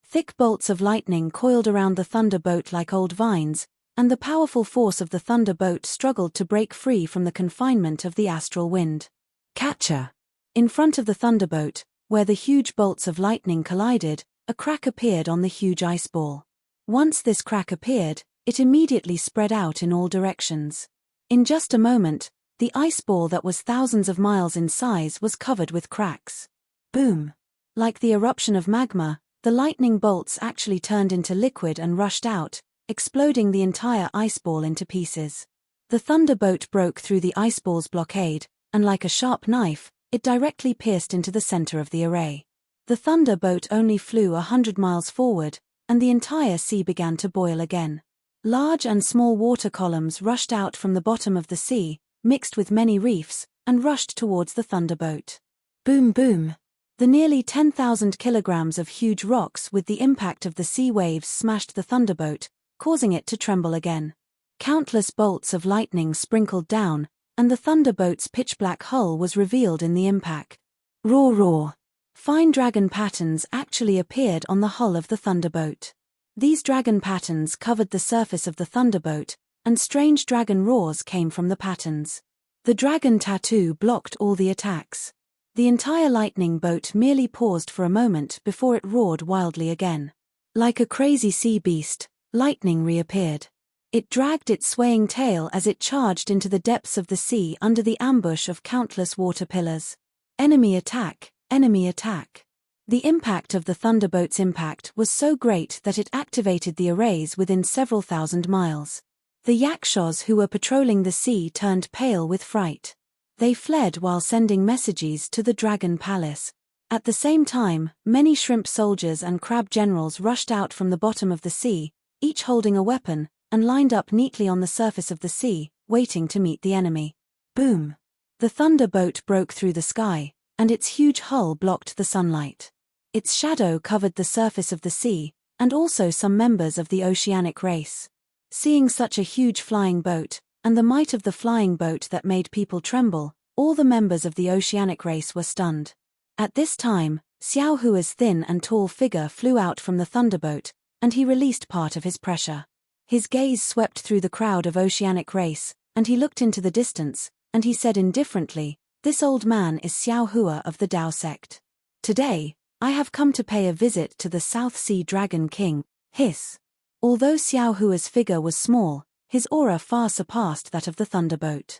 Speaker 1: Thick bolts of lightning coiled around the thunderbolt like old vines, and the powerful force of the thunderbolt struggled to break free from the confinement of the astral wind. Catcher! In front of the thunderbolt, where the huge bolts of lightning collided, a crack appeared on the huge ice ball. Once this crack appeared, it immediately spread out in all directions. In just a moment, the ice ball that was thousands of miles in size was covered with cracks. Boom! Like the eruption of magma, the lightning bolts actually turned into liquid and rushed out, exploding the entire ice ball into pieces. The thunderbolt broke through the ice ball's blockade, and like a sharp knife, it directly pierced into the center of the array. The thunderbolt only flew 100 miles forward, and the entire sea began to boil again. Large and small water columns rushed out from the bottom of the sea, mixed with many reefs, and rushed towards the thunderbolt. Boom boom! The nearly 10,000 kilograms of huge rocks with the impact of the sea waves smashed the thunderbolt, causing it to tremble again. Countless bolts of lightning sprinkled down, and the thunderbolt's pitch-black hull was revealed in the impact. Roar roar! Fine dragon patterns actually appeared on the hull of the thunderbolt. These dragon patterns covered the surface of the thunderbolt, and strange dragon roars came from the patterns. The dragon tattoo blocked all the attacks. The entire lightning bolt merely paused for a moment before it roared wildly again. Like a crazy sea beast, lightning reappeared. It dragged its swaying tail as it charged into the depths of the sea under the ambush of countless water pillars. Enemy attack! Enemy attack! The impact of the thunderbolt's impact was so great that it activated the arrays within several thousand miles. The yakshas who were patrolling the sea turned pale with fright. They fled while sending messages to the dragon palace. At the same time, many shrimp soldiers and crab generals rushed out from the bottom of the sea, each holding a weapon, and lined up neatly on the surface of the sea, waiting to meet the enemy. Boom! The thunderbolt broke through the sky, and its huge hull blocked the sunlight. Its shadow covered the surface of the sea, and also some members of the oceanic race. Seeing such a huge flying boat, and the might of the flying boat that made people tremble, all the members of the oceanic race were stunned. At this time, Xiao Hua's thin and tall figure flew out from the thunderbolt, and he released part of his pressure. His gaze swept through the crowd of oceanic race, and he looked into the distance, and he said indifferently, "This old man is Xiao Hua of the Tao sect. Today, I have come to pay a visit to the South Sea Dragon King." Hiss. Although Xiao Hua's figure was small, his aura far surpassed that of the thunderbolt.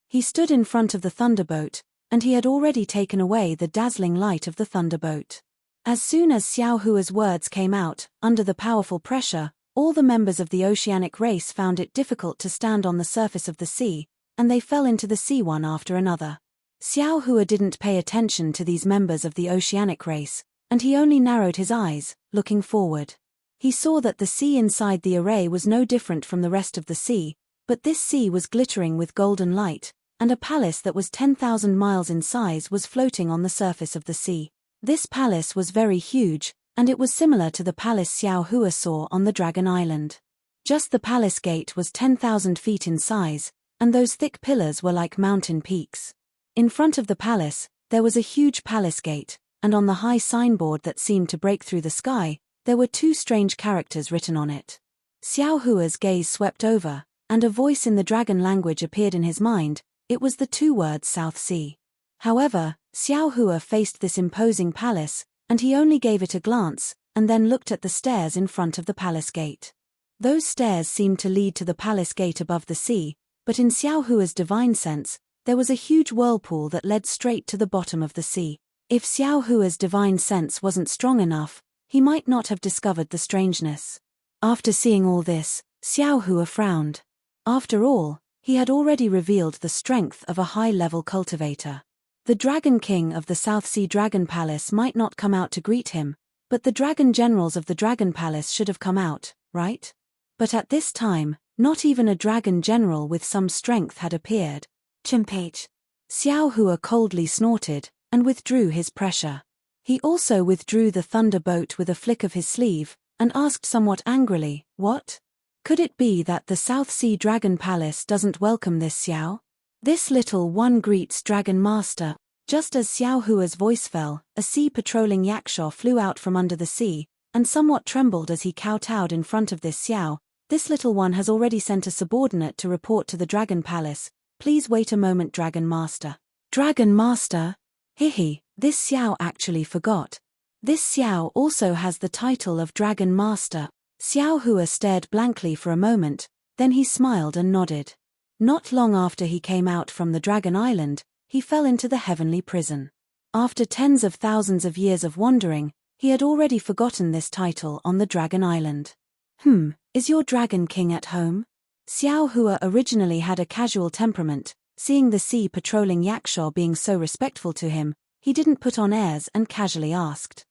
Speaker 1: He stood in front of the thunderbolt, and he had already taken away the dazzling light of the thunderbolt. As soon as Xiao Hua's words came out, under the powerful pressure, all the members of the oceanic race found it difficult to stand on the surface of the sea, and they fell into the sea one after another. Xiao Hua didn't pay attention to these members of the oceanic race, and he only narrowed his eyes, looking forward. He saw that the sea inside the array was no different from the rest of the sea, but this sea was glittering with golden light, and a palace that was 10,000 miles in size was floating on the surface of the sea. This palace was very huge, and it was similar to the palace Xiao Hua saw on the Dragon Island. Just the palace gate was 10,000 feet in size, and those thick pillars were like mountain peaks. In front of the palace, there was a huge palace gate, and on the high signboard that seemed to break through the sky, there were two strange characters written on it. Xiao Hua's gaze swept over, and a voice in the dragon language appeared in his mind. It was the two words South Sea. However, Xiao Hua faced this imposing palace, and he only gave it a glance, and then looked at the stairs in front of the palace gate. Those stairs seemed to lead to the palace gate above the sea, but in Xiao Hua's divine sense, there was a huge whirlpool that led straight to the bottom of the sea. If Xiao Hua's divine sense wasn't strong enough, he might not have discovered the strangeness. After seeing all this, Xiao Hua frowned. After all, he had already revealed the strength of a high-level cultivator. The Dragon King of the South Sea Dragon Palace might not come out to greet him, but the dragon generals of the Dragon Palace should have come out, right? But at this time, not even a dragon general with some strength had appeared. Chimpage. Xiao Hua coldly snorted, and withdrew his pressure. He also withdrew the thunderbolt with a flick of his sleeve, and asked somewhat angrily, "What? Could it be that the South Sea Dragon Palace doesn't welcome this Xiao? This little one greets Dragon Master. Just as Xiao Hua's voice fell, a sea-patrolling yakshaw flew out from under the sea, and somewhat trembled as he kowtowed in front of this Xiao. This little one has already sent a subordinate to report to the Dragon Palace. Please wait a moment, Dragon Master. Dragon Master? Hihi, this Xiao actually forgot. This Xiao also has the title of Dragon Master. Xiao Hua stared blankly for a moment, then he smiled and nodded. Not long after he came out from the Dragon Island, he fell into the heavenly prison. After tens of thousands of years of wandering, he had already forgotten this title on the Dragon Island. Is your Dragon King at home? Xiao Hua originally had a casual temperament. Seeing the sea-patrolling yakshaw being so respectful to him, he didn't put on airs and casually asked.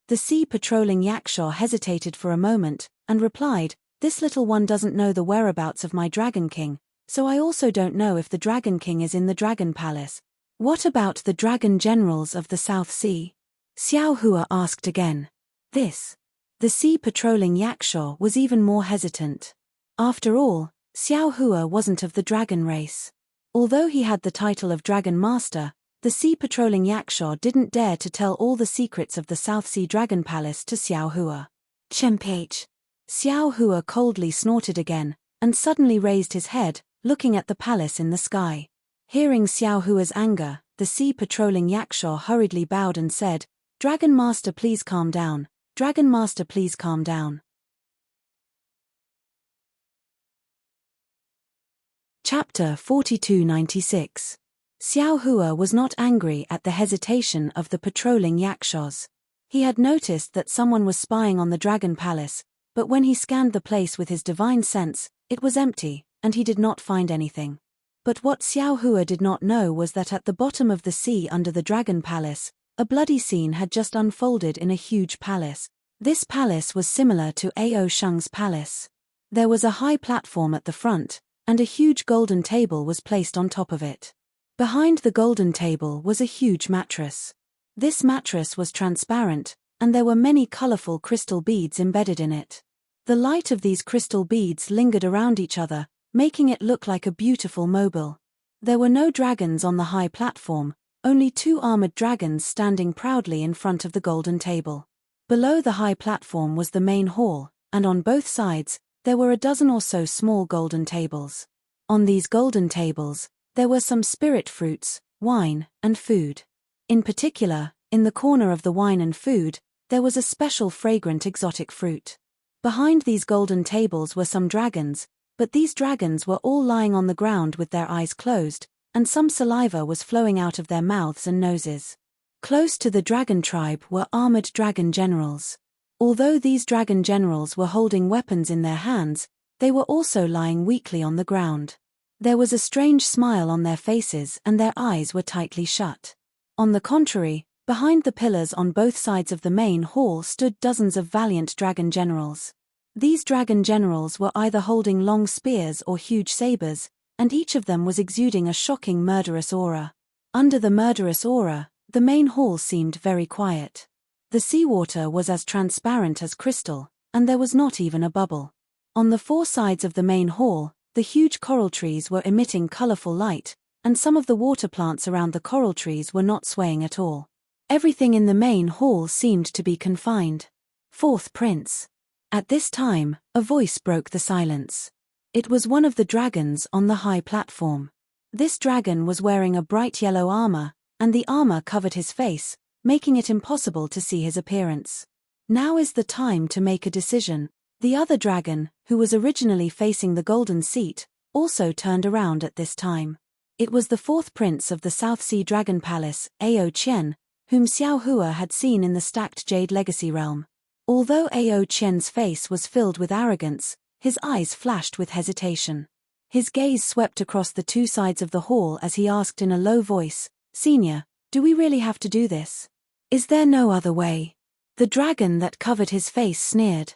Speaker 1: The sea-patrolling yakshaw hesitated for a moment, and replied, "This little one doesn't know the whereabouts of my Dragon King, so I also don't know if the Dragon King is in the Dragon Palace. What about the Dragon Generals of the South Sea?" Xiao Hua asked again. The sea-patrolling yakshaw was even more hesitant. After all, Xiao Hua wasn't of the dragon race. Although he had the title of Dragon Master, the sea-patrolling yakshaw didn't dare to tell all the secrets of the South Sea Dragon Palace to Xiao Hua. Chempage. Xiao Hua coldly snorted again, and suddenly raised his head, looking at the palace in the sky. Hearing Xiao Hua's anger, the sea-patrolling yakshaw hurriedly bowed and said, "Dragon Master, please calm down. Dragon Master, please calm down." Chapter 4296. Xiao Hua was not angry at the hesitation of the patrolling yakshaws. He had noticed that someone was spying on the Dragon Palace, but when he scanned the place with his divine sense, it was empty, and he did not find anything. But what Xiao Hua did not know was that at the bottom of the sea under the Dragon Palace, a bloody scene had just unfolded in a huge palace. This palace was similar to Ao Sheng's palace. There was a high platform at the front, and a huge golden table was placed on top of it. Behind the golden table was a huge mattress. This mattress was transparent, and there were many colorful crystal beads embedded in it. The light of these crystal beads lingered around each other, making it look like a beautiful mobile. There were no dragons on the high platform, only two armored dragons standing proudly in front of the golden table. Below the high platform was the main hall, and on both sides, there were a dozen or so small golden tables. On these golden tables, there were some spirit fruits, wine, and food. In particular, in the corner of the wine and food, there was a special fragrant exotic fruit. Behind these golden tables were some dragons, but these dragons were all lying on the ground with their eyes closed, and some saliva was flowing out of their mouths and noses. Close to the dragon tribe were armored dragon generals. Although these dragon generals were holding weapons in their hands, they were also lying weakly on the ground. There was a strange smile on their faces and their eyes were tightly shut. On the contrary, behind the pillars on both sides of the main hall stood dozens of valiant dragon generals. These dragon generals were either holding long spears or huge sabers, and each of them was exuding a shocking murderous aura. Under the murderous aura, the main hall seemed very quiet. The seawater was as transparent as crystal, and there was not even a bubble. On the four sides of the main hall, the huge coral trees were emitting colorful light, and some of the water plants around the coral trees were not swaying at all. Everything in the main hall seemed to be confined. Fourth Prince. At this time, a voice broke the silence. It was one of the dragons on the high platform. This dragon was wearing a bright yellow armor, and the armor covered his face, making it impossible to see his appearance. Now is the time to make a decision. The other dragon, who was originally facing the golden seat, also turned around at this time. It was the fourth prince of the South Sea Dragon Palace, Ao Qian, whom Xiao Hua had seen in the stacked Jade Legacy realm. Although Ao Qian's face was filled with arrogance, his eyes flashed with hesitation. His gaze swept across the two sides of the hall as he asked in a low voice, "Senior, do we really have to do this? Is there no other way?" The dragon that covered his face sneered.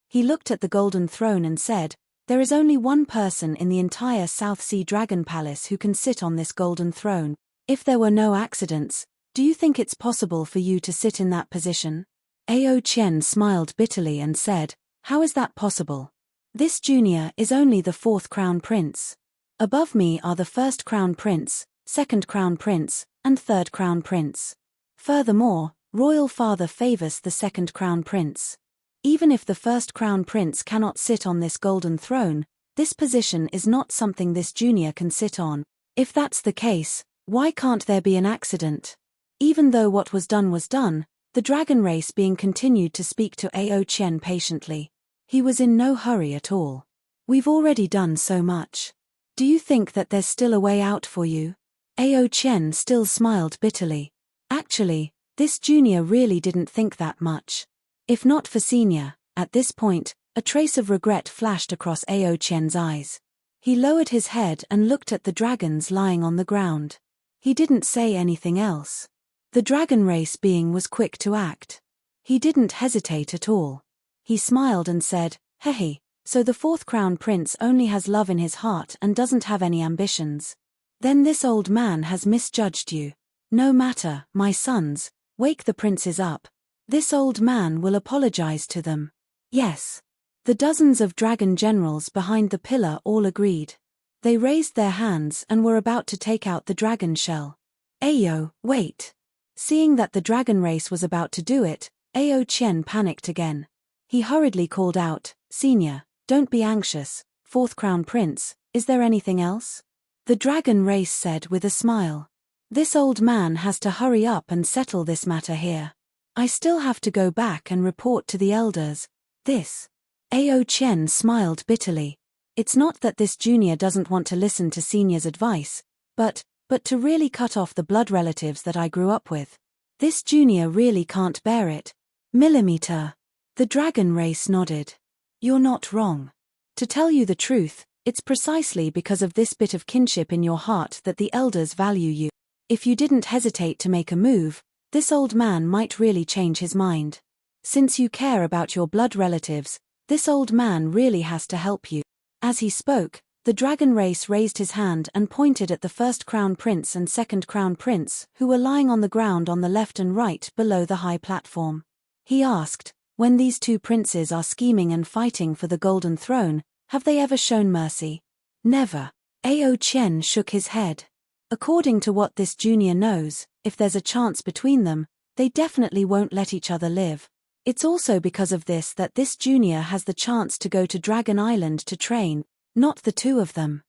Speaker 1: He looked at the golden throne and said, "There is only one person in the entire South Sea Dragon Palace who can sit on this golden throne. If there were no accidents, do you think it's possible for you to sit in that position?" Ao Chen smiled bitterly and said, "How is that possible? This junior is only the 4th crown prince. Above me are the 1st crown prince, 2nd crown prince, and 3rd crown prince. Furthermore, royal father favors the 2nd crown prince. Even if the 1st crown prince cannot sit on this golden throne, this position is not something this junior can sit on. If that's the case, why can't there be an accident?" Even though what was done, the dragon race being continued to speak to Ao Chen patiently. He was in no hurry at all. "We've already done so much. Do you think that there's still a way out for you?" Ao Chen still smiled bitterly. Actually, this junior really didn't think that much. If not for senior, at this point, a trace of regret flashed across Ao Chen's eyes. He lowered his head and looked at the dragons lying on the ground. He didn't say anything else. The dragon race being was quick to act. He didn't hesitate at all. He smiled and said, "Hehe, so the 4th crown prince only has love in his heart and doesn't have any ambitions. Then this old man has misjudged you. No matter, my sons, wake the princes up. This old man will apologize to them." Yes. The dozens of dragon generals behind the pillar all agreed. They raised their hands and were about to take out the dragon shell. "Ayo, wait." Seeing that the dragon race was about to do it, Ao Chen panicked again. He hurriedly called out, "Senior, don't be anxious, 4th crown prince, is there anything else?" The dragon race said with a smile, "This old man has to hurry up and settle this matter here. I still have to go back and report to the elders. This." Ao Chen smiled bitterly. It's not that this junior doesn't want to listen to senior's advice, but to really cut off the blood relatives that I grew up with. This junior really can't bear it. Millimeter. The dragon race nodded. "You're not wrong. To tell you the truth, it's precisely because of this bit of kinship in your heart that the elders value you. If you didn't hesitate to make a move, this old man might really change his mind. Since you care about your blood relatives, this old man really has to help you." As he spoke, the dragon race raised his hand and pointed at the 1st crown prince and 2nd crown prince, who were lying on the ground on the left and right below the high platform. He asked, "When these 2 princes are scheming and fighting for the golden throne, have they ever shown mercy?" "Never." Ao Chen shook his head. According to what this junior knows, if there's a chance between them, they definitely won't let each other live. It's also because of this that this junior has the chance to go to Dragon Island to train, not the 2 of them.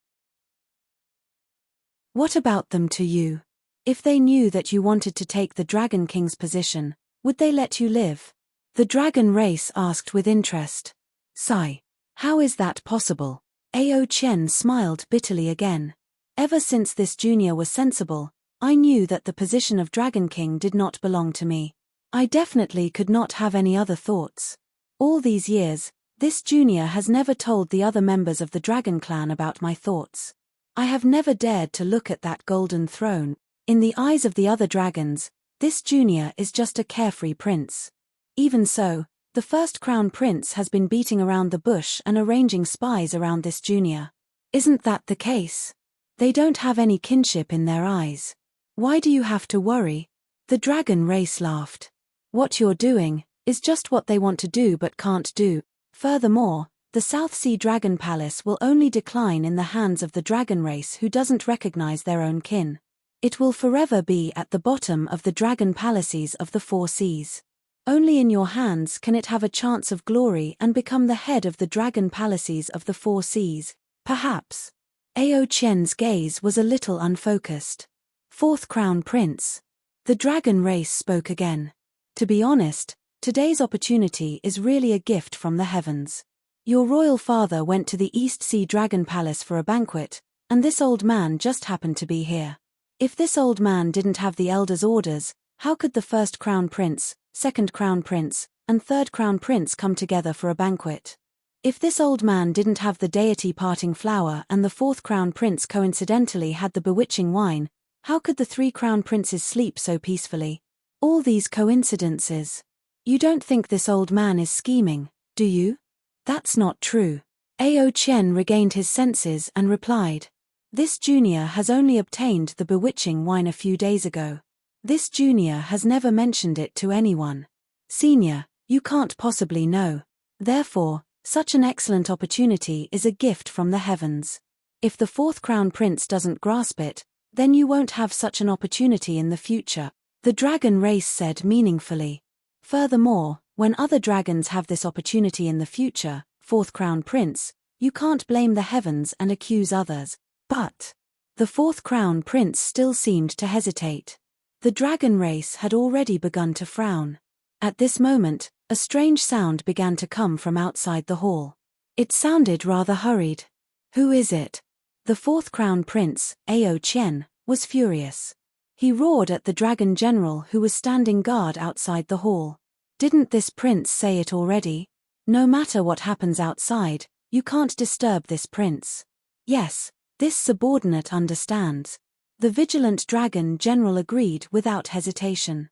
Speaker 1: What about them to you? If they knew that you wanted to take the Dragon King's position, would they let you live? The dragon race asked with interest. Sigh. How is that possible? Ao Chen smiled bitterly again. Ever since this junior was sensible, I knew that the position of Dragon King did not belong to me. I definitely could not have any other thoughts. All these years, this junior has never told the other members of the Dragon Clan about my thoughts. I have never dared to look at that golden throne. In the eyes of the other dragons, this junior is just a carefree prince. Even so, the 1st crown prince has been beating around the bush and arranging spies around this junior. Isn't that the case? They don't have any kinship in their eyes. Why do you have to worry? The dragon race laughed. What you're doing is just what they want to do but can't do. Furthermore, the South Sea Dragon Palace will only decline in the hands of the dragon race who doesn't recognize their own kin. It will forever be at the bottom of the dragon palaces of the 4 seas. Only in your hands can it have a chance of glory and become the head of the dragon palaces of the 4 seas, perhaps. Ao Chen's gaze was a little unfocused. 4th Crown Prince. The dragon race spoke again. To be honest, today's opportunity is really a gift from the heavens. Your royal father went to the East Sea Dragon Palace for a banquet, and this old man just happened to be here. If this old man didn't have the elders' orders, how could the 1st Crown Prince, 2nd Crown Prince, and 3rd Crown Prince come together for a banquet? If this old man didn't have the Deity parting flower and the 4th Crown Prince coincidentally had the bewitching wine, how could the 3 Crown Princes sleep so peacefully? All these coincidences. You don't think this old man is scheming, do you? That's not true. Ao Chen regained his senses and replied. This junior has only obtained the bewitching wine a few days ago. This junior has never mentioned it to anyone. Senior, you can't possibly know. Therefore, such an excellent opportunity is a gift from the heavens. If the fourth crown prince doesn't grasp it, then you won't have such an opportunity in the future, the dragon race said meaningfully. Furthermore, when other dragons have this opportunity in the future, fourth crown prince, you can't blame the heavens and accuse others. But the fourth crown prince still seemed to hesitate. The dragon race had already begun to frown. At this moment, a strange sound began to come from outside the hall. It sounded rather hurried. Who is it? The fourth crown prince, Ao Qian, was furious. He roared at the dragon general who was standing guard outside the hall. Didn't this prince say it already? No matter what happens outside, you can't disturb this prince. Yes, this subordinate understands. The vigilant dragon general agreed without hesitation.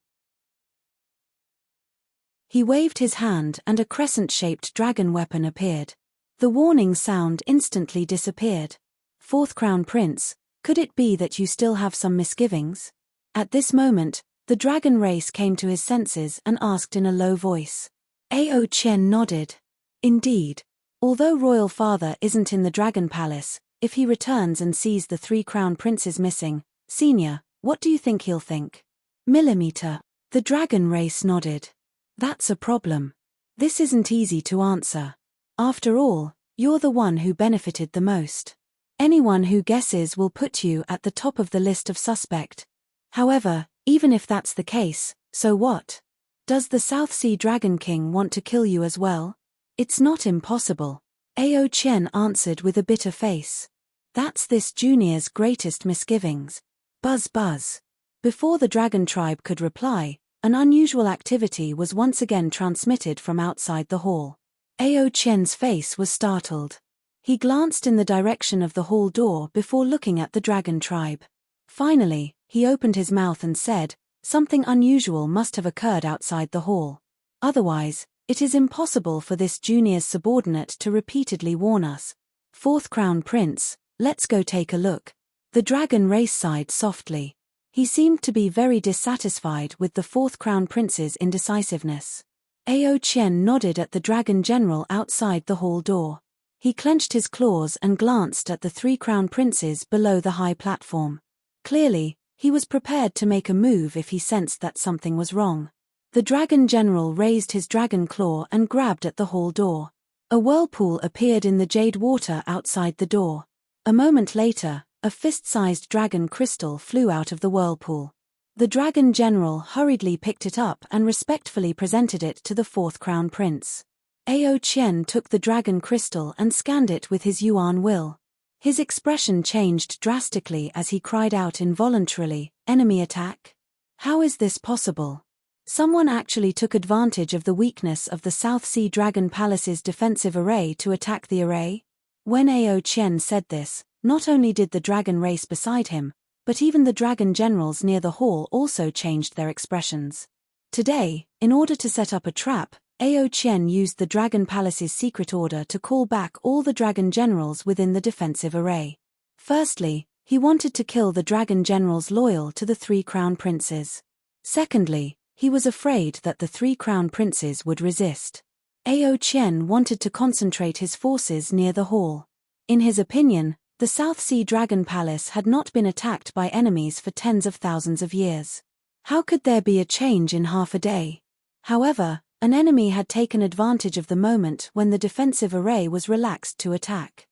Speaker 1: He waved his hand and a crescent-shaped dragon weapon appeared. The warning sound instantly disappeared. Fourth crown prince, could it be that you still have some misgivings? At this moment, the dragon race came to his senses and asked in a low voice. Ao Qian nodded. Indeed. Although royal father isn't in the dragon palace, if he returns and sees the three crown princes missing, senior, what do you think he'll think? Millimeter. The dragon race nodded. That's a problem. This isn't easy to answer. After all, you're the one who benefited the most. Anyone who guesses will put you at the top of the list of suspect. However, even if that's the case, so what? Does the South Sea Dragon King want to kill you as well? It's not impossible. Ao Qian answered with a bitter face. That's this junior's greatest misgivings. Buzz buzz. Before the dragon tribe could reply, an unusual activity was once again transmitted from outside the hall. Ao Qian's face was startled. He glanced in the direction of the hall door before looking at the dragon tribe. Finally, he opened his mouth and said, something unusual must have occurred outside the hall. Otherwise, it is impossible for this junior's subordinate to repeatedly warn us. Fourth crown prince, let's go take a look. The dragon race sighed softly. He seemed to be very dissatisfied with the fourth crown prince's indecisiveness. Ao Qian nodded at the dragon general outside the hall door. He clenched his claws and glanced at the three crown princes below the high platform. Clearly, he was prepared to make a move if he sensed that something was wrong. The dragon general raised his dragon claw and grabbed at the hall door. A whirlpool appeared in the jade water outside the door. A moment later, a fist-sized dragon crystal flew out of the whirlpool. The dragon general hurriedly picked it up and respectfully presented it to the fourth crown prince. Ao Qian took the dragon crystal and scanned it with his yuan will. His expression changed drastically as he cried out involuntarily, "Enemy attack? How is this possible? Someone actually took advantage of the weakness of the South Sea Dragon Palace's defensive array to attack the array?" When Ao Qian said this, not only did the dragon race beside him, but even the dragon generals near the hall also changed their expressions. Today, in order to set up a trap, Ao Qian used the Dragon Palace's secret order to call back all the dragon generals within the defensive array. Firstly, he wanted to kill the dragon generals loyal to the three crown princes. Secondly, he was afraid that the three crown princes would resist. Ao Qian wanted to concentrate his forces near the hall. In his opinion, the South Sea Dragon Palace had not been attacked by enemies for tens of thousands of years. How could there be a change in half a day? However, an enemy had taken advantage of the moment when the defensive array was relaxed to attack.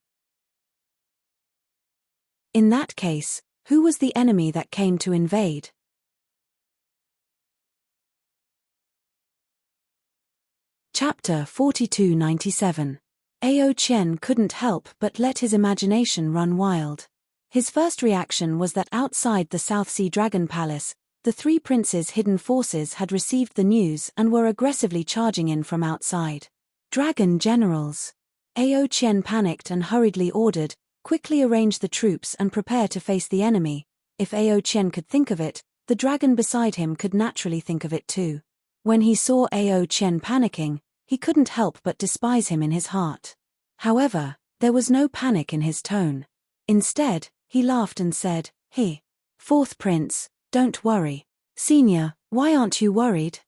Speaker 1: In that case, who was the enemy that came to invade? Chapter 4297. Ao Qian couldn't help but let his imagination run wild. His first reaction was that outside the South Sea Dragon Palace, the three princes' hidden forces had received the news and were aggressively charging in from outside. Dragon generals. Ao Qian panicked and hurriedly ordered, "Quickly arrange the troops and prepare to face the enemy." If Ao Qian could think of it, the dragon beside him could naturally think of it too. When he saw Ao Qian panicking, he couldn't help but despise him in his heart. However, there was no panic in his tone. Instead, he laughed and said, "Fourth prince, don't worry. Senior, why aren't you worried?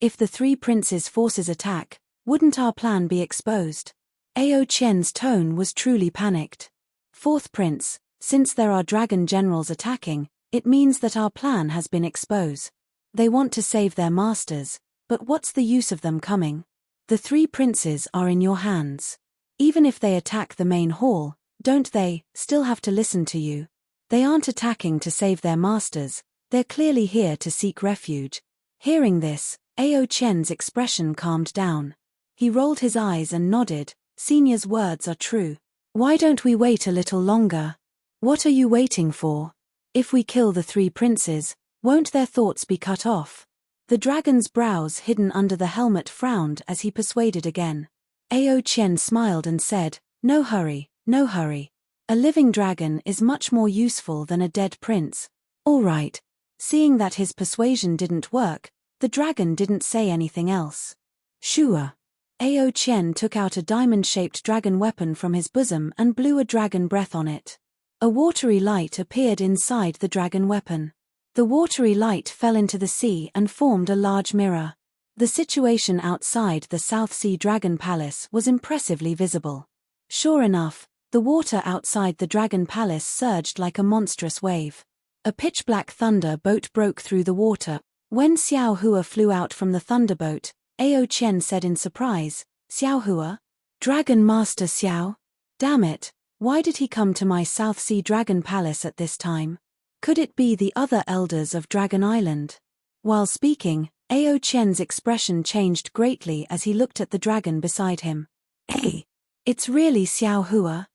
Speaker 1: If the three princes' forces attack, wouldn't our plan be exposed? Ao Qian's tone was truly panicked. Fourth prince, since there are dragon generals attacking, it means that our plan has been exposed. They want to save their masters, but what's the use of them coming? The three princes are in your hands. Even if they attack the main hall, don't they still have to listen to you? They aren't attacking to save their masters, they're clearly here to seek refuge. Hearing this, Ao Qian's expression calmed down. He rolled his eyes and nodded. Senior's words are true. Why don't we wait a little longer? What are you waiting for? If we kill the three princes, won't their thoughts be cut off? The dragon's brows hidden under the helmet frowned as he persuaded again. Ao Qian smiled and said, no hurry, no hurry. A living dragon is much more useful than a dead prince. All right. Seeing that his persuasion didn't work, the dragon didn't say anything else. Sure. Ao Qian took out a diamond-shaped dragon weapon from his bosom and blew a dragon breath on it. A watery light appeared inside the dragon weapon. The watery light fell into the sea and formed a large mirror. The situation outside the South Sea Dragon Palace was impressively visible. Sure enough, the water outside the Dragon Palace surged like a monstrous wave. A pitch-black thunder boat broke through the water. When Xiao Hua flew out from the thunderboat, Ao Qian said in surprise, Xiao Hua? Dragon Master Xiao? Damn it, why did he come to my South Sea Dragon Palace at this time? Could it be the other elders of Dragon Island? While speaking, Ao Qian's expression changed greatly as he looked at the dragon beside him. Hey! It's really Xiao Hua?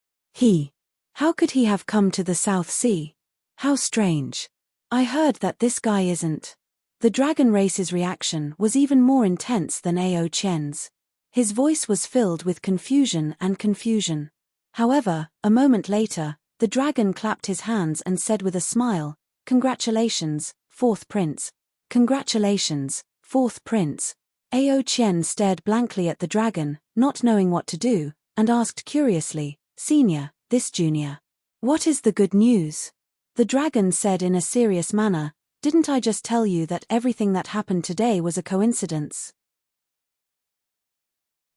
Speaker 1: How could he have come to the South Sea? How strange. I heard that this guy isn't. The dragon race's reaction was even more intense than Ao Qian's. His voice was filled with confusion and confusion. However, a moment later, the dragon clapped his hands and said with a smile, Congratulations, fourth prince. Congratulations, fourth prince. Ao Qian stared blankly at the dragon, not knowing what to do, and asked curiously, Senior, this junior. What is the good news? The dragon said in a serious manner, Didn't I just tell you that everything that happened today was a coincidence?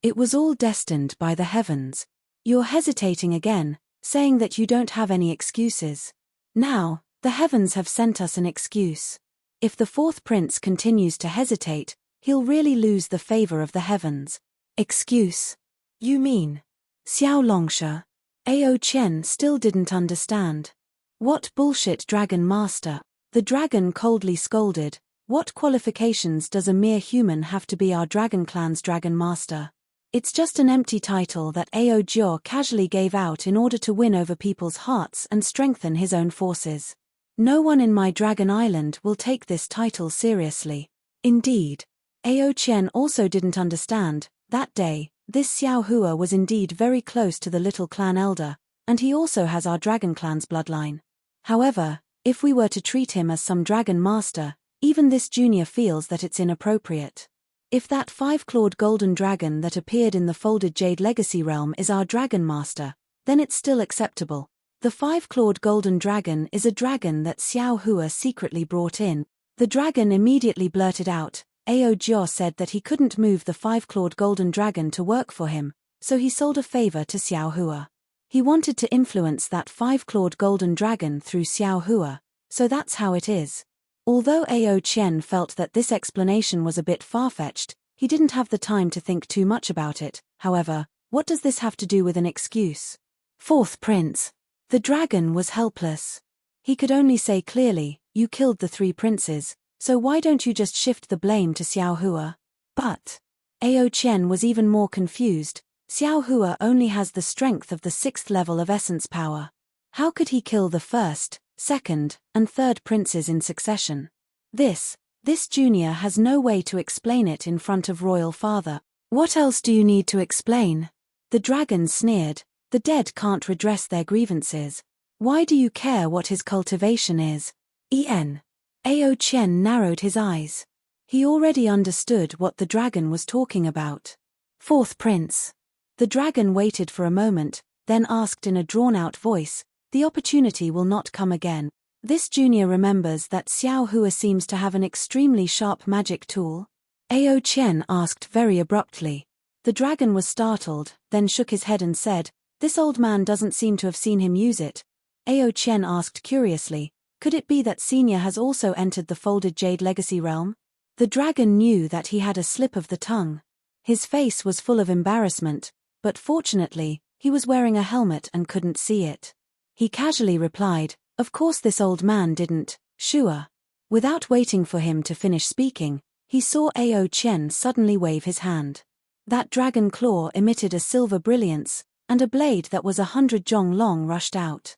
Speaker 1: It was all destined by the heavens. You're hesitating again, saying that you don't have any excuses. Now, the heavens have sent us an excuse. If the fourth prince continues to hesitate, he'll really lose the favor of the heavens. Excuse? You mean? Xiao Longsha. Ao Qian still didn't understand. What bullshit, Dragon Master? The dragon coldly scolded. What qualifications does a mere human have to be our dragon clan's Dragon Master? It's just an empty title that Ao Jiao casually gave out in order to win over people's hearts and strengthen his own forces. No one in my Dragon Island will take this title seriously. Indeed. Ao Qian also didn't understand. That day, this Xiao Hua was indeed very close to the little clan elder, and he also has our dragon clan's bloodline. However, if we were to treat him as some dragon master, even this junior feels that it's inappropriate. If that five-clawed golden dragon that appeared in the folded Jade Legacy realm is our dragon master, then it's still acceptable. The five-clawed golden dragon is a dragon that Xiao Hua secretly brought in. The dragon immediately blurted out. Ao Jiao said that he couldn't move the five-clawed golden dragon to work for him, so he sold a favor to Xiao Hua. He wanted to influence that five-clawed golden dragon through Xiao Hua, so that's how it is. Although Ao Qian felt that this explanation was a bit far-fetched, he didn't have the time to think too much about it. However, what does this have to do with an excuse? Fourth prince. The dragon was helpless. He could only say clearly, you killed the three princes, so why don't you just shift the blame to Xiao Hua? But Ao Qian was even more confused. Xiao Hua only has the strength of the 6th level of essence power. How could he kill the first, second, and third princes in succession? This junior has no way to explain it in front of royal father. What else do you need to explain? The dragon sneered. The dead can't redress their grievances. Why do you care what his cultivation is? Ao Qian narrowed his eyes. He already understood what the dragon was talking about. Fourth prince. The dragon waited for a moment, then asked in a drawn-out voice, the opportunity will not come again. This junior remembers that Xiao Hua seems to have an extremely sharp magic tool. Ao Chen asked very abruptly. The dragon was startled, then shook his head and said, "This old man doesn't seem to have seen him use it." Ao Chen asked curiously, "Could it be that Senior has also entered the folded jade legacy realm?" The dragon knew that he had a slip of the tongue. His face was full of embarrassment, but fortunately, he was wearing a helmet and couldn't see it. He casually replied, "Of course this old man didn't, sure." Without waiting for him to finish speaking, he saw Ao Chen suddenly wave his hand. That dragon claw emitted a silver brilliance, and a blade that was 100 jong long rushed out.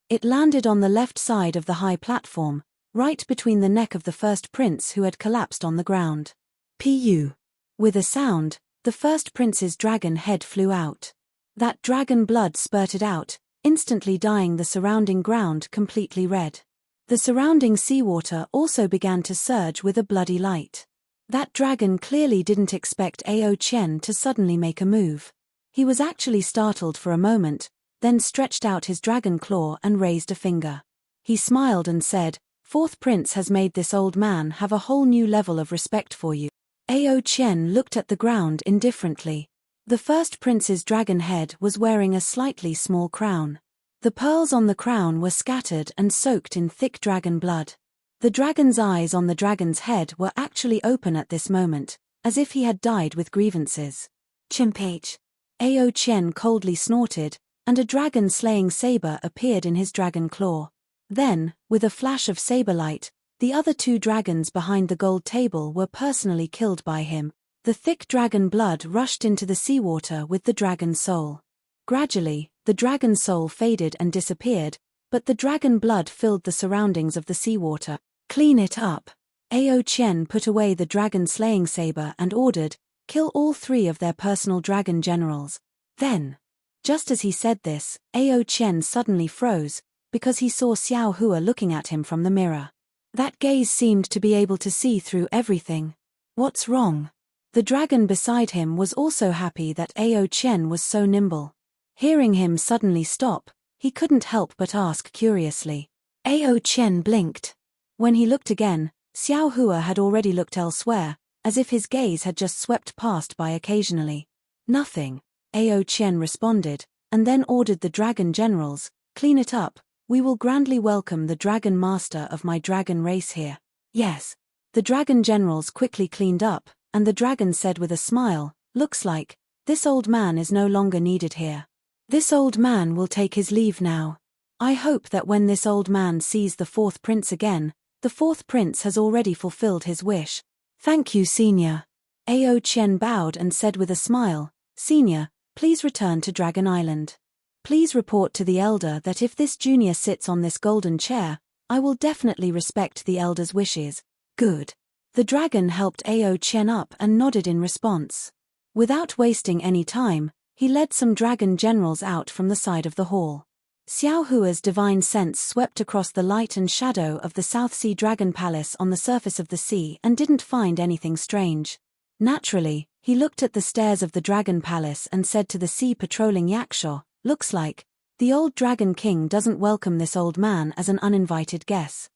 Speaker 1: It landed on the left side of the high platform, right between the neck of the first prince who had collapsed on the ground. Pu. With a sound, the first prince's dragon head flew out. That dragon blood spurted out, instantly dyeing the surrounding ground completely red. The surrounding seawater also began to surge with a bloody light. That dragon clearly didn't expect Ao Chen to suddenly make a move. He was actually startled for a moment, then stretched out his dragon claw and raised a finger. He smiled and said, "Fourth prince has made this old man have a whole new level of respect for you." Ao Chen looked at the ground indifferently. The first prince's dragon head was wearing a slightly small crown. The pearls on the crown were scattered and soaked in thick dragon blood. The dragon's eyes on the dragon's head were actually open at this moment, as if he had died with grievances. "Chimpage." Ao Chen coldly snorted, and a dragon-slaying saber appeared in his dragon claw. Then, with a flash of saber light, the other two dragons behind the gold table were personally killed by him. The thick dragon blood rushed into the seawater with the dragon soul. Gradually, the dragon soul faded and disappeared, but the dragon blood filled the surroundings of the seawater. "Clean it up." Ao Chen put away the dragon-slaying saber and ordered, "Kill all three of their personal dragon generals." Then, just as he said this, Ao Chen suddenly froze, because he saw Xiao Hua looking at him from the mirror. That gaze seemed to be able to see through everything. "What's wrong?" The dragon beside him was also happy that Ao Chen was so nimble. Hearing him suddenly stop, he couldn't help but ask curiously. Ao Chen blinked. When he looked again, Xiao Hua had already looked elsewhere, as if his gaze had just swept past by occasionally. "Nothing," Ao Chen responded, and then ordered the dragon generals, "Clean it up. We will grandly welcome the dragon master of my dragon race here." "Yes." The dragon generals quickly cleaned up, and the dragon said with a smile, "Looks like this old man is no longer needed here. This old man will take his leave now. I hope that when this old man sees the fourth prince again, the fourth prince has already fulfilled his wish." "Thank you, Senior." Ao Chen bowed and said with a smile, "Senior, please return to Dragon Island. Please report to the elder that if this junior sits on this golden chair, I will definitely respect the elder's wishes." "Good." The dragon helped Ao Chen up and nodded in response. Without wasting any time, he led some dragon generals out from the side of the hall. Xiao Hua's divine sense swept across the light and shadow of the South Sea Dragon Palace on the surface of the sea and didn't find anything strange. Naturally, he looked at the stairs of the Dragon Palace and said to the sea patrolling Yakshaw, "Looks like the old Dragon King doesn't welcome this old man as an uninvited guest."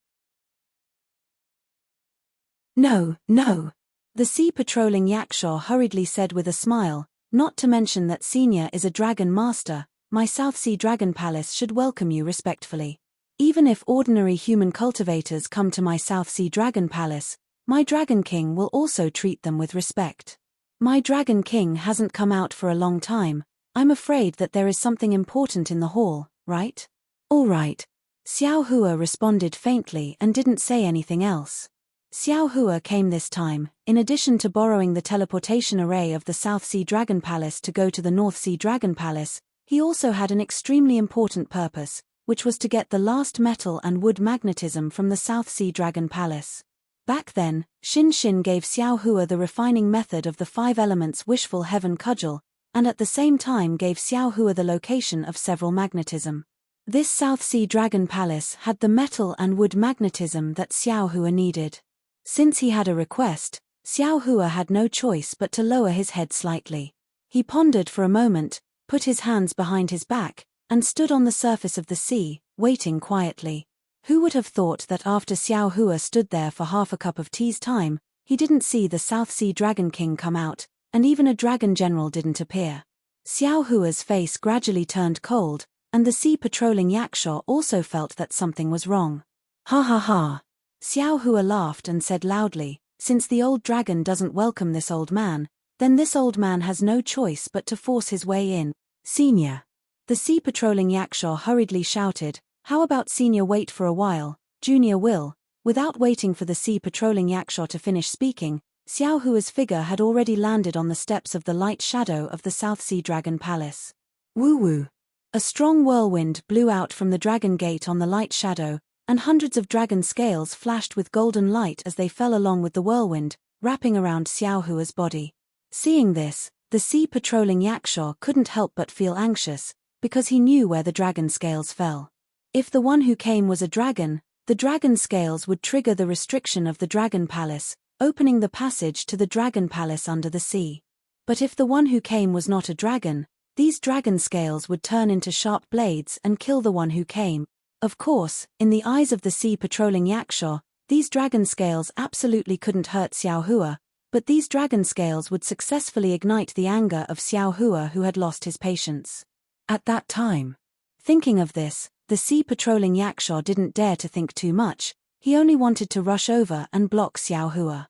Speaker 1: "No, no," the sea patrolling Yakshaw hurriedly said with a smile, "not to mention that Senior is a dragon master, my South Sea Dragon Palace should welcome you respectfully. Even if ordinary human cultivators come to my South Sea Dragon Palace, my Dragon King will also treat them with respect. My Dragon King hasn't come out for a long time. I'm afraid that there is something important in the hall, right?" "All right." Xiao Hua responded faintly and didn't say anything else. Xiao Hua came this time, in addition to borrowing the teleportation array of the South Sea Dragon Palace to go to the North Sea Dragon Palace, he also had an extremely important purpose, which was to get the last metal and wood magnetism from the South Sea Dragon Palace. Back then, Xin Xin gave Xiao Hua the refining method of the 5 elements wishful heaven cudgel, and at the same time gave Xiao Hua the location of several magnetism. This South Sea Dragon Palace had the metal and wood magnetism that Xiao Hua needed. Since he had a request, Xiao Hua had no choice but to lower his head slightly. He pondered for a moment, put his hands behind his back, and stood on the surface of the sea, waiting quietly. Who would have thought that after Xiao Hua stood there for half a cup of tea's time, he didn't see the South Sea Dragon King come out, and even a dragon general didn't appear. Xiao Hua's face gradually turned cold, and the sea patrolling Yakshaw also felt that something was wrong. Ha ha ha. Xiao Hua laughed and said loudly, since the old dragon doesn't welcome this old man, then this old man has no choice but to force his way in. Senior. The sea patrolling Yakshaw hurriedly shouted, how about Senior wait for a while, Junior will. Without waiting for the sea patrolling Yakshaw to finish speaking, Xiao Hua's figure had already landed on the steps of the light shadow of the South Sea Dragon Palace. Woo woo. A strong whirlwind blew out from the dragon gate on the light shadow, and hundreds of dragon scales flashed with golden light as they fell along with the whirlwind, wrapping around Xiao Hua's body. Seeing this, the sea patrolling Yakshaw couldn't help but feel anxious, because he knew where the dragon scales fell. If the one who came was a dragon, the dragon scales would trigger the restriction of the dragon palace, opening the passage to the dragon palace under the sea. But if the one who came was not a dragon, these dragon scales would turn into sharp blades and kill the one who came. Of course, in the eyes of the sea patrolling Yakshaw, these dragon scales absolutely couldn't hurt Xiao Hua, but these dragon scales would successfully ignite the anger of Xiao Hua, who had lost his patience. At that time. Thinking of this, the sea patrolling Yakshaw didn't dare to think too much, he only wanted to rush over and block Xiao Hua.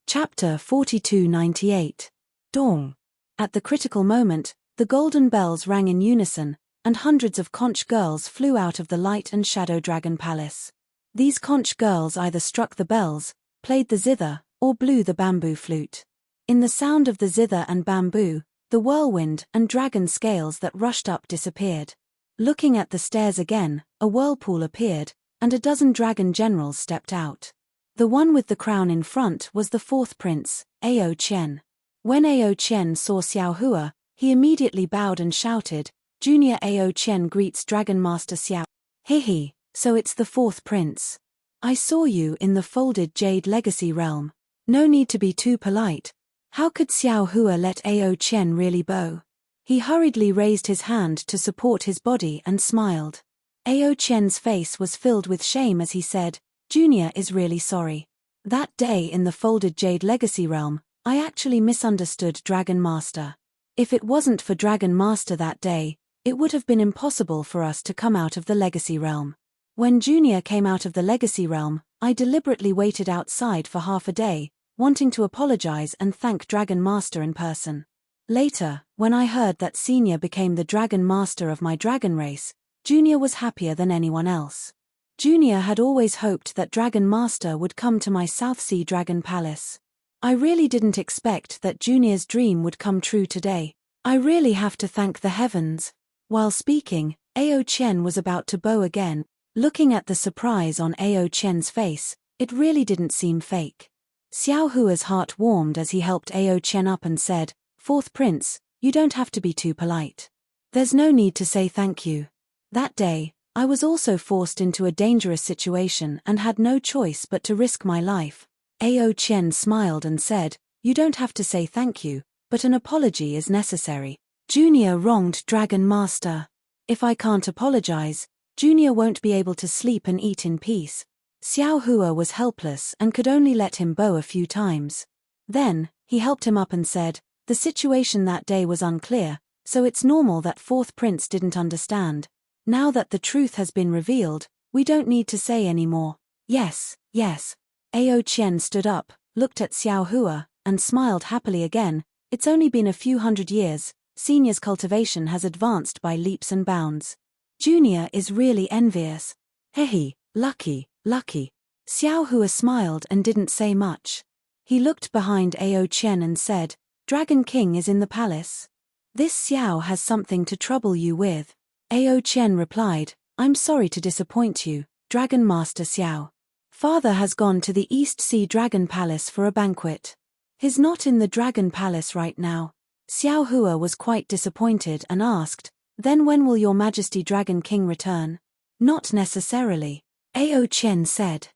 Speaker 1: Chapter 4298. Dawn. At the critical moment, the golden bells rang in unison, and hundreds of conch girls flew out of the light and shadow dragon palace. These conch girls either struck the bells, played the zither, or blew the bamboo flute. In the sound of the zither and bamboo, the whirlwind and dragon scales that rushed up disappeared. Looking at the stairs again, a whirlpool appeared, and a dozen dragon generals stepped out. The one with the crown in front was the fourth prince, Ao Qian. When Ao Qian saw Xiao Hua, he immediately bowed and shouted, Junior Ao Qian greets Dragon Master Xiao. Hehe, so it's the fourth prince. I saw you in the folded jade legacy realm. No need to be too polite. How could Xiao Hua let Ao Qian really bow? He hurriedly raised his hand to support his body and smiled. Ao Qian's face was filled with shame as he said, Junior is really sorry. That day in the folded jade legacy realm, I actually misunderstood Dragon Master. If it wasn't for Dragon Master that day, it would have been impossible for us to come out of the legacy realm. When Junior came out of the legacy realm, I deliberately waited outside for half a day, wanting to apologize and thank Dragon Master in person. Later, when I heard that Senior became the Dragon Master of my dragon race, Junior was happier than anyone else. Junior had always hoped that Dragon Master would come to my South Sea Dragon Palace. I really didn't expect that Junior's dream would come true today. I really have to thank the heavens. While speaking, Ao Qian was about to bow again. Looking at the surprise on Ao Qian's face, it really didn't seem fake. Xiao Hua's heart warmed as he helped Ao Qian up and said, Fourth Prince, you don't have to be too polite. There's no need to say thank you. That day, I was also forced into a dangerous situation and had no choice but to risk my life. Ao Qian smiled and said, You don't have to say thank you, but an apology is necessary. Junior wronged Dragon Master. If I can't apologize, Junior won't be able to sleep and eat in peace. Xiao Hua was helpless and could only let him bow a few times. Then, he helped him up and said, The situation that day was unclear, so it's normal that Fourth Prince didn't understand. Now that the truth has been revealed, we don't need to say any more. Yes, yes. Ao Qian stood up, looked at Xiao Hua, and smiled happily again. It's only been a few hundred years, Senior's cultivation has advanced by leaps and bounds. Junior is really envious. Hehe, lucky. Lucky. Xiao Hua smiled and didn't say much. He looked behind Ao Qian and said, Dragon King is in the palace. This Xiao has something to trouble you with. Ao Qian replied, I'm sorry to disappoint you, Dragon Master Xiao. Father has gone to the East Sea Dragon Palace for a banquet. He's not in the Dragon Palace right now. Xiao Hua was quite disappointed and asked, Then when will your Majesty Dragon King return? Not necessarily. Ao Qian said.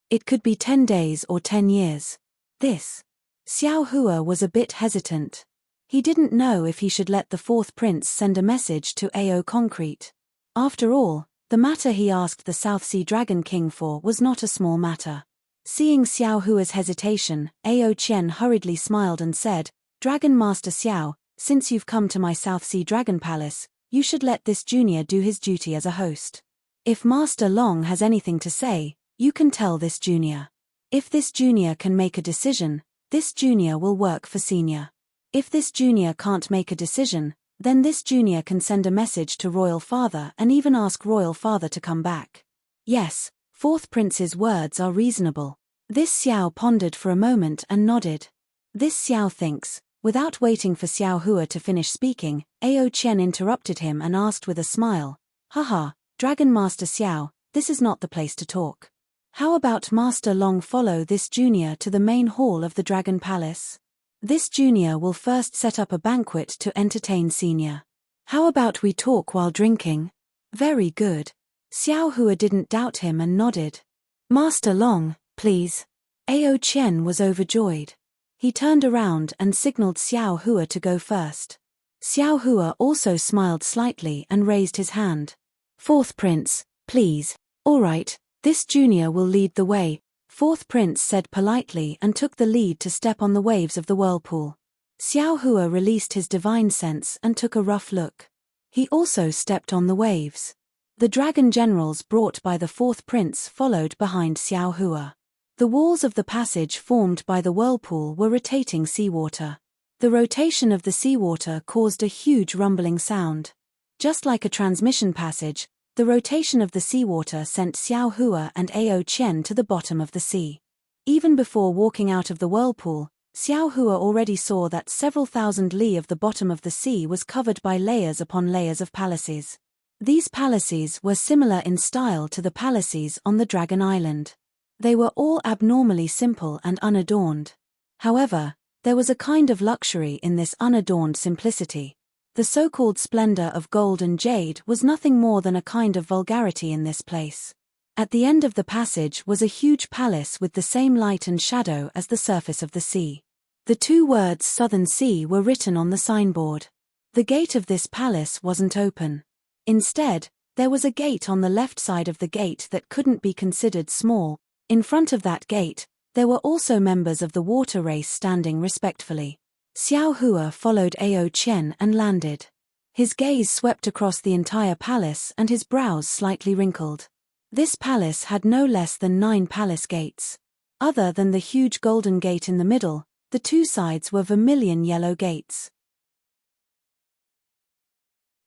Speaker 1: It could be 10 days or 10 years. This. Xiao Hua was a bit hesitant. He didn't know if he should let the fourth prince send a message to Ao Concrete. After all, the matter he asked the South Sea Dragon King for was not a small matter. Seeing Xiao Hua's hesitation, Ao Qian hurriedly smiled and said, "Dragon Master Xiao, since you've come to my South Sea Dragon Palace, you should let this junior do his duty as a host. If Master Long has anything to say, you can tell this junior. If this junior can make a decision, this junior will work for senior. If this junior can't make a decision, then this junior can send a message to Royal Father and even ask Royal Father to come back." Yes, fourth prince's words are reasonable. This Xiao pondered for a moment and nodded. This Xiao thinks. Without waiting for Xiao Hua to finish speaking, Ao Qian interrupted him and asked with a smile, "Haha, Dragon Master Xiao, this is not the place to talk. How about Master Long follow this junior to the main hall of the Dragon Palace? This junior will first set up a banquet to entertain senior. How about we talk while drinking?" "Very good." Xiao Hua didn't doubt him and nodded. "Master Long, please." Ao Qian was overjoyed. He turned around and signaled Xiao Hua to go first. Xiao Hua also smiled slightly and raised his hand. "Fourth prince, please." "All right, this junior will lead the way," fourth prince said politely and took the lead to step on the waves of the whirlpool. Xiao Hua released his divine sense and took a rough look. He also stepped on the waves. The dragon generals brought by the fourth prince followed behind Xiao Hua. The walls of the passage formed by the whirlpool were rotating seawater. The rotation of the seawater caused a huge rumbling sound. Just like a transmission passage, the rotation of the seawater sent Xiao Hua and Ao Qian to the bottom of the sea. Even before walking out of the whirlpool, Xiao Hua already saw that several thousand li of the bottom of the sea was covered by layers upon layers of palaces. These palaces were similar in style to the palaces on the Dragon Island. They were all abnormally simple and unadorned. However, there was a kind of luxury in this unadorned simplicity. The so-called splendor of gold and jade was nothing more than a kind of vulgarity in this place. At the end of the passage was a huge palace with the same light and shadow as the surface of the sea. The two words Southern Sea were written on the signboard. The gate of this palace wasn't open. Instead, there was a gate on the left side of the gate that couldn't be considered small. In front of that gate, there were also members of the water race standing respectfully. Xiao Hua followed Ao Qian and landed. His gaze swept across the entire palace and his brows slightly wrinkled. This palace had no less than 9 palace gates. Other than the huge golden gate in the middle, the two sides were vermilion yellow gates.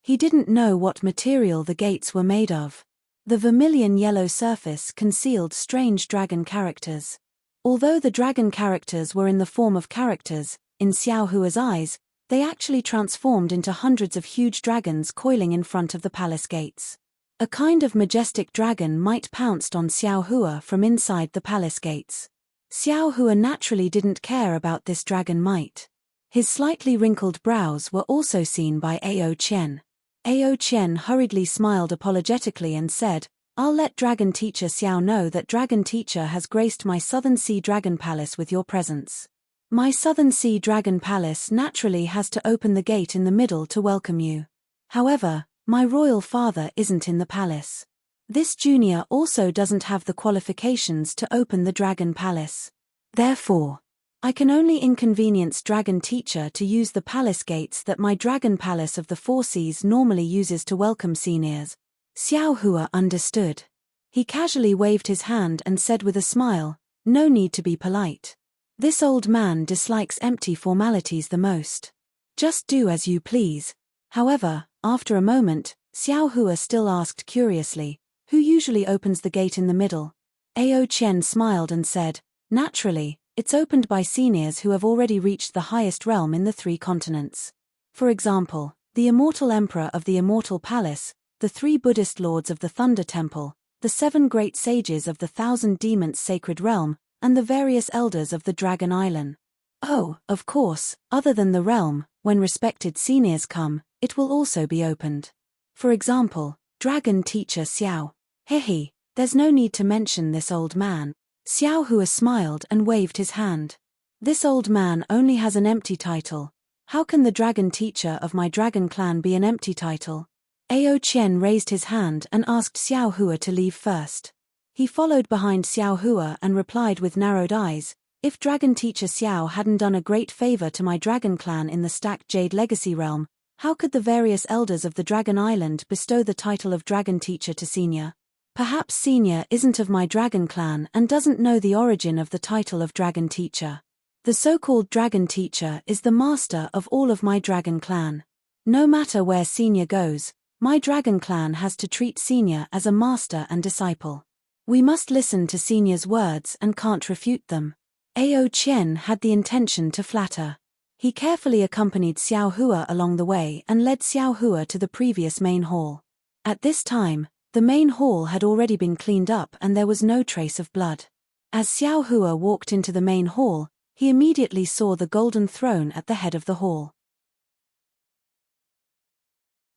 Speaker 1: He didn't know what material the gates were made of. The vermilion yellow surface concealed strange dragon characters. Although the dragon characters were in the form of characters, in Xiao Hua's eyes, they actually transformed into hundreds of huge dragons coiling in front of the palace gates. A kind of majestic dragon might pounced on Xiao Hua from inside the palace gates. Xiao Hua naturally didn't care about this dragon might. His slightly wrinkled brows were also seen by Ao Qian. Ao Qian hurriedly smiled apologetically and said, "I'll let Dragon Teacher Xiao know that Dragon Teacher has graced my Southern Sea Dragon Palace with your presence. My Southern Sea Dragon Palace naturally has to open the gate in the middle to welcome you. However, my royal father isn't in the palace. This junior also doesn't have the qualifications to open the Dragon Palace. Therefore, I can only inconvenience Dragon Teacher to use the palace gates that my Dragon Palace of the Four Seas normally uses to welcome seniors." Xiao Hua understood. He casually waved his hand and said with a smile, "No need to be polite. This old man dislikes empty formalities the most. Just do as you please." However, after a moment, Xiao Hua still asked curiously, "Who usually opens the gate in the middle?" Ao Qian smiled and said, "Naturally, it's opened by seniors who have already reached the highest realm in the 3 continents. For example, the Immortal Emperor of the Immortal Palace, the 3 Buddhist Lords of the Thunder Temple, the 7 Great Sages of the Thousand Demons Sacred Realm, and the various Elders of the Dragon Island. Oh, of course, other than the realm, when respected seniors come, it will also be opened. For example, Dragon Teacher Xiao. Hehe, there's no need to mention this old man." Xiao Hua smiled and waved his hand. "This old man only has an empty title. How can the dragon teacher of my dragon clan be an empty title? Ao Qian raised his hand and asked Xiao Hua to leave first. He followed behind Xiao Hua and replied with narrowed eyes, if Dragon Teacher Xiao hadn't done a great favor to my dragon clan in the Stacked Jade Legacy realm, how could the various elders of the Dragon Island bestow the title of Dragon Teacher to Senior? Perhaps Senior isn't of my dragon clan and doesn't know the origin of the title of Dragon Teacher. The so-called Dragon Teacher is the master of all of my dragon clan. No matter where Senior goes, my dragon clan has to treat Senior as a master and disciple. We must listen to Senior's words and can't refute them. Ao Qian had the intention to flatter. He carefully accompanied Xiao Hua along the way and led Xiao Hua to the previous main hall. At this time, the main hall had already been cleaned up and there was no trace of blood. As Xiao Hua walked into the main hall, he immediately saw the golden throne at the head of the hall.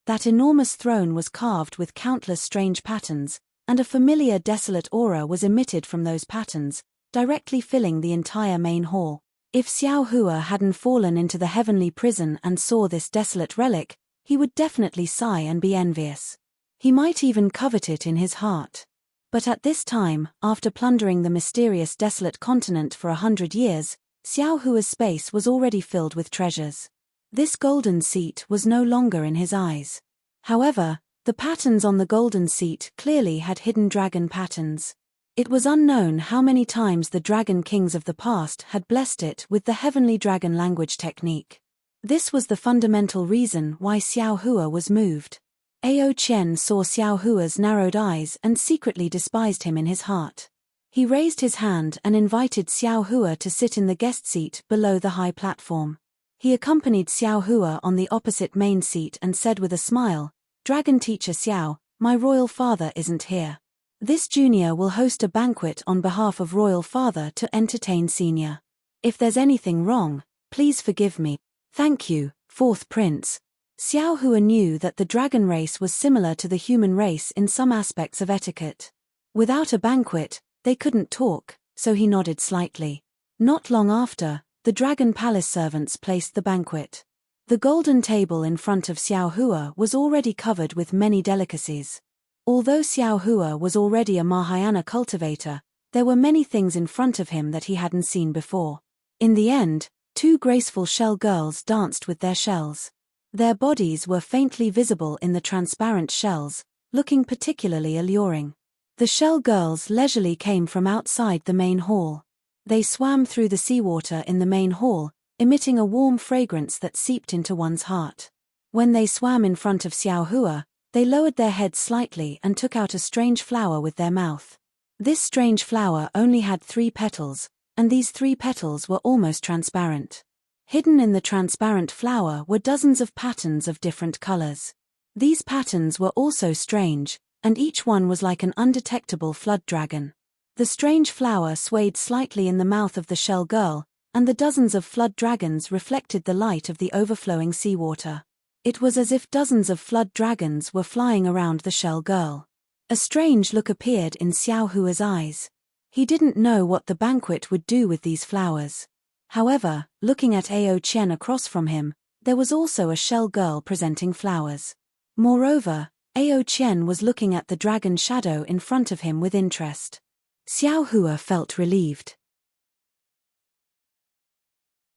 Speaker 1: That enormous throne was carved with countless strange patterns, and a familiar desolate aura was emitted from those patterns, directly filling the entire main hall. If Xiao Hua hadn't fallen into the heavenly prison and saw this desolate relic, he would definitely sigh and be envious. He might even covet it in his heart. But at this time, after plundering the mysterious desolate continent for 100 years, Xiao Hua's space was already filled with treasures. This golden seat was no longer in his eyes. However, the patterns on the golden seat clearly had hidden dragon patterns. It was unknown how many times the dragon kings of the past had blessed it with the heavenly dragon language technique. This was the fundamental reason why Xiao Hua was moved. Ao Qian saw Xiao Hua's narrowed eyes and secretly despised him in his heart. He raised his hand and invited Xiao Hua to sit in the guest seat below the high platform. He accompanied Xiao Hua on the opposite main seat and said with a smile, Dragon Teacher Xiao, my royal father isn't here. This junior will host a banquet on behalf of royal father to entertain senior. If there's anything wrong, please forgive me. Thank you, fourth prince. Xiao Hua knew that the dragon race was similar to the human race in some aspects of etiquette. Without a banquet, they couldn't talk, so he nodded slightly. Not long after, the dragon palace servants placed the banquet. The golden table in front of Xiao Hua was already covered with many delicacies. Although Xiao Hua was already a Mahayana cultivator, there were many things in front of him that he hadn't seen before. In the end, two graceful shell girls danced with their shells. Their bodies were faintly visible in the transparent shells, looking particularly alluring. The shell girls leisurely came from outside the main hall. They swam through the seawater in the main hall, emitting a warm fragrance that seeped into one's heart. When they swam in front of Xiao Hua, they lowered their heads slightly and took out a strange flower with their mouth. This strange flower only had 3 petals, and these 3 petals were almost transparent. Hidden in the transparent flower were dozens of patterns of different colors. These patterns were also strange, and each one was like an undetectable flood dragon. The strange flower swayed slightly in the mouth of the shell girl, and the dozens of flood dragons reflected the light of the overflowing seawater. It was as if dozens of flood dragons were flying around the shell girl. A strange look appeared in Xiao Hua's eyes. He didn't know what the banquet would do with these flowers. However, looking at Ao Qian across from him, there was also a shell girl presenting flowers. Moreover, Ao Qian was looking at the dragon shadow in front of him with interest. Xiao Hua felt relieved.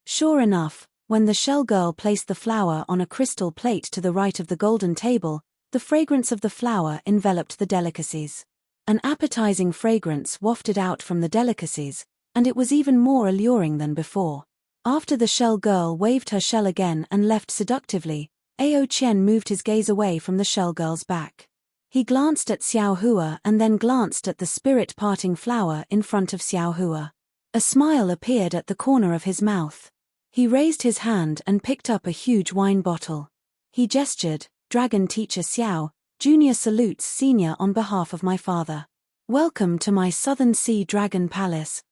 Speaker 1: Sure enough, when the shell girl placed the flower on a crystal plate to the right of the golden table, the fragrance of the flower enveloped the delicacies. An appetizing fragrance wafted out from the delicacies, and it was even more alluring than before. After the shell girl waved her shell again and left seductively, Ao Qian moved his gaze away from the shell girl's back. He glanced at Xiao Hua and then glanced at the spirit-parting flower in front of Xiao Hua. A smile appeared at the corner of his mouth. He raised his hand and picked up a huge wine bottle. He gestured, Dragon Teacher Xiao, Junior salutes Senior on behalf of my father. Welcome to my Southern Sea Dragon Palace.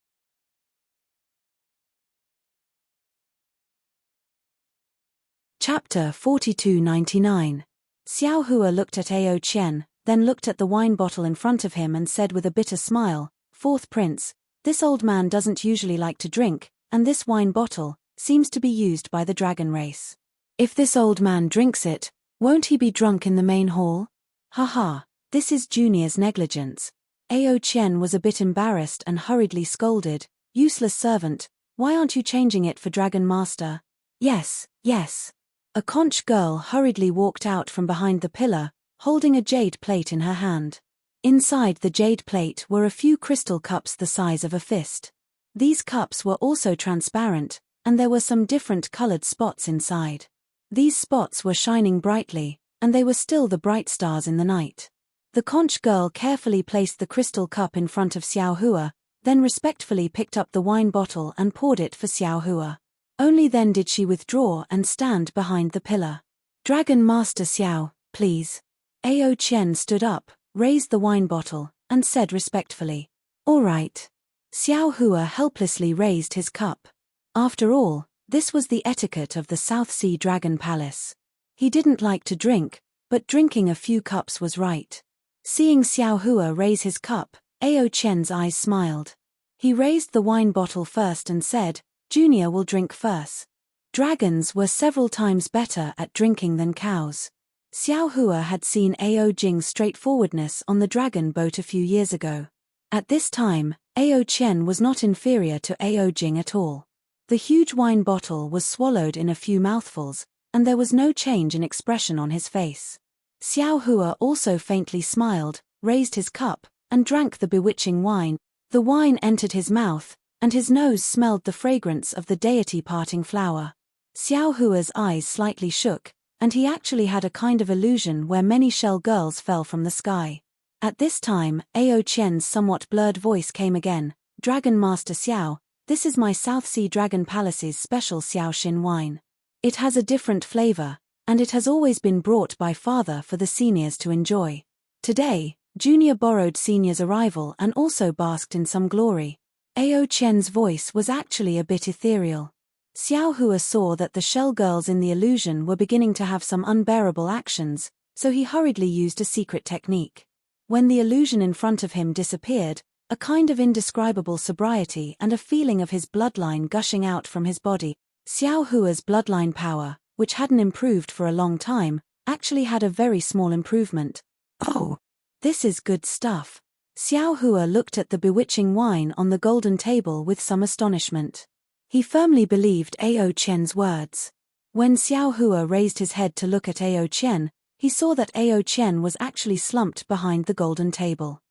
Speaker 1: Chapter 4299. Xiao Hua looked at Ao Qian, then looked at the wine bottle in front of him and said with a bitter smile, Fourth Prince, this old man doesn't usually like to drink, and this wine bottle, seems to be used by the dragon race. If this old man drinks it, won't he be drunk in the main hall? Haha, this is Junior's negligence. Ao Chen was a bit embarrassed and hurriedly scolded, useless servant, why aren't you changing it for Dragon Master? Yes, yes. A conch girl hurriedly walked out from behind the pillar, holding a jade plate in her hand. Inside the jade plate were a few crystal cups the size of a fist. These cups were also transparent, and there were some different colored spots inside. These spots were shining brightly, and they were still the bright stars in the night. The conch girl carefully placed the crystal cup in front of Xiao Hua, then respectfully picked up the wine bottle and poured it for Xiao Hua. Only then did she withdraw and stand behind the pillar. Dragon Master Xiao, please. Ao Chen stood up, raised the wine bottle, and said respectfully, all right. Xiao Hua helplessly raised his cup. After all, this was the etiquette of the South Sea Dragon Palace. He didn't like to drink, but drinking a few cups was right. Seeing Xiao Hua raise his cup, Ao Chen's eyes smiled. He raised the wine bottle first and said, Junior will drink first. Dragons were several times better at drinking than cows. Xiao Hua had seen Ao Jing's straightforwardness on the dragon boat a few years ago. At this time, Ao Chen was not inferior to Ao Jing at all. The huge wine bottle was swallowed in a few mouthfuls, and there was no change in expression on his face. Xiao Hua also faintly smiled, raised his cup, and drank the bewitching wine. The wine entered his mouth, and his nose smelled the fragrance of the deity parting flower. Xiao Hua's eyes slightly shook, and he actually had a kind of illusion where many shell girls fell from the sky. At this time, Ao Chen's somewhat blurred voice came again, Dragon Master Xiao, this is my South Sea Dragon Palace's special Xiao Xin wine. It has a different flavor, and it has always been brought by father for the seniors to enjoy. Today, Junior borrowed senior's arrival and also basked in some glory. Ao Chen's voice was actually a bit ethereal. Xiao Hua saw that the shell girls in the illusion were beginning to have some unbearable actions, so he hurriedly used a secret technique. When the illusion in front of him disappeared, a kind of indescribable sobriety and a feeling of his bloodline gushing out from his body. Xiao Hua's bloodline power, which hadn't improved for a long time, actually had a very small improvement. Oh, this is good stuff. Xiao Hua looked at the bewitching wine on the golden table with some astonishment. He firmly believed Ao Chen's words. When Xiao Hua raised his head to look at Ao Chen, he saw that Ao Chen was actually slumped behind the golden table.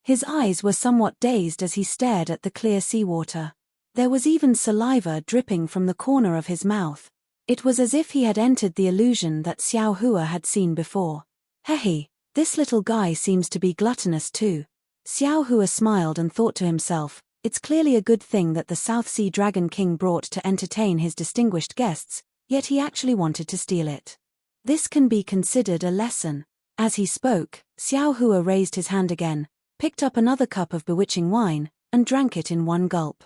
Speaker 1: His eyes were somewhat dazed as he stared at the clear seawater. There was even saliva dripping from the corner of his mouth. It was as if he had entered the illusion that Xiao Hua had seen before. Hehe, this little guy seems to be gluttonous too. Xiao Hua smiled and thought to himself, it's clearly a good thing that the South Sea Dragon King brought to entertain his distinguished guests, yet he actually wanted to steal it. This can be considered a lesson. As he spoke, Xiao Hua raised his hand again, picked up another cup of bewitching wine, and drank it in one gulp.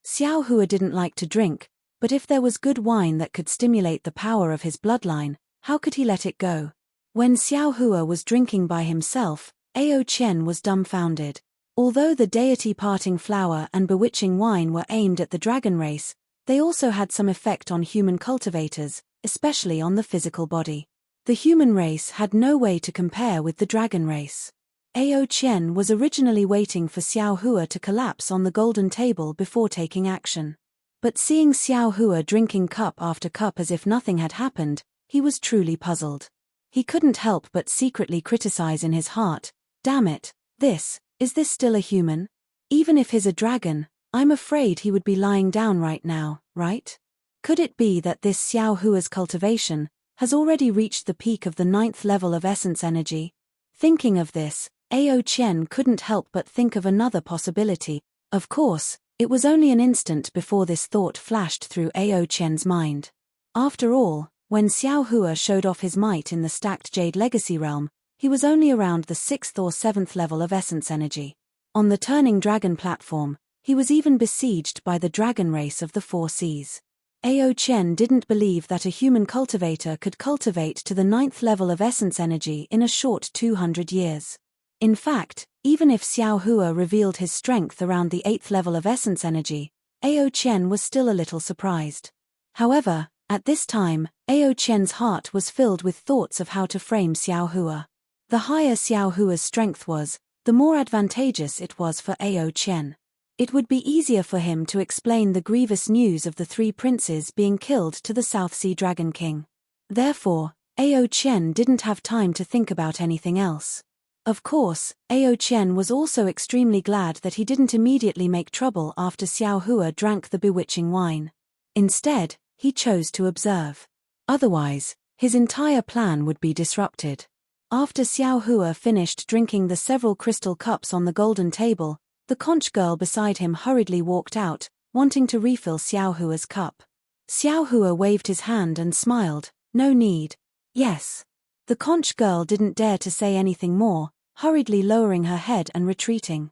Speaker 1: Xiao Hua didn't like to drink, but if there was good wine that could stimulate the power of his bloodline, how could he let it go? When Xiao Hua was drinking by himself, Ao Chen was dumbfounded. Although the deity parting flower and bewitching wine were aimed at the dragon race, they also had some effect on human cultivators, especially on the physical body. The human race had no way to compare with the dragon race. Ao Chen was originally waiting for Xiao Hua to collapse on the golden table before taking action. But seeing Xiao Hua drinking cup after cup as if nothing had happened, he was truly puzzled. He couldn't help but secretly criticize in his heart, damn it, is this still a human? Even if he's a dragon, I'm afraid he would be lying down right now, right? Could it be that this Xiao Hua's cultivation has already reached the peak of the 9th level of essence energy? Thinking of this, Ao Chen couldn't help but think of another possibility. Of course, it was only an instant before this thought flashed through Ao Chen's mind. After all, when Xiao Hua showed off his might in the stacked Jade Legacy realm, he was only around the 6th or 7th level of essence energy. On the turning dragon platform, he was even besieged by the dragon race of the Four Seas. Ao Chen didn't believe that a human cultivator could cultivate to the 9th level of essence energy in a short 200 years. In fact, even if Xiao Hua revealed his strength around the 8th level of essence energy, Ao Chen was still a little surprised. However, at this time, Ao Chen's heart was filled with thoughts of how to frame Xiao Hua. The higher Xiao Hua's strength was, the more advantageous it was for Ao Chen. It would be easier for him to explain the grievous news of the three princes being killed to the South Sea Dragon King. Therefore, Ao Chen didn't have time to think about anything else. Of course, Ao Chen was also extremely glad that he didn't immediately make trouble after Xiao Hua drank the bewitching wine. Instead, he chose to observe. Otherwise, his entire plan would be disrupted. After Xiao Hua finished drinking the several crystal cups on the golden table, the conch girl beside him hurriedly walked out, wanting to refill Xiao Hua's cup. Xiao Hua waved his hand and smiled, "No need." "Yes." The conch girl didn't dare to say anything more, hurriedly lowering her head and retreating.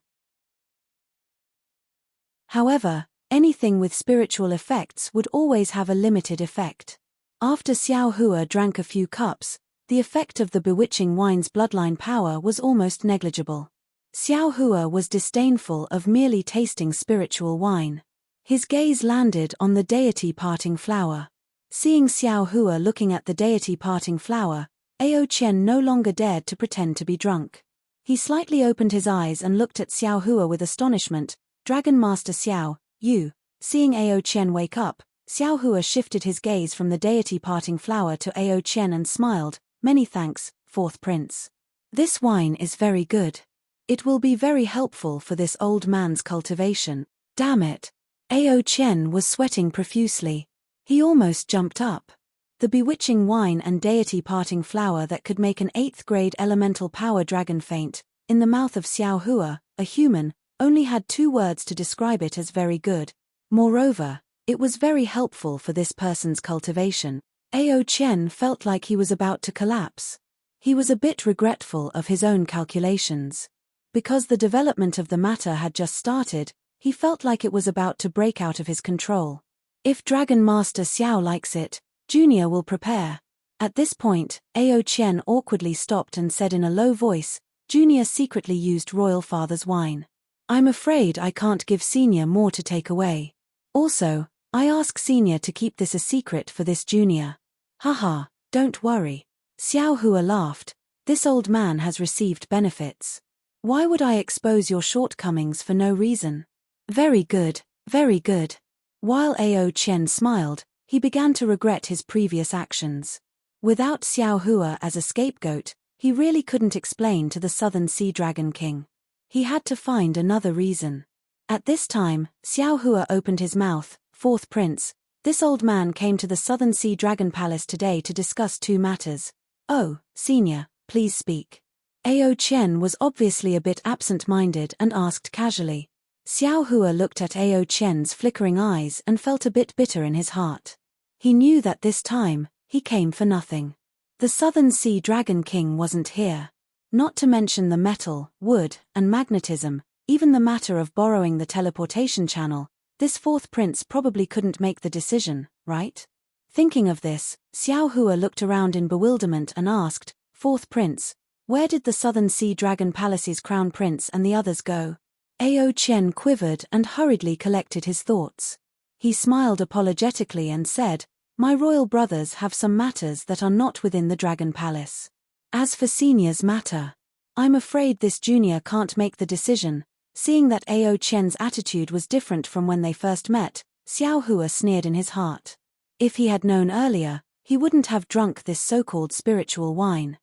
Speaker 1: However, anything with spiritual effects would always have a limited effect. After Xiao Hua drank a few cups, the effect of the bewitching wine's bloodline power was almost negligible. Xiao Hua was disdainful of merely tasting spiritual wine. His gaze landed on the deity parting flower. Seeing Xiao Hua looking at the deity parting flower, Ao Chen no longer dared to pretend to be drunk. He slightly opened his eyes and looked at Xiao Hua with astonishment. "Dragon Master Xiao, you." Seeing Ao Chen wake up, Xiao Hua shifted his gaze from the deity parting flower to Ao Chen and smiled, "Many thanks, fourth prince. This wine is very good. It will be very helpful for this old man's cultivation." Damn it. Ao Chen was sweating profusely. He almost jumped up. The bewitching wine and deity parting flower that could make an 8th grade elemental power dragon faint, in the mouth of Xiao Hua, a human, only had 2 words to describe it as very good. Moreover, it was very helpful for this person's cultivation. Ao Chen felt like he was about to collapse. He was a bit regretful of his own calculations. Because the development of the matter had just started, he felt like it was about to break out of his control. If Dragon Master Xiao likes it, Junior will prepare. At this point, Ao Chen awkwardly stopped and said in a low voice, "Junior secretly used Royal Father's wine. I'm afraid I can't give Senior more to take away. Also, I ask Senior to keep this a secret for this Junior." "Haha, don't worry." Xiao Hua laughed. "This old man has received benefits. Why would I expose your shortcomings for no reason?" "Very good, very good." While Ao Chen smiled, he began to regret his previous actions. Without Xiao Hua as a scapegoat, he really couldn't explain to the Southern Sea Dragon King. He had to find another reason. At this time, Xiao Hua opened his mouth. "Fourth prince, this old man came to the Southern Sea Dragon Palace today to discuss 2 matters. Oh, Senior, please speak." Ao Chen was obviously a bit absent-minded and asked casually. Xiao Hua looked at Ao Chen's flickering eyes and felt a bit bitter in his heart. He knew that this time, he came for nothing. The Southern Sea Dragon King wasn't here. Not to mention the metal, wood, and magnetism, even the matter of borrowing the teleportation channel, this 4th prince probably couldn't make the decision, right? Thinking of this, Xiao Hua looked around in bewilderment and asked, "4th prince, where did the Southern Sea Dragon Palace's crown prince and the others go?" Ao Chen quivered and hurriedly collected his thoughts. He smiled apologetically and said, "My royal brothers have some matters that are not within the Dragon Palace. As for Senior's matter, I'm afraid this Junior can't make the decision." Seeing that Ao Chen's attitude was different from when they first met, Xiao Hua sneered in his heart. If he had known earlier, he wouldn't have drunk this so-called spiritual wine.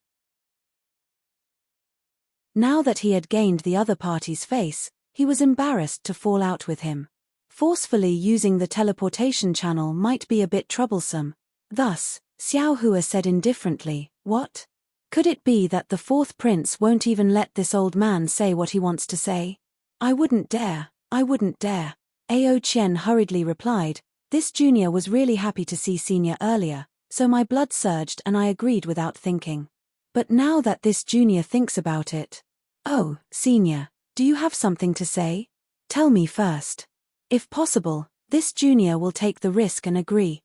Speaker 1: Now that he had gained the other party's face, he was embarrassed to fall out with him. Forcefully using the teleportation channel might be a bit troublesome. Thus, Xiao Hua said indifferently, "What? Could it be that the 4th prince won't even let this old man say what he wants to say?" I wouldn't dare. Ao Chen hurriedly replied, "This Junior was really happy to see Senior earlier, so my blood surged and I agreed without thinking. But now that this Junior thinks about it..." "Oh, Senior, do you have something to say? Tell me first." If possible, this Junior will take the risk and agree.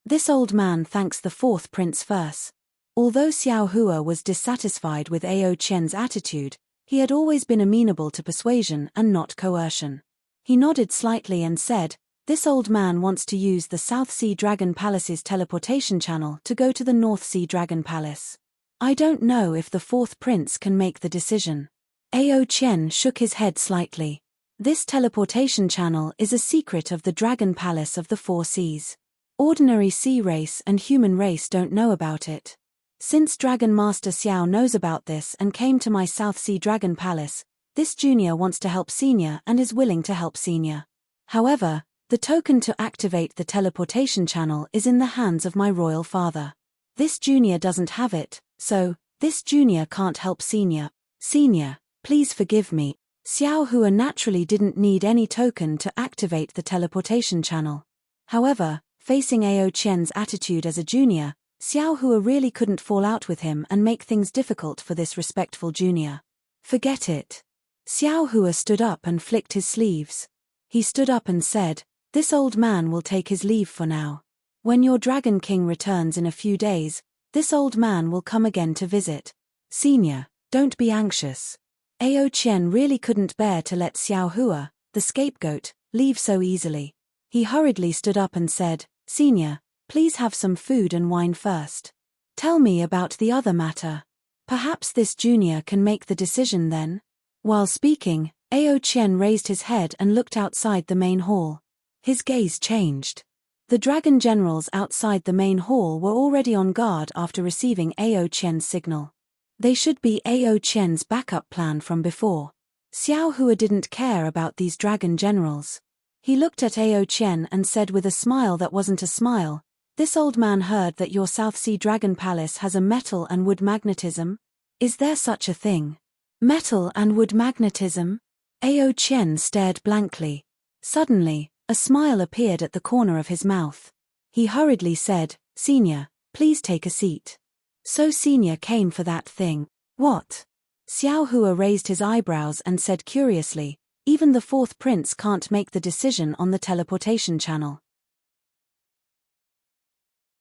Speaker 1: This old man thanks the 4th prince first. Although Xiao Hua was dissatisfied with Ao Chen's attitude, he had always been amenable to persuasion and not coercion. He nodded slightly and said, "This old man wants to use the South Sea Dragon Palace's teleportation channel to go to the North Sea Dragon Palace. I don't know if the fourth prince can make the decision." Ao Chen shook his head slightly. "This teleportation channel is a secret of the Dragon Palace of the Four Seas. Ordinary sea race and human race don't know about it. Since Dragon Master Xiao knows about this and came to my South Sea Dragon Palace, this junior wants to help senior and is willing to help senior. However, the token to activate the teleportation channel is in the hands of my royal father. This junior doesn't have it, so this junior can't help senior. Senior, please forgive me." Xiao Hua naturally didn't need any token to activate the teleportation channel. However, facing Ao Chen's attitude as a junior, Xiao Hua really couldn't fall out with him and make things difficult for this respectful junior. "Forget it." Xiao Hua stood up and flicked his sleeves. He stood up and said, "This old man will take his leave for now. When your Dragon King returns in a few days, this old man will come again to visit. Senior, don't be anxious." Ao Chen really couldn't bear to let Xiao Hua, the scapegoat, leave so easily. He hurriedly stood up and said, "Senior, please have some food and wine first. Tell me about the other matter. Perhaps this junior can make the decision then." While speaking, Ao Chen raised his head and looked outside the main hall. His gaze changed. The dragon generals outside the main hall were already on guard after receiving Ao Chen's signal. They should be Ao Chen's backup plan from before. Xiao Hua didn't care about these dragon generals. He looked at Ao Chen and said with a smile that wasn't a smile, "This old man heard that your South Sea Dragon Palace has a metal and wood magnetism? Is there such a thing? Metal and wood magnetism?" Ao Chen stared blankly. Suddenly, a smile appeared at the corner of his mouth. He hurriedly said, "Senior, please take a seat." "So senior came for that thing. What?" Xiao Hua raised his eyebrows and said curiously, "Even the fourth prince can't make the decision on the teleportation channel.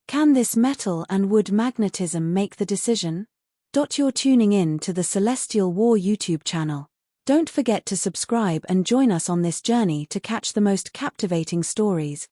Speaker 1: Can this metal and wood magnetism make the decision?" You're tuning in to the Celestial War YouTube channel. Don't forget to subscribe and join us on this journey to catch the most captivating stories.